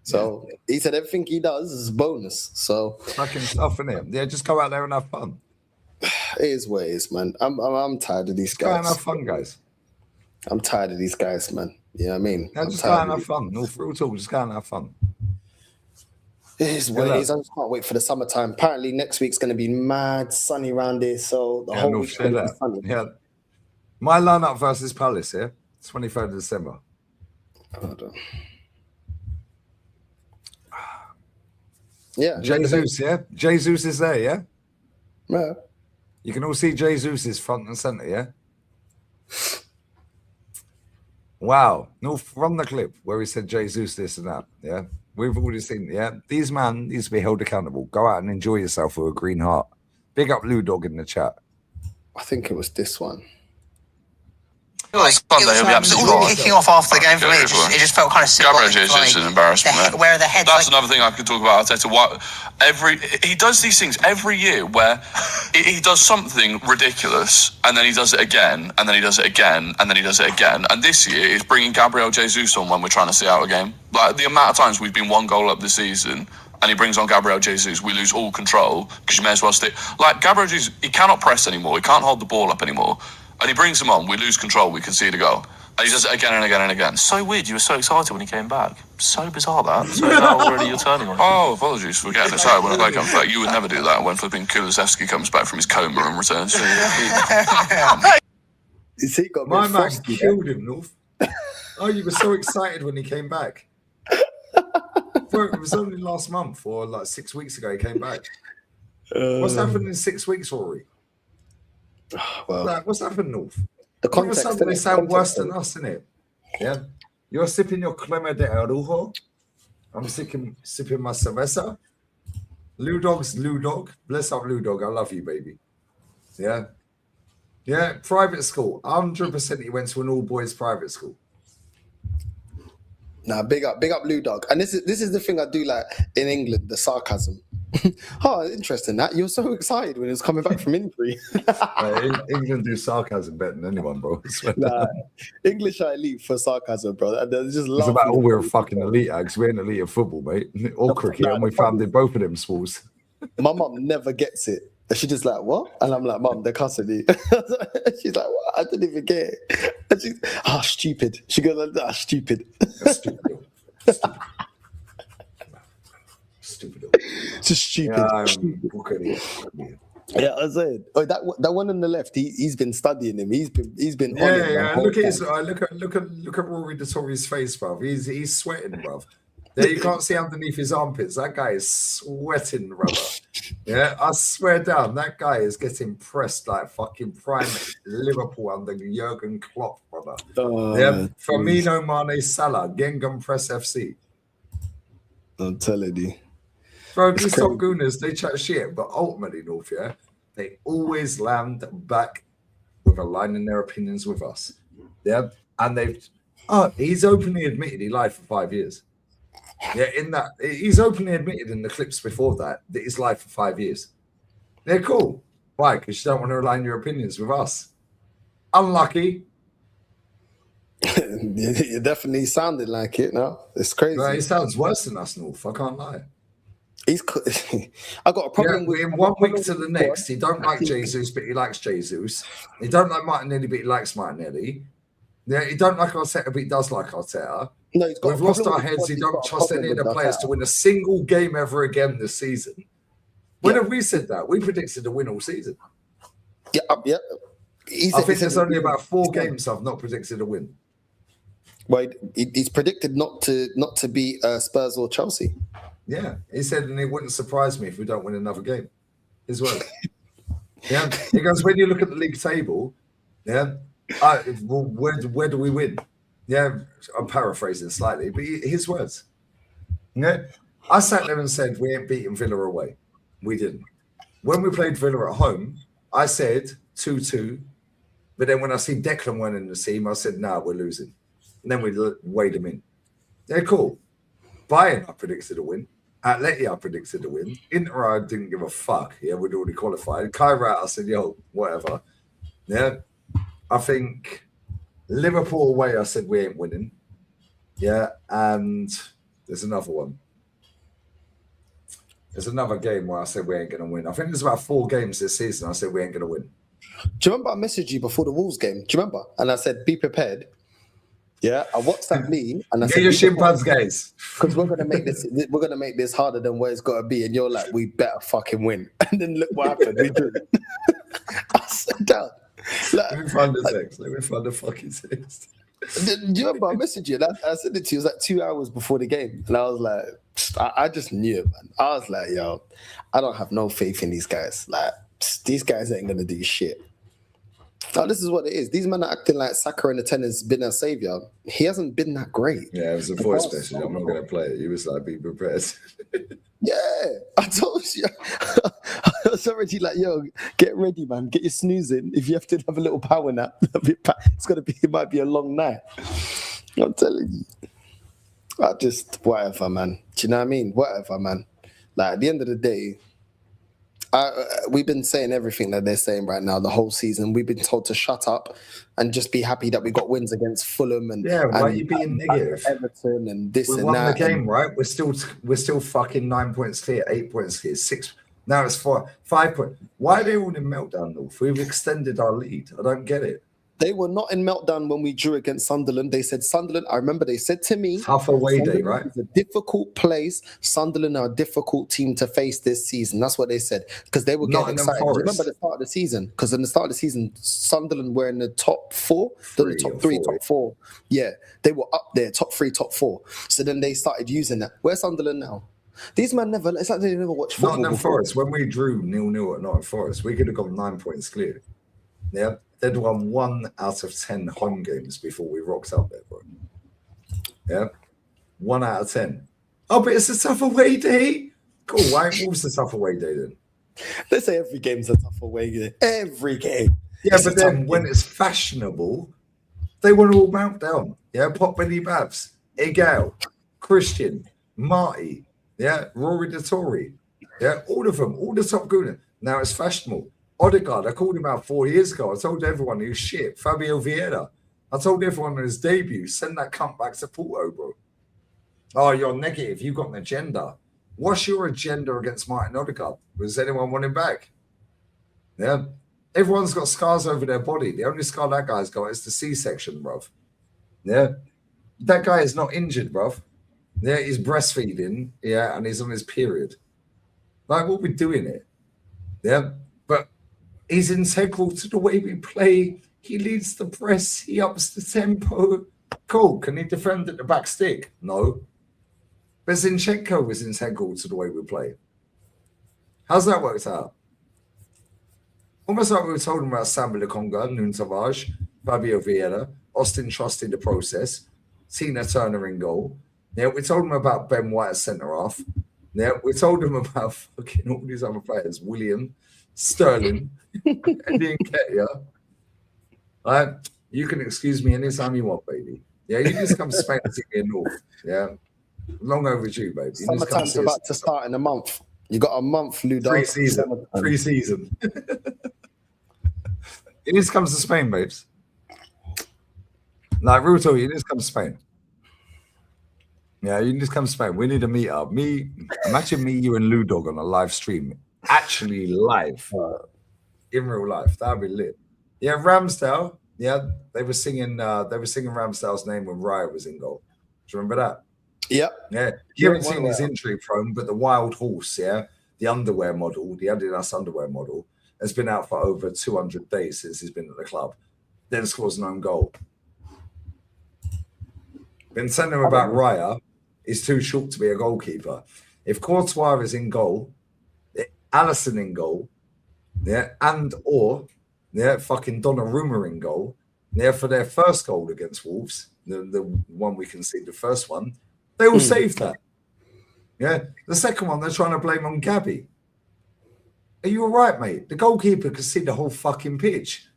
So he said everything he does is a bonus. So fucking stuff, innit? Yeah, just go out there and have fun. It is what it is, man. I'm tired of these guys. Go out and have fun, guys. I'm tired of these guys, man. You know what I mean? Yeah, just go out and have fun. No, for real talk, just go out and have fun. It is what it is. I just can't wait for the summertime. Apparently next week's going to be mad sunny around here, so the whole week's going to be sunny. Yeah. My lineup versus Palace, yeah? 23rd of December. Hold on. Yeah. Jesus, yeah? Jesus is there, yeah? Yeah. You can all see Jesus front and centre, yeah? Wow. No, from the clip where he said Jesus this and that, yeah? We've already seen, yeah? These man needs to be held accountable. Go out and enjoy yourself with a green heart. Big up Lou Dog in the chat. I think it was this one. He'll be absolutely kicking off after the game for me. It just felt kind of simple. Gabriel Jesus is an embarrassment. Where are the heads? That's another thing I could talk about Arteta. He does these things every year where he does something ridiculous and then he does it again and then he does it again and then he does it again. And this year he's bringing Gabriel Jesus on when we're trying to see out a game. Like the amount of times we've been 1 goal up this season and he brings on Gabriel Jesus, we lose all control because you may as well stick. Like Gabriel Jesus, he cannot press anymore. He can't hold the ball up anymore. And he brings him on, we lose control, we concede a goal. And he does it again and again and again. So weird, you were so excited when he came back. So bizarre that. So now already you're turning on him. Oh, apologies for getting excited when I comes back. You would never do that when flipping Kulusevski comes back from his coma and returns. You see, got my man killed him, North. Oh, you were so excited when he came back. It was only last month or like 6 weeks ago he came back. What's happened in 6 weeks, Rory? Well, what's happened, North? The context. They sound worse than us, innit? Yeah. You're sipping your crema de arujo. I'm sipping my cerveza. Lou Dog's Lou Dog. Bless up, Lou Dog. I love you, baby. Yeah. Yeah. Private school. 100% he went to an all boys private school. Nah, big up Lou Dog. And this is the thing I do like in England, the sarcasm. Oh, interesting that. You're so excited when he was coming back from injury. England do sarcasm better than anyone, bro. Nah, English are elite for sarcasm, bro. And they're just it's about all we're fucking elite at because we're in elite of football, mate. Or cricket, and we found in both of them sports. My mum never gets it. She's just like, what? And I'm like, Mum, they're cussing you. She's like, what? I didn't even get it. And she's, stupid. She goes, stupid. That's stupid. Stupid. Just stupid. Yeah, I said. Oh, that one on the left. He's been studying him. He's been. Yeah. Look at Rory Dettori's face, bruv. He's sweating, bruv. There you can't see underneath his armpits. That guy is sweating, brother. Yeah, I swear down, that guy is getting pressed like fucking prime Liverpool under Jurgen Klopp, brother. Yeah, Firmino, Mane, Salah, Gengham Press FC. I'm telling you. Bro, these top Gooners, they chat shit, but ultimately, North, yeah, they always land back with a line in their opinions with us. Yeah, and he's openly admitted he lied for 5 years. Yeah, he's openly admitted in the clips before that he's lied for 5 years. They're cool. Why? Because you don't want to align your opinions with us. Unlucky. It definitely sounded like it. No, it's crazy. Well, he sounds worse than us, North. I can't lie. I got a problem with him. 1 week to the next, he don't like Jesus, but he likes Jesus. He don't like Martinelli, but he likes Martinelli. Yeah, he don't like Arteta, but he does like Arteta. No, we've lost our heads. He don't trust any of the players to win a single game ever again this season. When have we said that? We predicted a win all season. Yeah. I think there's only about 4 games I've not predicted a win. Well, he's predicted not to beat Spurs or Chelsea. Yeah, he said, and it wouldn't surprise me if we don't win another game. His word. Yeah, he goes, when you look at the league table, yeah, well, where do we win? Yeah, I'm paraphrasing slightly, but his words. Yeah, I sat there and said we ain't beating Villa away. We didn't. When we played Villa at home, I said 2-2, but then when I see Declan weren't in the team, I said, nah, we're losing. And then we weighed him in. Yeah, cool. Bayern, I predicted a win. Atleti, I predicted a win. Inter, I didn't give a fuck. Yeah, we'd already qualified. Kairat, I said, yo, whatever. Yeah, I think Liverpool away, I said we ain't winning. Yeah, and there's another one. There's another game where I said we ain't going to win. I think there's about 4 games this season I said we ain't going to win. Do you remember I messaged you before the Wolves game? Do you remember? And I said, be prepared. Yeah, I WhatsApped Lee and I said, get your shin pads, guys, because we're gonna make this harder than what it's got to be. And you're like, we better fucking win. And then look what happened. We did it. I sat down. Like, let me find the text. Let me find the fucking text. Do you remember I messaged you? I sent it to you. It was like 2 hours before the game, and I was like, I just knew it, man. I was like, yo, I don't have no faith in these guys. Like, these guys ain't gonna do shit. Now, this is what it is. These men are acting like Saka in the 10 has been a saviour. He hasn't been that great. Yeah, it was a voice message. I'm not going to play it. He was like, be prepared. Yeah, I told you. I was already like, yo, get ready, man. Get your snooze in. If you have to have a little power nap, it might be a long night. I'm telling you. Whatever, man. Do you know what I mean? Whatever, man. Like, at the end of the day, we've been saying everything that they're saying right now the whole season. We've been told to shut up and just be happy that we got wins against Fulham and why are you being negative? Everton and this we and won that. The game, right? We're still fucking 9 points clear, 8 points clear, 6. Now it's 5 points. Why are they all in meltdown, North? We've extended our lead. I don't get it. They were not in meltdown when we drew against Sunderland. They said Sunderland, I remember they said to me, tough away day, right? It's a difficult place. Sunderland are a difficult team to face this season. That's what they said. Because they were getting excited. Do you remember the start of the season? Because in the start of the season, Sunderland were in the top 4, the top 3, top 4. Yeah, they were up there, top 3, top 4. So then they started using that. Where's Sunderland now? These men it's like they never watched football. Nottingham Forest, when we drew 0-0 at Nottingham Forest, we could have got 9 points clear. Yeah. They'd won 1 out of 10 home games before we rocked up there, bro. Yeah? 1 out of 10. Oh, but it's a tough away day. Cool. Why ain't Wolves a tough away day then? They say every game's a tough away day. Every game. Yeah, but then when it's fashionable, they want to all mount down. Yeah? Potbelly Babs, Ødegaard, Christian, Marty, yeah? Rory Dettori. Yeah? All of them. All the top Gooners. Now it's fashionable. Ødegaard, I called him out 4 years ago. I told everyone he was shit. Fabio Vieira. I told everyone on his debut, send that cunt back to Porto, bro. Oh, you're negative. You've got an agenda. What's your agenda against Martin Ødegaard? Does anyone want him back? Yeah. Everyone's got scars over their body. The only scar that guy's got is the C-section, bruv. Yeah. That guy is not injured, bruv. Yeah, he's breastfeeding. Yeah, and he's on his period. Like, what we doing here? Yeah. But he's integral to the way we play. He leads the press. He ups the tempo. Cool. Can he defend at the back stick? No. But Zinchenko was integral to the way we play. How's that worked out? Almost like we were told about Samba Lukonga, Nuno Tavares, Fabio Vieira, Austin Trust in the process, Tina Turner in goal. Yeah, we told him about Ben White as centre-half. Yeah, we told him about fucking all these other players. William, Sterling, Eddie Nketiah. You can excuse me anytime you want, baby. Yeah, you just come to Spain to see me in North. Yeah. Long overdue, baby. Summertime's about to start in a month. You got a month, Ludo. Pre-season. You need to come to Spain, babes. Like, real talk, you need to come to Spain. Yeah, you need to come to Spain. We need to meet up. Imagine me, you, and Ludog on a live stream. Actually live. In real life. That'd be lit. Yeah, Ramsdale. Yeah, they were singing Ramsdale's name when Raya was in goal. Do you remember that? Yep. Yeah. You haven't seen his injury prone, but the Wild Horse, yeah, the underwear model, the Adidas underwear model, has been out for over 200 days since he's been at the club. Then scores an own goal. Been telling him about Raya. He's too short to be a goalkeeper. If Courtois is in goal, Alisson in goal, fucking Donnarumma in goal, for their first goal against Wolves, the one we conceded, the first one, they will save that. Yeah, the second one they're trying to blame on Gabby. Are you all right, mate? The goalkeeper could see the whole fucking pitch.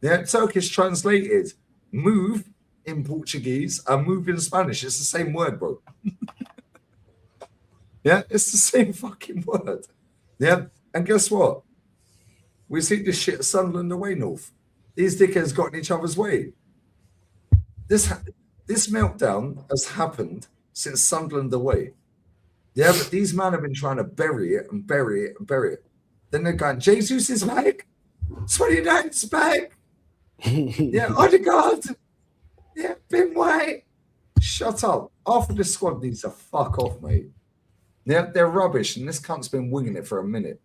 Yeah, Turkish translated move in Portuguese and move in Spanish. It's the same word, bro. Yeah, it's the same fucking word. Yeah, and guess what? We see this shit at Sunderland away, North. These dickheads got in each other's way. This meltdown has happened since Sunderland away. Yeah, but these men have been trying to bury it and bury it and bury it. Then they're going, Jesus is back. 29's back. Yeah, Ødegaard. Yeah, Ben White. Shut up. Half of the squad needs to fuck off, mate. Yeah, they're rubbish, and this cunt's been winging it for a minute.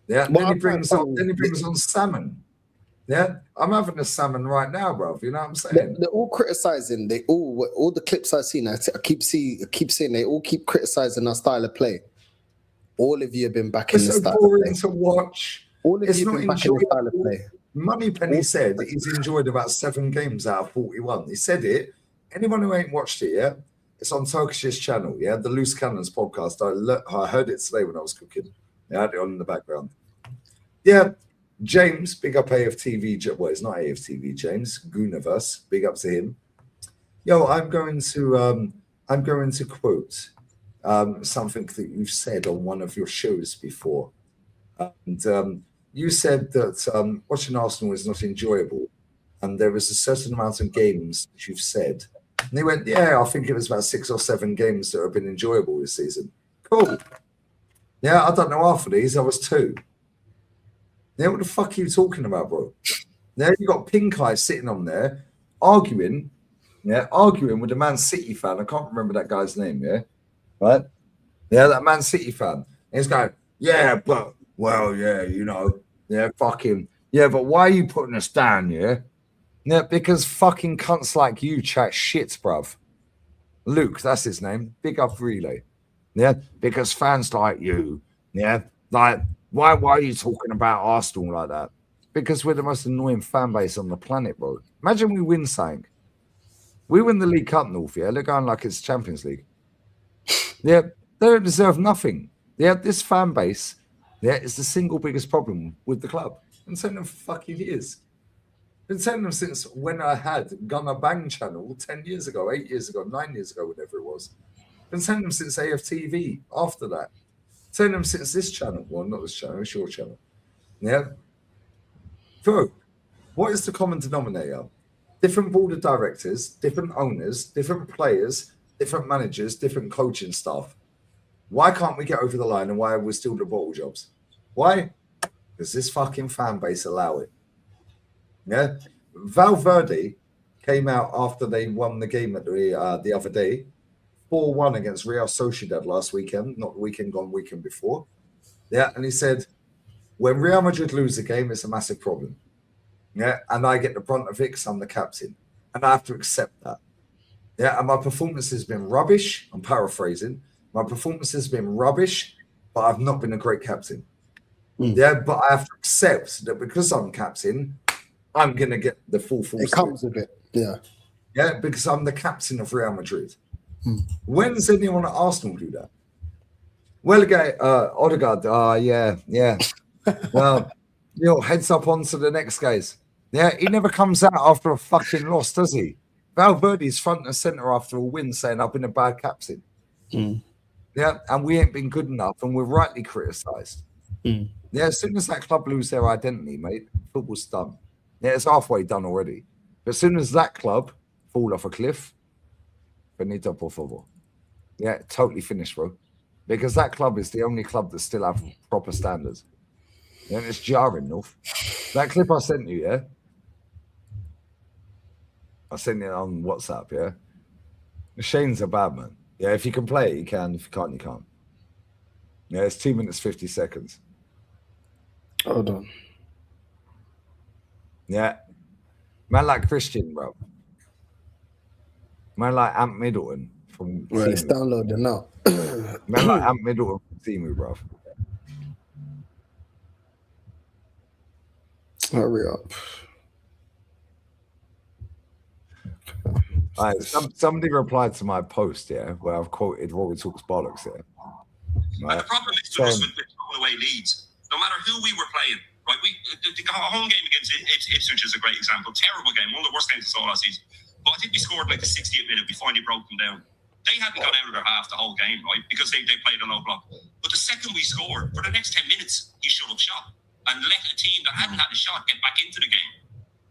Yeah, then he brings on salmon. Yeah, I'm having a salmon right now, bro. You know what I'm saying? They're all criticizing. They all the clips I've seen. I keep saying they all keep criticizing our style of play. All of you have been back in the style of play. It's so boring to watch. All of you have been back in the style of play. Moneypenny said that he's enjoyed about 7 games out of 41. He said it. Anyone who ain't watched it yet, it's on Turkish's channel. Yeah, the Loose Cannons podcast. I heard it today when I was cooking. I had it on in the background. Yeah, James, big up AFTV. Well, it's not AFTV. James Gooniverse, big up to him. Yo, I'm going to quote something that you've said on one of your shows before, and you said that watching Arsenal is not enjoyable, and there was a certain amount of games that you've said. And he went, yeah, I think it was about 6 or 7 games that have been enjoyable this season. Cool. Yeah, I don't know half of these. I was 2. Yeah, what the fuck are you talking about, bro? Now you got Pink Eye sitting on there arguing with a Man City fan. I can't remember that guy's name, yeah? Right? Yeah, that Man City fan. And he's going, yeah, but, well, yeah, you know, yeah, fucking, yeah, but why are you putting us down, yeah? Yeah, because fucking cunts like you chat shit, bruv. Luke, that's his name. Big up Relay. Yeah, because fans like you, yeah, like, why are you talking about Arsenal like that? Because we're the most annoying fan base on the planet, bro. Imagine we win something. We win the League Cup, North, yeah? They're going like it's Champions League. Yeah, they don't deserve nothing. Yeah, this fan base, yeah, is the single biggest problem with the club. Been saying them for fucking years. Been saying them since when I had Gunner Bang channel 10 years ago, 8 years ago, 9 years ago, whatever it was. Been saying them since AFTV after that. Saying them since this channel. Well, not this channel, it's your channel. Yeah. Bro, what is the common denominator? Different board of directors, different owners, different players, different managers, different coaching staff. Why can't we get over the line, and why are we still the bottle jobs? Why? Because this fucking fan base allow it. Yeah. Valverde came out after they won the game at the other day, 4-1 against Real Sociedad last weekend, not the weekend gone, weekend before. Yeah, and he said, when Real Madrid lose a game, it's a massive problem. Yeah, and I get the brunt of it because I'm the captain. And I have to accept that. Yeah, and my performance has been rubbish. I'm paraphrasing. My performance has been rubbish, but I've not been a great captain. Yeah, but I have to accept that because I'm captain, I'm going to get the full force. It comes with it, yeah. Yeah, because I'm the captain of Real Madrid. When does anyone at Arsenal do that? Well, again, Ødegaard, yeah. Well, you know, heads up on to the next guys. Yeah, he never comes out after a fucking loss, does he? Valverde's front and centre after a win saying I've been a bad captain. Yeah, and we ain't been good enough, and we're rightly criticised. Yeah, as soon as that club lose their identity, mate, football's done. Yeah, it's halfway done already. But as soon as that club fall off a cliff, Benito, por favor. Yeah, totally finished, bro. Because that club is the only club that still have proper standards. Yeah, and it's jarring, North. That clip I sent you, yeah? I sent it on WhatsApp, yeah? Shane's a bad man. Yeah, if you can play it, you can. If you can't, you can't. Yeah, it's 2 minutes, 50 seconds. Hold on. Yeah. Man like Christian, bro. Man like Ant Middleton from Well, it's Timu. downloading now. Man like Ant Middleton from Timu, bruv. Hurry up. Somebody replied to my post, where I've quoted Rory Talks bollocks here. Right? And the problem is to us with throwing away leads. No matter who we were playing, right? The home game against Ipswich is a great example. Terrible game, one of the worst games I saw last season. But I think we scored like the 60th minute. We finally broke them down. They hadn't got out of their half the whole game, right? Because they played a low block. But the second we scored, for the next 10 minutes, he should have shot and let a team that hadn't had a shot get back into the game.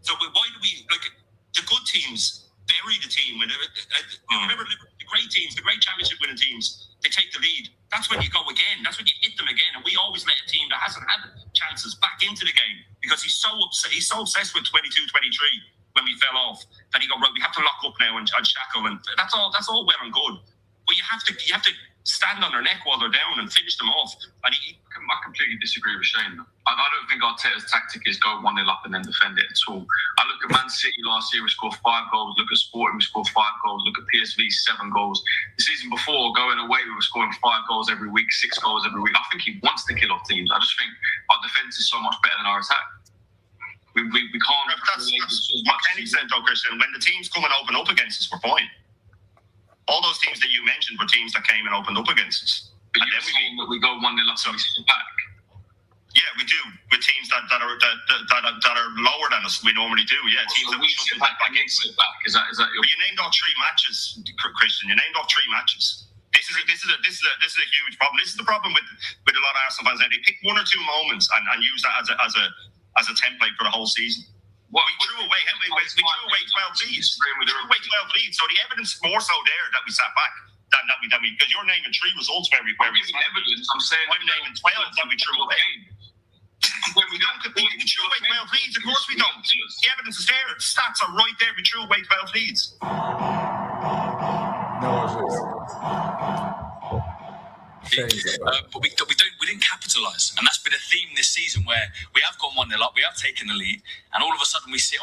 So why do we, like, the good teams bury the team? Remember, the great teams, the great championship winning teams, they take the lead. That's when you go again. That's when you hit them again. And we always let a team that hasn't had chances back into the game because he's so upset. He's so obsessed with 22, 23 when we fell off that he go, right, we have to lock up now and shackle. And that's all well and good. But you have to stand on their neck while they're down and finish them off. And I completely disagree with Shane. I don't think Arteta's tactic is go 1-0 up and then defend it at all. I look at Man City last year, we scored 5 goals. Look at Sporting, we scored 5 goals. Look at PSV, 7 goals. The season before, going away, we were scoring 5 goals every week, 6 goals every week. I think he wants to kill off teams. I just think our defence is so much better than our attack. We can't. That's what Kenny said, though, Christian. When the teams come and open up against us, we're fine. All those teams that you mentioned were teams that came and opened up against us. But you're saying that we go 1-0 up and we sit back. Yeah, we do. With teams that are lower than us, we normally do. Yeah, teams that we should back into. Is that your... But you named off 3 matches, Christian. You named off 3 matches. This is a huge problem. This is the problem with a lot of Arsenal fans. They pick 1 or 2 moments and use that as a template for the whole season. We threw away 12 leads. We threw away 12 leads. So the evidence more so there that we sat back than we because you're naming 3 results where we evidence. I'm saying I'm naming 12 that we threw away. When we don't compete, we threw away 12 leads. Of course we don't. The evidence is there. The stats are right there. We threw away 12 leads. But we didn't capitalise, and that's been a theme this season where we have gone 1-0 up, we have taken the lead, and all of a sudden we sit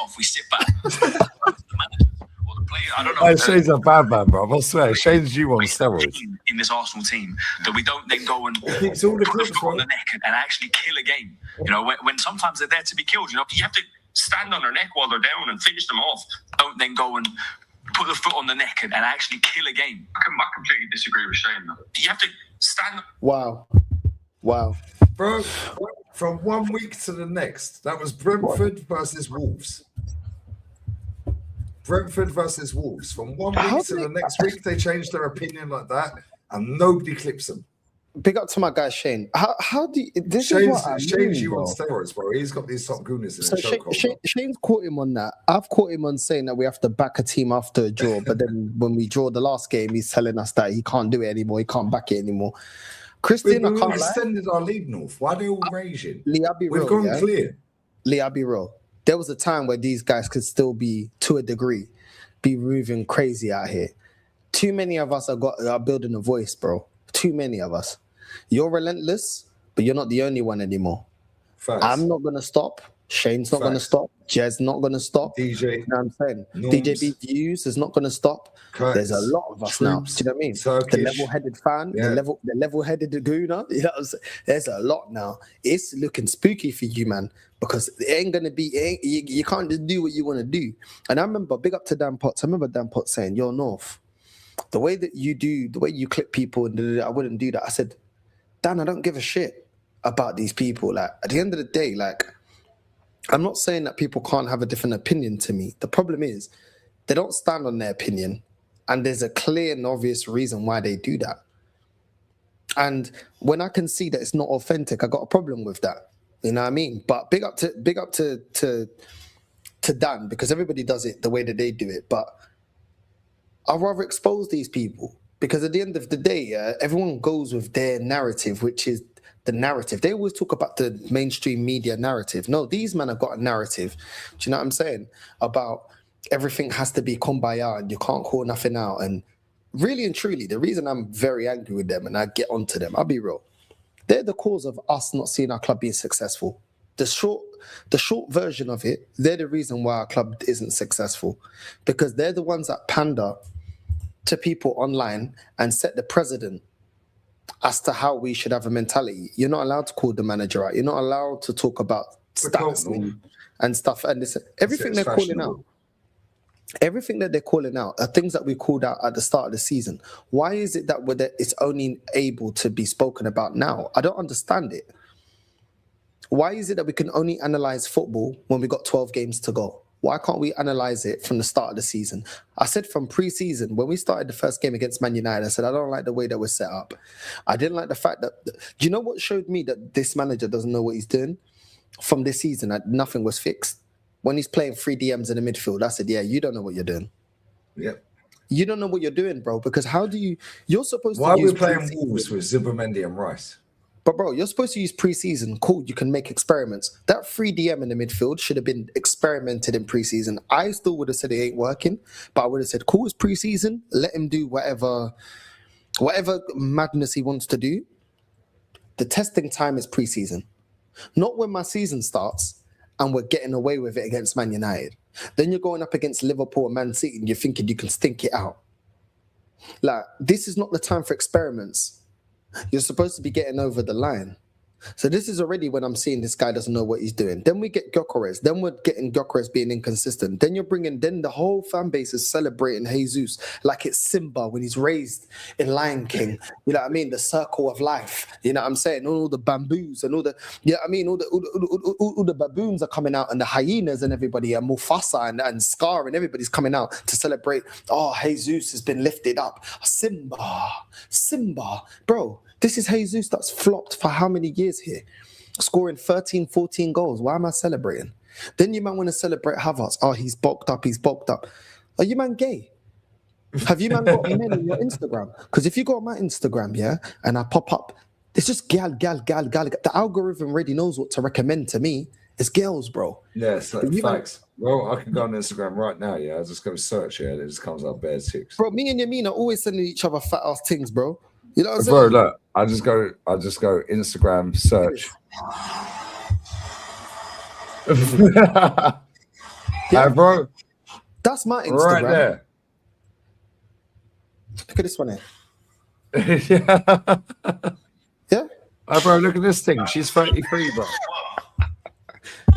back. The manager or the player, I don't know. Shane's a bad man, bro. I swear, Shane's you on steroids. In this Arsenal team, that we don't then go and it's all the put clips, the foot on the neck and actually kill a game. You know, when sometimes they're there to be killed. You know, You have to stand on their neck while they're down and finish them off. don't then go and put the foot on the neck and actually kill a game. I completely disagree with Shane, though. You have to stand. Wow. Bro, from 1 week to the next, that was Brentford versus Wolves. Brentford versus Wolves. From 1 week to the next week, they changed their opinion like that, and nobody clips them. Big up to my guy Shane. How do you, this Shane's, is what I mean, Shane's you bro. on steroids, bro. He's got these top Gooners in So his chokehold. Shane's caught him on that. I've caught him on saying that we have to back a team after a draw, but then when we draw the last game, he's telling us that he can't do it anymore. He can't back it anymore. Christian, I We can't lie. extended our lead north. Why are they all raging? Lee, I'll be We've real. gone Yeah? clear. Lee, I'll be real. There was a time where these guys could still be, to a degree, be moving crazy out here. Too many of us are building a voice, bro. Too many of us. You're relentless, but you're not the only one anymore. Facts. I'm not going to stop. Shane's not going to Facts. stop. Jez not going to stop. DJ. You know what I'm saying? Norms. DJ B Views is not going to stop. Curtis. There's a lot of us now. Do Troops. you know what I mean? Turkish. The level-headed fan, Yeah. the level-headed Gooner. You know what I'm saying? There's a lot now. It's looking spooky for you, man, because it ain't going to be, you can't just do what you want to do. And I remember, big up to Dan Potts, I remember Dan Potts saying, "Yo, North, the way that you do, the way you clip people, and I wouldn't do that." I said, Dan, I don't give a shit about these people. Like, at the end of the day, like, I'm not saying that people can't have a different opinion to me. The problem is they don't stand on their opinion, and there's a clear and obvious reason why they do that. And when I can see that it's not authentic, I got a problem with that. You know what I mean? But big up to Dan, because everybody does it the way that they do it. But I'd rather expose these people, because at the end of the day, everyone goes with their narrative, which is the narrative. They always talk about the mainstream media narrative. No, these men have got a narrative. Do you know what I'm saying? About everything has to be kumbaya and you can't call nothing out. And really and truly, the reason I'm very angry with them and I get onto them, I'll be real, they're the cause of us not seeing our club being successful. The short version of it, they're the reason why our club isn't successful, because they're the ones that pander to people online and set the precedent as to how we should have a mentality. You're not allowed to call the manager out. You're not allowed to talk about stats and stuff. And this, everything they're calling out. Everything that they're calling out are things that we called out at the start of the season. Why is it that it's only able to be spoken about now? I don't understand it. Why is it that we can only analyze football when we got 12 games to go? Why can't we analyze it from the start of the season? I said from pre-season, when we started the first game against Man United, I said, I don't like the way that we're set up. I didn't like the fact that... Do you know what showed me that this manager doesn't know what he's doing? From this season, nothing was fixed. When he's playing 3 DMs in the midfield, I said, yeah, you don't know what you're doing. Yep. You don't know what you're doing, bro, because how do you... You're supposed Why to are use... we playing Wolves with Zubimendi and Rice? But, bro, you're supposed to use pre-season. Cool, you can make experiments. That 3 DM in the midfield should have been experimented in pre-season. I still would have said it ain't working, but I would have said, cool, it's pre-season. Let him do whatever madness he wants to do. The testing time is pre-season. Not when my season starts and we're getting away with it against Man United. Then you're going up against Liverpool and Man City and you're thinking you can stink it out. Like, this is not the time for experiments. You're supposed to be getting over the line. So this is already when I'm seeing this guy doesn't know what he's doing. Then we get Gyökeres. Then we're getting Gyökeres being inconsistent. Then then the whole fan base is celebrating Jesus like it's Simba when he's raised in Lion King. You know what I mean? The circle of life. You know what I'm saying? All the bamboos and all the, you know what I mean? All the baboons are coming out and the hyenas and everybody and Mufasa and Scar and everybody's coming out to celebrate. Oh, Jesus has been lifted up. Simba. Bro, this is Jesus that's flopped for how many years here? Scoring 13, 14 goals. Why am I celebrating? Then you man want to celebrate Havertz. Oh, he's bulked up. Are you man gay? Have you man got men on your Instagram? Because if you go on my Instagram, yeah, and I pop up, it's just gal. The algorithm already knows what to recommend to me. It's girls, bro. Yeah, it's like facts. Well, I can go on Instagram right now, yeah. I just go search here and it just comes up bare chicks. Bro, me and Yamin are always sending each other fat ass things, bro. You know what I'm saying? Bro, look, I just go Instagram search. Yeah, bro. That's my Instagram. Right there. Look at this one here. Yeah. Oh, bro, look at this thing. She's 33, bro.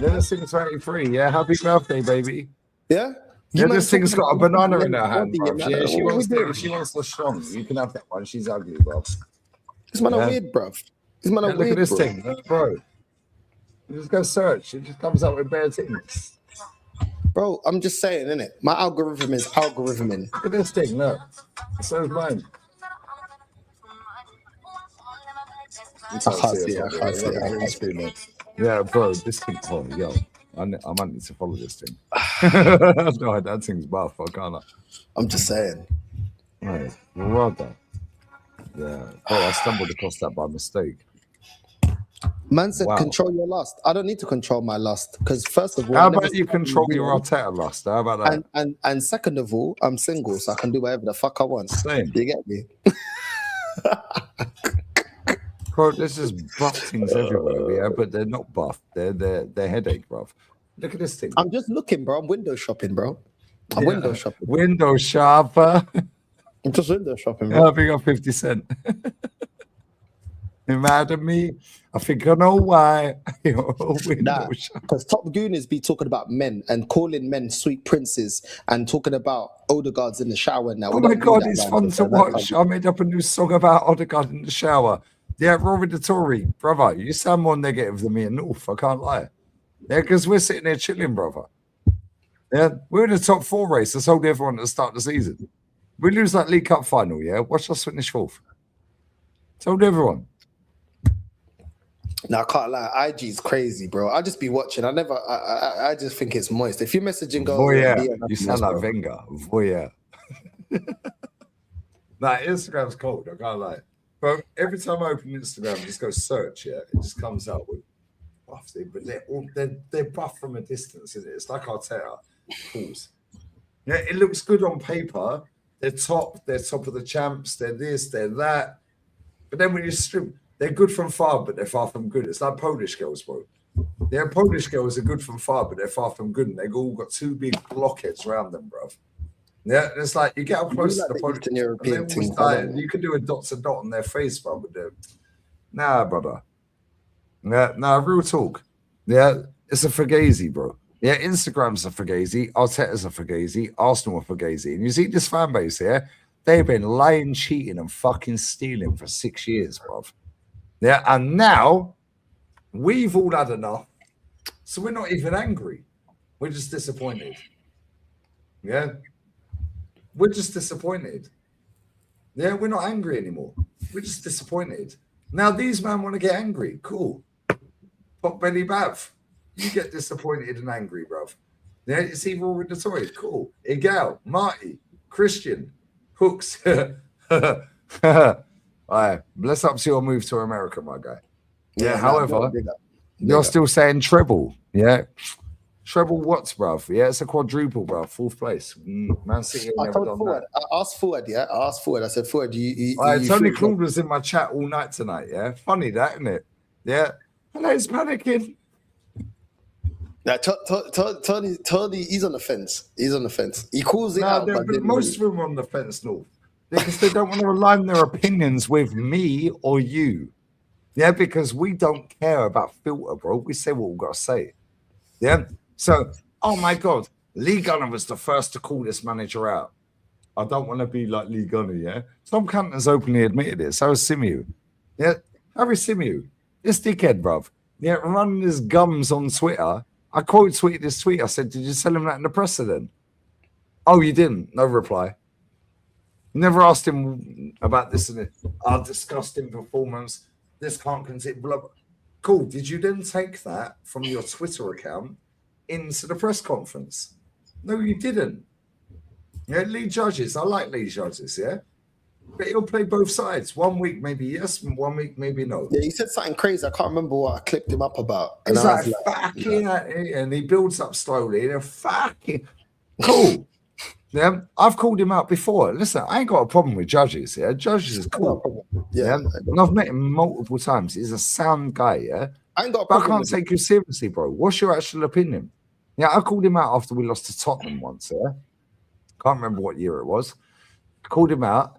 Yeah, this thing's 33. Yeah, happy birthday, baby. Yeah. Yeah, this thing's got a banana in her hand, bro. Yeah, she wants the strong. You can have that one. She's ugly, bro. This man are weird, bro. This man are weird, look at this bro. thing, bro. You just go search. It just comes up with bare things. Bro, I'm just saying, innit? My algorithm is algorithming. Look at this thing, look. So is mine. I can't see it. Yeah, bro, this thing, yo. I might need to follow this thing. No, that thing's buff. I can't. I'm just saying. Right, rather. Yeah. Oh, I stumbled across that by mistake. Man said, control your lust. I don't need to control my lust because first of all, how about you control your Arteta lust? How about that? And second of all, I'm single, so I can do whatever the fuck I want. Same. You get me? Bro, there's just buff things everywhere, yeah, but they're not buff. They're headache, bro. Look at this thing. I'm just looking, bro. I'm window shopping, bro. I'm window shopping. Window shopper. I'm just window shopping, bro. I think I'm 50 Cent. You mad at me? I think I know why. Because top Gooners be talking about men and calling men sweet princes and talking about Ødegaard's in the shower now. Oh my God, it's fun to watch. I made up a new song about Ødegaard in the shower. Yeah, Robert the Tory, brother, you sound more negative than me and North, I can't lie. Yeah, because we're sitting there chilling, brother. Yeah, we're in the top 4 race. I told everyone at the start of the season. We lose that League Cup final, yeah? Watch us finish 4th. Told everyone. No, I can't lie. IG's crazy, bro. I just be watching. I just think it's moist. If you're messaging girls, voyeur. You sound like Wenger. Voyeur. Nah, Instagram's cold, I can't lie. But every time I open Instagram, just go search, yeah, it just comes out with buff thing. But they're buff from a distance, isn't it? It's like Arteta. Pause. Yeah, it looks good on paper. They're top of the champs, they're this, they're that. But then when you strip, they're good from far, but they're far from good. It's like Polish girls, bro. Yeah, Polish girls are good from far, but they're far from good. And they've all got 2 big blockheads around them, bro. Yeah, it's like you get up close to the Eastern podcast, and European they thing. always die. You can do a dot to dot on their face, bro. Nah, brother. Yeah, nah, real talk. Yeah, it's a fugazi, bro. Yeah, Instagram's a fugazi, Arteta's a fugazi, Arsenal a fugazi. And you see this fan base here, they've been lying, cheating, and fucking stealing for 6 years, bro. Yeah, and now we've all had enough. So we're not even angry. We're just disappointed. Yeah. We're just disappointed. Yeah, we're not angry anymore. We're just disappointed. Now these men want to get angry. Cool. Pop belly bav. You get disappointed and angry, bruv. Yeah, it's either all with the toy. Cool. Egal, Marty, Christian, Hooks. All right. Bless up to your move to America, my guy. Yeah, however, you're still saying treble. Yeah. Treble what's, bruv? Yeah, it's a quadruple, bruv. 4th place. Man City I never told done Forward. that. I asked Forward, yeah. I asked Forward. I said, Forward, you Tony feel Claude was in my chat all night tonight, yeah? Funny that, isn't it? Yeah. Hello, it's panicking. Now, Tony, he's on the fence. He's on the fence. He calls it out. But most of them are on the fence, no. Because they don't want to align their opinions with me or you. Yeah, because we don't care about filter, bro. We say what we've got to say. Yeah. So, oh my God, Lee Gunner was the first to call this manager out. I don't want to be like Lee Gunner, yeah? Some cunt has openly admitted it. So has Simeon. Yeah, Harry Simeon. This dickhead, bruv. Yeah, running his gums on Twitter. I quote tweeted this tweet. I said, did you tell him that in the press then? Oh, you didn't? No reply. Never asked him about this and this. Our disgusting performance. This can't continue. Blah, blah. Cool. Did you then take that from your Twitter account into the press conference? No, you didn't. Yeah, Lee Judges. I like Lee Judges, yeah? But he'll play both sides. 1 week maybe yes, and 1 week maybe no. Yeah, he said something crazy. I can't remember what I clipped him up about. It's like, fucking, and he builds up slowly. They're fucking cool. Yeah, I've called him out before. Listen, I ain't got a problem with Judges. Yeah, Judges is cool. Yeah, and I've met him multiple times. He's a sound guy. Yeah, I ain't got a but I problem. can't take you seriously, bro. What's your actual opinion? Yeah, I called him out after we lost to Tottenham once. Yeah, can't remember what year it was. Called him out.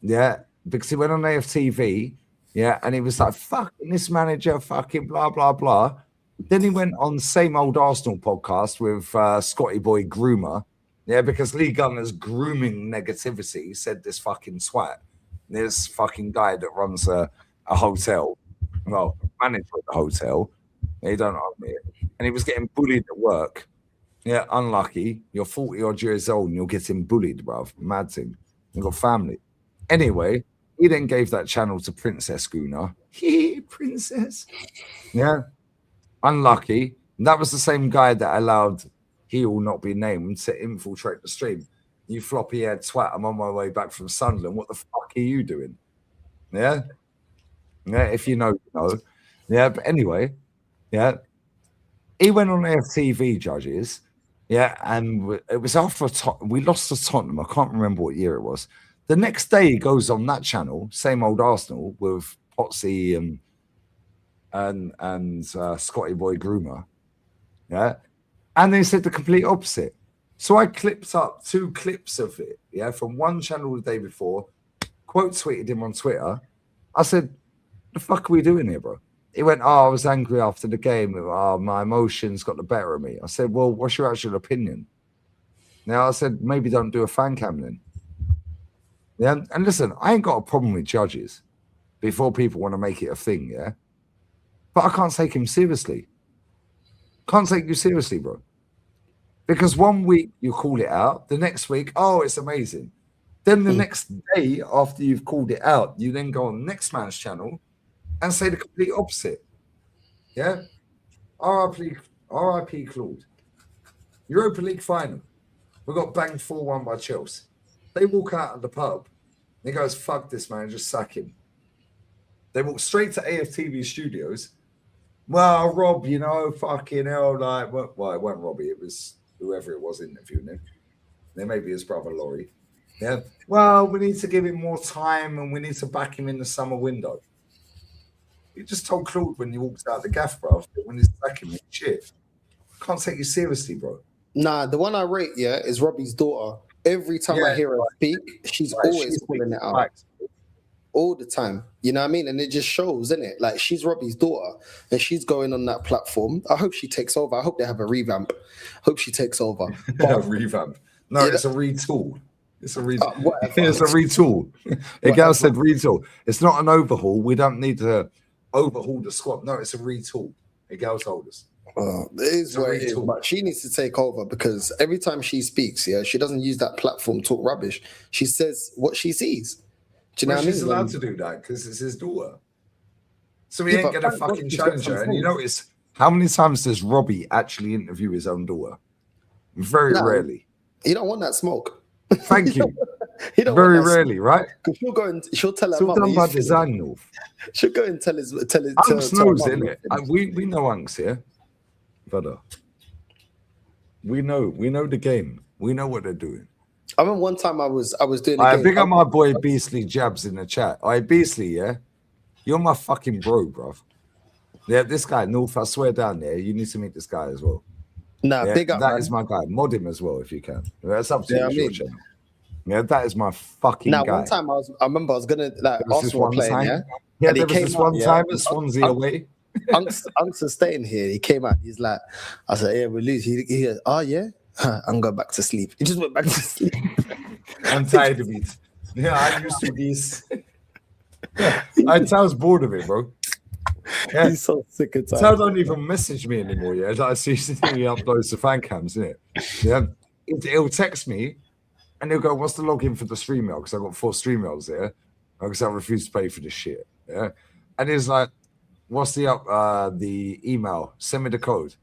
Yeah, because he went on AFTV. Yeah, and he was like, "Fucking this manager, fucking blah blah blah." Then he went on same old Arsenal podcast with Scotty Boy Groomer. Yeah, because Lee Gunner's grooming negativity said this fucking swat, this fucking guy that runs a hotel, well, manager of the hotel, he don't know me, and he was getting bullied at work. Yeah, unlucky. You're 40 odd years old and you're getting bullied, bruv. Mad thing. You've got family. Anyway, he then gave that channel to Princess Gooner. Princess. Yeah, unlucky. And that was the same guy that allowed he will not be named to infiltrate the stream. You floppy head twat, I'm on my way back from Sunderland. What the fuck are you doing? Yeah. Yeah, if you know, you know. Yeah, but anyway, yeah. He went on AFTV, Judges. Yeah, and it was after we lost to Tottenham. I can't remember what year it was. The next day he goes on that channel, same old Arsenal, with Potsy and Scotty Boy Groomer. Yeah. And they said the complete opposite. So I clipped up 2 clips of it, yeah, from one channel the day before, quote tweeted him on Twitter. I said, the fuck are we doing here, bro? He went, oh, I was angry after the game. Oh, my emotions got the better of me. I said, well, what's your actual opinion? Now, I said, maybe don't do a fan cam then. Yeah, and listen, I ain't got a problem with Judges before people want to make it a thing, yeah? But I can't take him seriously. Can't take you seriously, bro. Because 1 week you call it out, the next week, oh, it's amazing. Then the next day after you've called it out, you then go on the next man's channel and say the complete opposite. Yeah? R.I.P. Claude. Europa League final. We got banged 4-1 by Chelsea. They walk out of the pub. And he goes, fuck this man, just sack him. They walk straight to AFTV studios. Well, Rob, you know, fucking hell, like, well, it wasn't Robbie, it was whoever it was interviewing him. Then maybe his brother Laurie. Yeah. Well, we need to give him more time and we need to back him in the summer window. You just told Claude when he walked out the gaff, bro, when he's backing me, shit. Can't take you seriously, bro. Nah, the one I rate, yeah, is Robbie's daughter. every time I hear her speak, she's always pulling it out. Facts. All the time, you know what I mean? And it just shows, isn't it? Like, she's Robbie's daughter and she's going on that platform. I hope she takes over. I hope they have a revamp. Hope she takes over. A revamp. No, it's a retool. It's a retool. It's a retool. Ødegaard said retool. It's not an overhaul. We don't need to overhaul the squad. No, it's a retool. Ødegaard told us. It is what it is, but she needs to take over because every time she speaks, she doesn't use that platform to talk rubbish. She says what she sees. Do you know what I mean? She's allowed to do that because it's his daughter. So he ain't going to fucking challenge her. And you notice, how many times does Robbie actually interview his own daughter? Very rarely. He don't want that smoke. Thank you. Very rarely, right? Because she'll go and she'll tell her It's all mum. done by design, North. She'll go and tell his Unks knows, innit? We know Unks here. Brother. We know the game. We know what they're doing. I remember one time I was doing. I big up my boy Beastly Jabs in the chat. All right, Beastly, yeah, you're my fucking bro, bro. Yeah, this guy North, I swear down there, you need to meet this guy as well. Nah, yeah, big up. That man. is my guy. Mod him as well if you can. That's up to Yeah, you. Channel. Yeah, that is my fucking guy. One time I remember I was gonna like Arsenal were playing, yeah, and there was this one time at Swansea away. Unks is staying here. He came out. He's like, I said, yeah, we lose. He goes, oh yeah. I'm going back to sleep. He just went back to sleep. I'm tired of it. Yeah, I'm used to this. I was bored of it, bro. Yeah. He's so sick of time. Tal don't even message me anymore. Yeah, like, I see he uploads the fan cams, isn't it? Yeah, he'll text me and he'll go, "What's the login for the stream mail?" Because I got 4 stream mails there. Because I refuse to pay for this shit. Yeah, and he's like, "What's the email? Send me the code."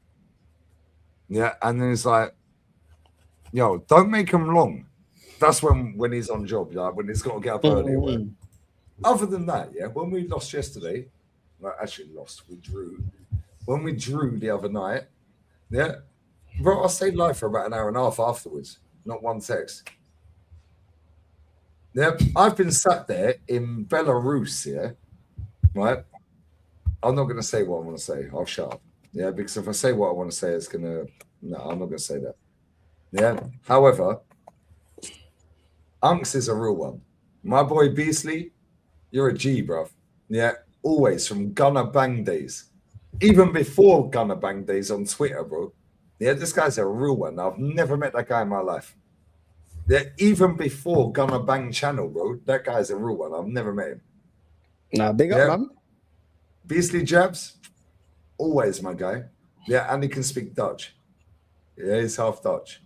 Yeah, and then it's like, yo, don't make him long. That's when he's on job, like when he's got to get up early. Other than that, yeah, when we lost yesterday, we drew. When we drew the other night, yeah, bro, I stayed live for about an hour and a half afterwards. Not one text. Yeah, I've been sat there in Belarus, yeah, right? I'm not going to say what I want to say. I'll shut up. Yeah, because if I say what I want to say, it's going to... No, I'm not going to say that. Yeah. However, Unks is a real one. My boy Beastly, you're a G, bruv. Yeah, always from Gunner Bang days. Even before Gunner Bang days on Twitter, bro. Yeah, this guy's a real one. I've never met that guy in my life. Yeah, even before Gunner Bang channel, bro. That guy's a real one. I've never met him. Nah, big up, man. Beastly Jabs, always my guy. Yeah, and he can speak Dutch. Yeah, he's half Dutch.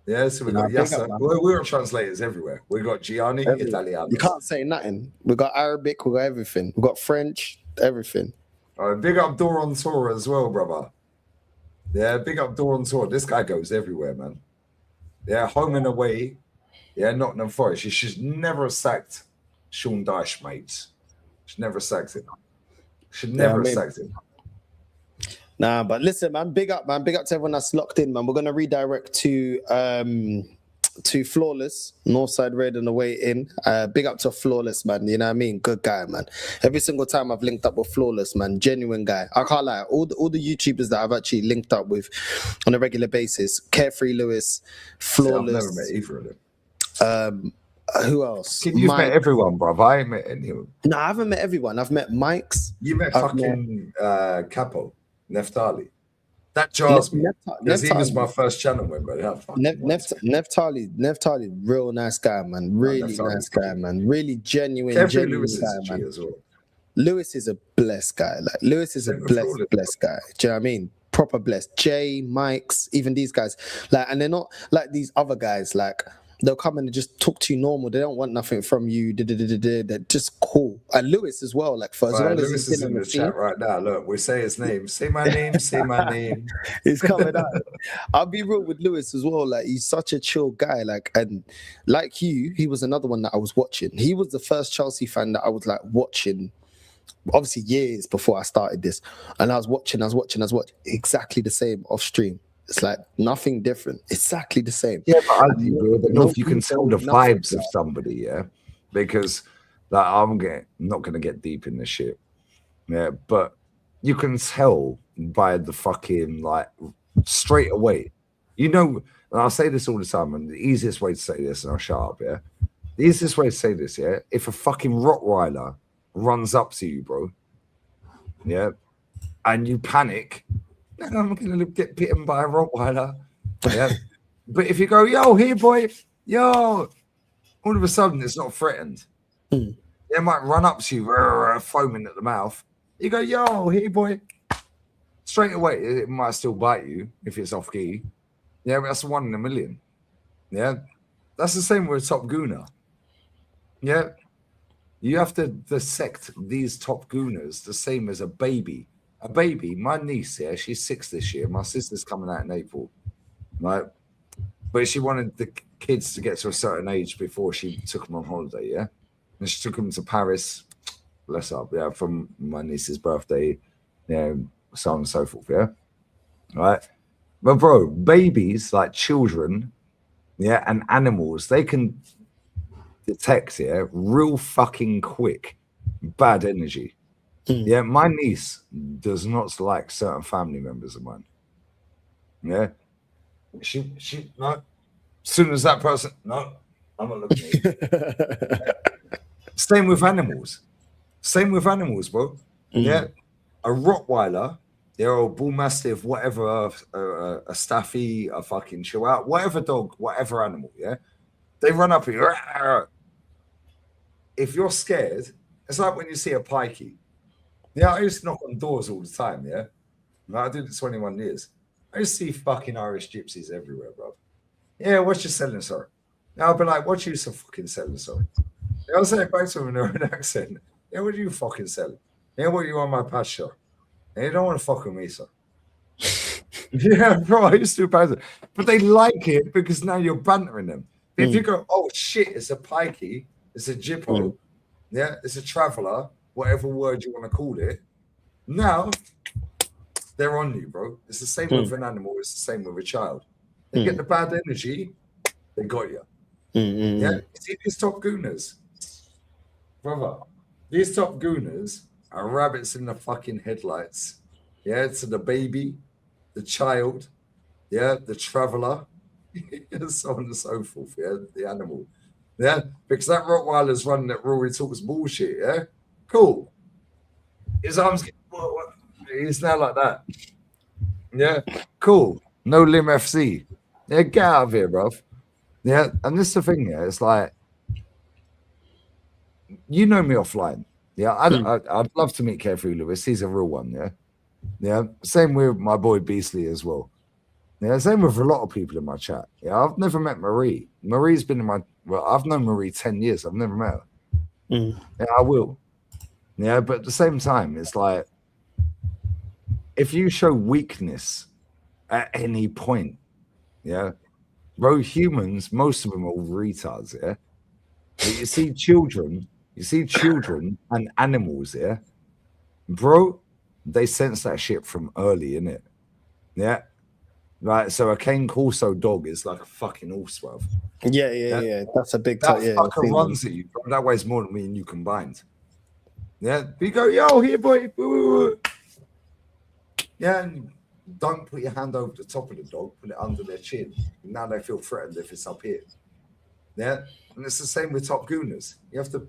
Yeah, so we got Yasser. We're on translators everywhere. We got Gianni, Italiano. You can't say nothing. We got Arabic, we got everything. We got French, everything. All right, big up Doron Tora as well, brother. Yeah, big up Doron Tora. This guy goes everywhere, man. Yeah, home and away. Yeah, Nottingham Forest. She should never have sacked Sean Dyche, mates. Should never have sacked him. Should never have sacked him. Nah, but listen, man, big up, man. Big up to everyone that's locked in, man. We're gonna redirect to Flawless, Northside Raid on the way in. Big up to Flawless, man. You know what I mean? Good guy, man. Every single time I've linked up with Flawless, man, genuine guy. I can't lie. All the YouTubers that I've actually linked up with on a regular basis, Carefree Lewis, Flawless. I've never met either of them. Who else? You've met everyone, bro. I ain't met anyone. No, I haven't met everyone. I've met Mike's. You met fucking Capo, Neftali. That jars me. Because he was my first channel member. Neftali, real nice guy, man. Really nice guy, man. Really genuine Lewis guy, is man. as well. Lewis is a blessed guy. Like Lewis is a blessed guy. Do you know what I mean? Proper blessed. Jay, Mike's, even these guys. Like, and they're not like these other guys. Like, they'll come and just talk to you normal. They don't want nothing from you. They're just cool. And Lewis as well. Like, for as long as Lewis is in the chat right now. Look, we say his name. Say my name. Say my name. He's coming out. I'll be real with Lewis as well. Like, he's such a chill guy. Like, and like you, he was another one that I was watching. He was the first Chelsea fan that I was like watching. Obviously, years before I started this, and I was watching exactly the same off stream. It's like nothing different. Exactly the same. Yeah, but you can tell the vibes of somebody, yeah, because like I'm not going to get deep in this shit, yeah, but you can tell by the fucking like straight away, You know, and I'll say this all the time, and the easiest way to say this, and I'll shut up, yeah? The easiest way to say this, yeah? If a fucking Rottweiler runs up to you, bro, yeah, and you panic, then I'm going to get bitten by a Rottweiler, yeah? But if you go, yo, here, boy, yo, all of a sudden it's not threatened. They might run up to you, foaming at the mouth. You go, yo, here, boy. Straight away, it might still bite you if it's off key. Yeah, but that's 1 in a million. Yeah, that's the same with a top gooner. Yeah, you have to dissect these top gooners the same as a baby. A baby, my niece, yeah, she's 6 this year. My sister's coming out in April, right? But she wanted the kids to get to a certain age before she took them on holiday, yeah? And she took them to Paris, bless her, yeah, from my niece's birthday, you know, so on and so forth, yeah? Right? But bro, babies, like children, yeah, and animals, they can detect, yeah, real fucking quick bad energy. Yeah, my niece does not like certain family members of mine. Yeah. She no. As soon as that person, no, I'm not looking at you. Same with animals. Same with animals, bro. Yeah. A Rottweiler, they're a bull mastiff, whatever, a staffy, a fucking chihuahua, whatever dog, whatever animal, yeah. They run up and you. If you're scared, it's like when you see a pikey. Yeah, I used to knock on doors all the time, yeah. I did it 21 years. I used to see fucking Irish gypsies everywhere, bro. Yeah, what you selling, sir? And I'll be like, what you fucking selling, sir? I'll say it back to them in their own accent. Yeah, what are you fucking selling? Yeah, what you on my patch, sir? And you don't want to fuck with me, sir. Yeah, bro, I used to do it. But they like it because now you're bantering them. If you go, oh shit, it's a pikey, it's a jippo, yeah, it's a traveller, whatever word you want to call it. Now they're on you, bro. It's the same with an animal. It's the same with a child. They get the bad energy, they got you. Yeah, see these top gooners, brother. These top gooners are rabbits in the fucking headlights. Yeah, to the baby, the child, yeah, the traveller, so on and so forth. Yeah, the animal. Yeah, because that Rottweiler's running that Rory talks bullshit. Yeah. Cool. His arms get, he's now like that. Yeah, cool. No limb FC. Yeah, get out of here, bruv. Yeah, and this is the thing, yeah. It's like, you know me offline. Yeah, I'd love to meet Carefree Lewis. He's a real one, yeah. Yeah, same with my boy Beasley as well. Yeah, same with a lot of people in my chat. Yeah, I've never met Marie. Marie's been in my, well, I've known Marie 10 years. I've never met her. Yeah, I will. Yeah, but at the same time, it's like, if you show weakness at any point, yeah, bro, humans, most of them are all retards, yeah. But you see children and animals, yeah, bro, they sense that shit from early, innit? Yeah. Right, so a Cane Corso dog is like a fucking horse, bro. Yeah. That's a big that fucker runs at you, bro. That weighs more than me and you combined. Yeah, but you go, yo, here, boy. Yeah, and don't put your hand over the top of the dog, put it under their chin. Now they feel threatened if it's up here. Yeah, and it's the same with top gooners. You have to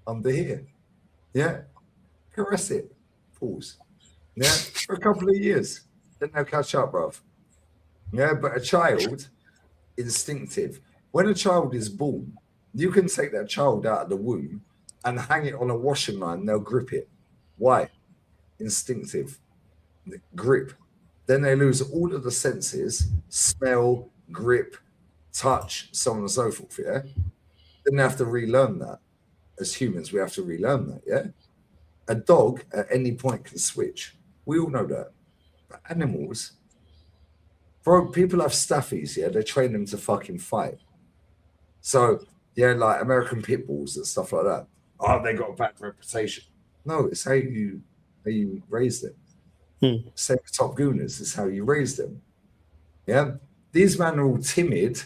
under here. Yeah, caress it. Pause. Yeah, for a couple of years. Then they'll catch up, bruv. Yeah, but a child, instinctive. When a child is born, you can take that child out of the womb and hang it on a washing line, they'll grip it. Why? Instinctive. Grip. Then they lose all of the senses, smell, grip, touch, so on and so forth, yeah? Then they have to relearn that. As humans, we have to relearn that, yeah? A dog at any point can switch. We all know that. But animals, bro, people have staffies, yeah? They train them to fucking fight. So, yeah, like American pit bulls and stuff like that. Oh, they got a bad reputation. No, it's how you raise them. Same with top gooners, it's how you raise them. Yeah, these men are all timid,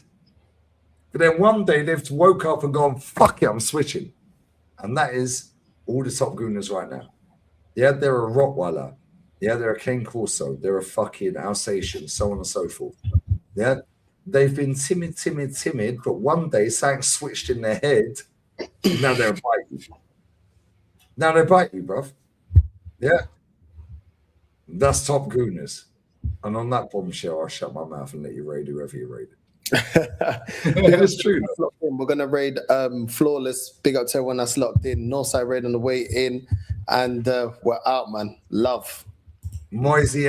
but then one day they've woke up and gone, fuck it, I'm switching. And that is all the top gooners right now. Yeah, they're a Rottweiler. Yeah, they're a Cane Corso. They're a fucking Alsatian, so on and so forth. Yeah, they've been timid, but one day something switched in their head. Now they're biting. Now they bite you, bruv. Yeah. That's top Gooners. And on that bombshell, I'll shut my mouth and let you raid whoever you raid. It's true. We're gonna raid Flawless. Big up to everyone that's locked in. Northside raid on the way in. And we're out, man. Love. Moisey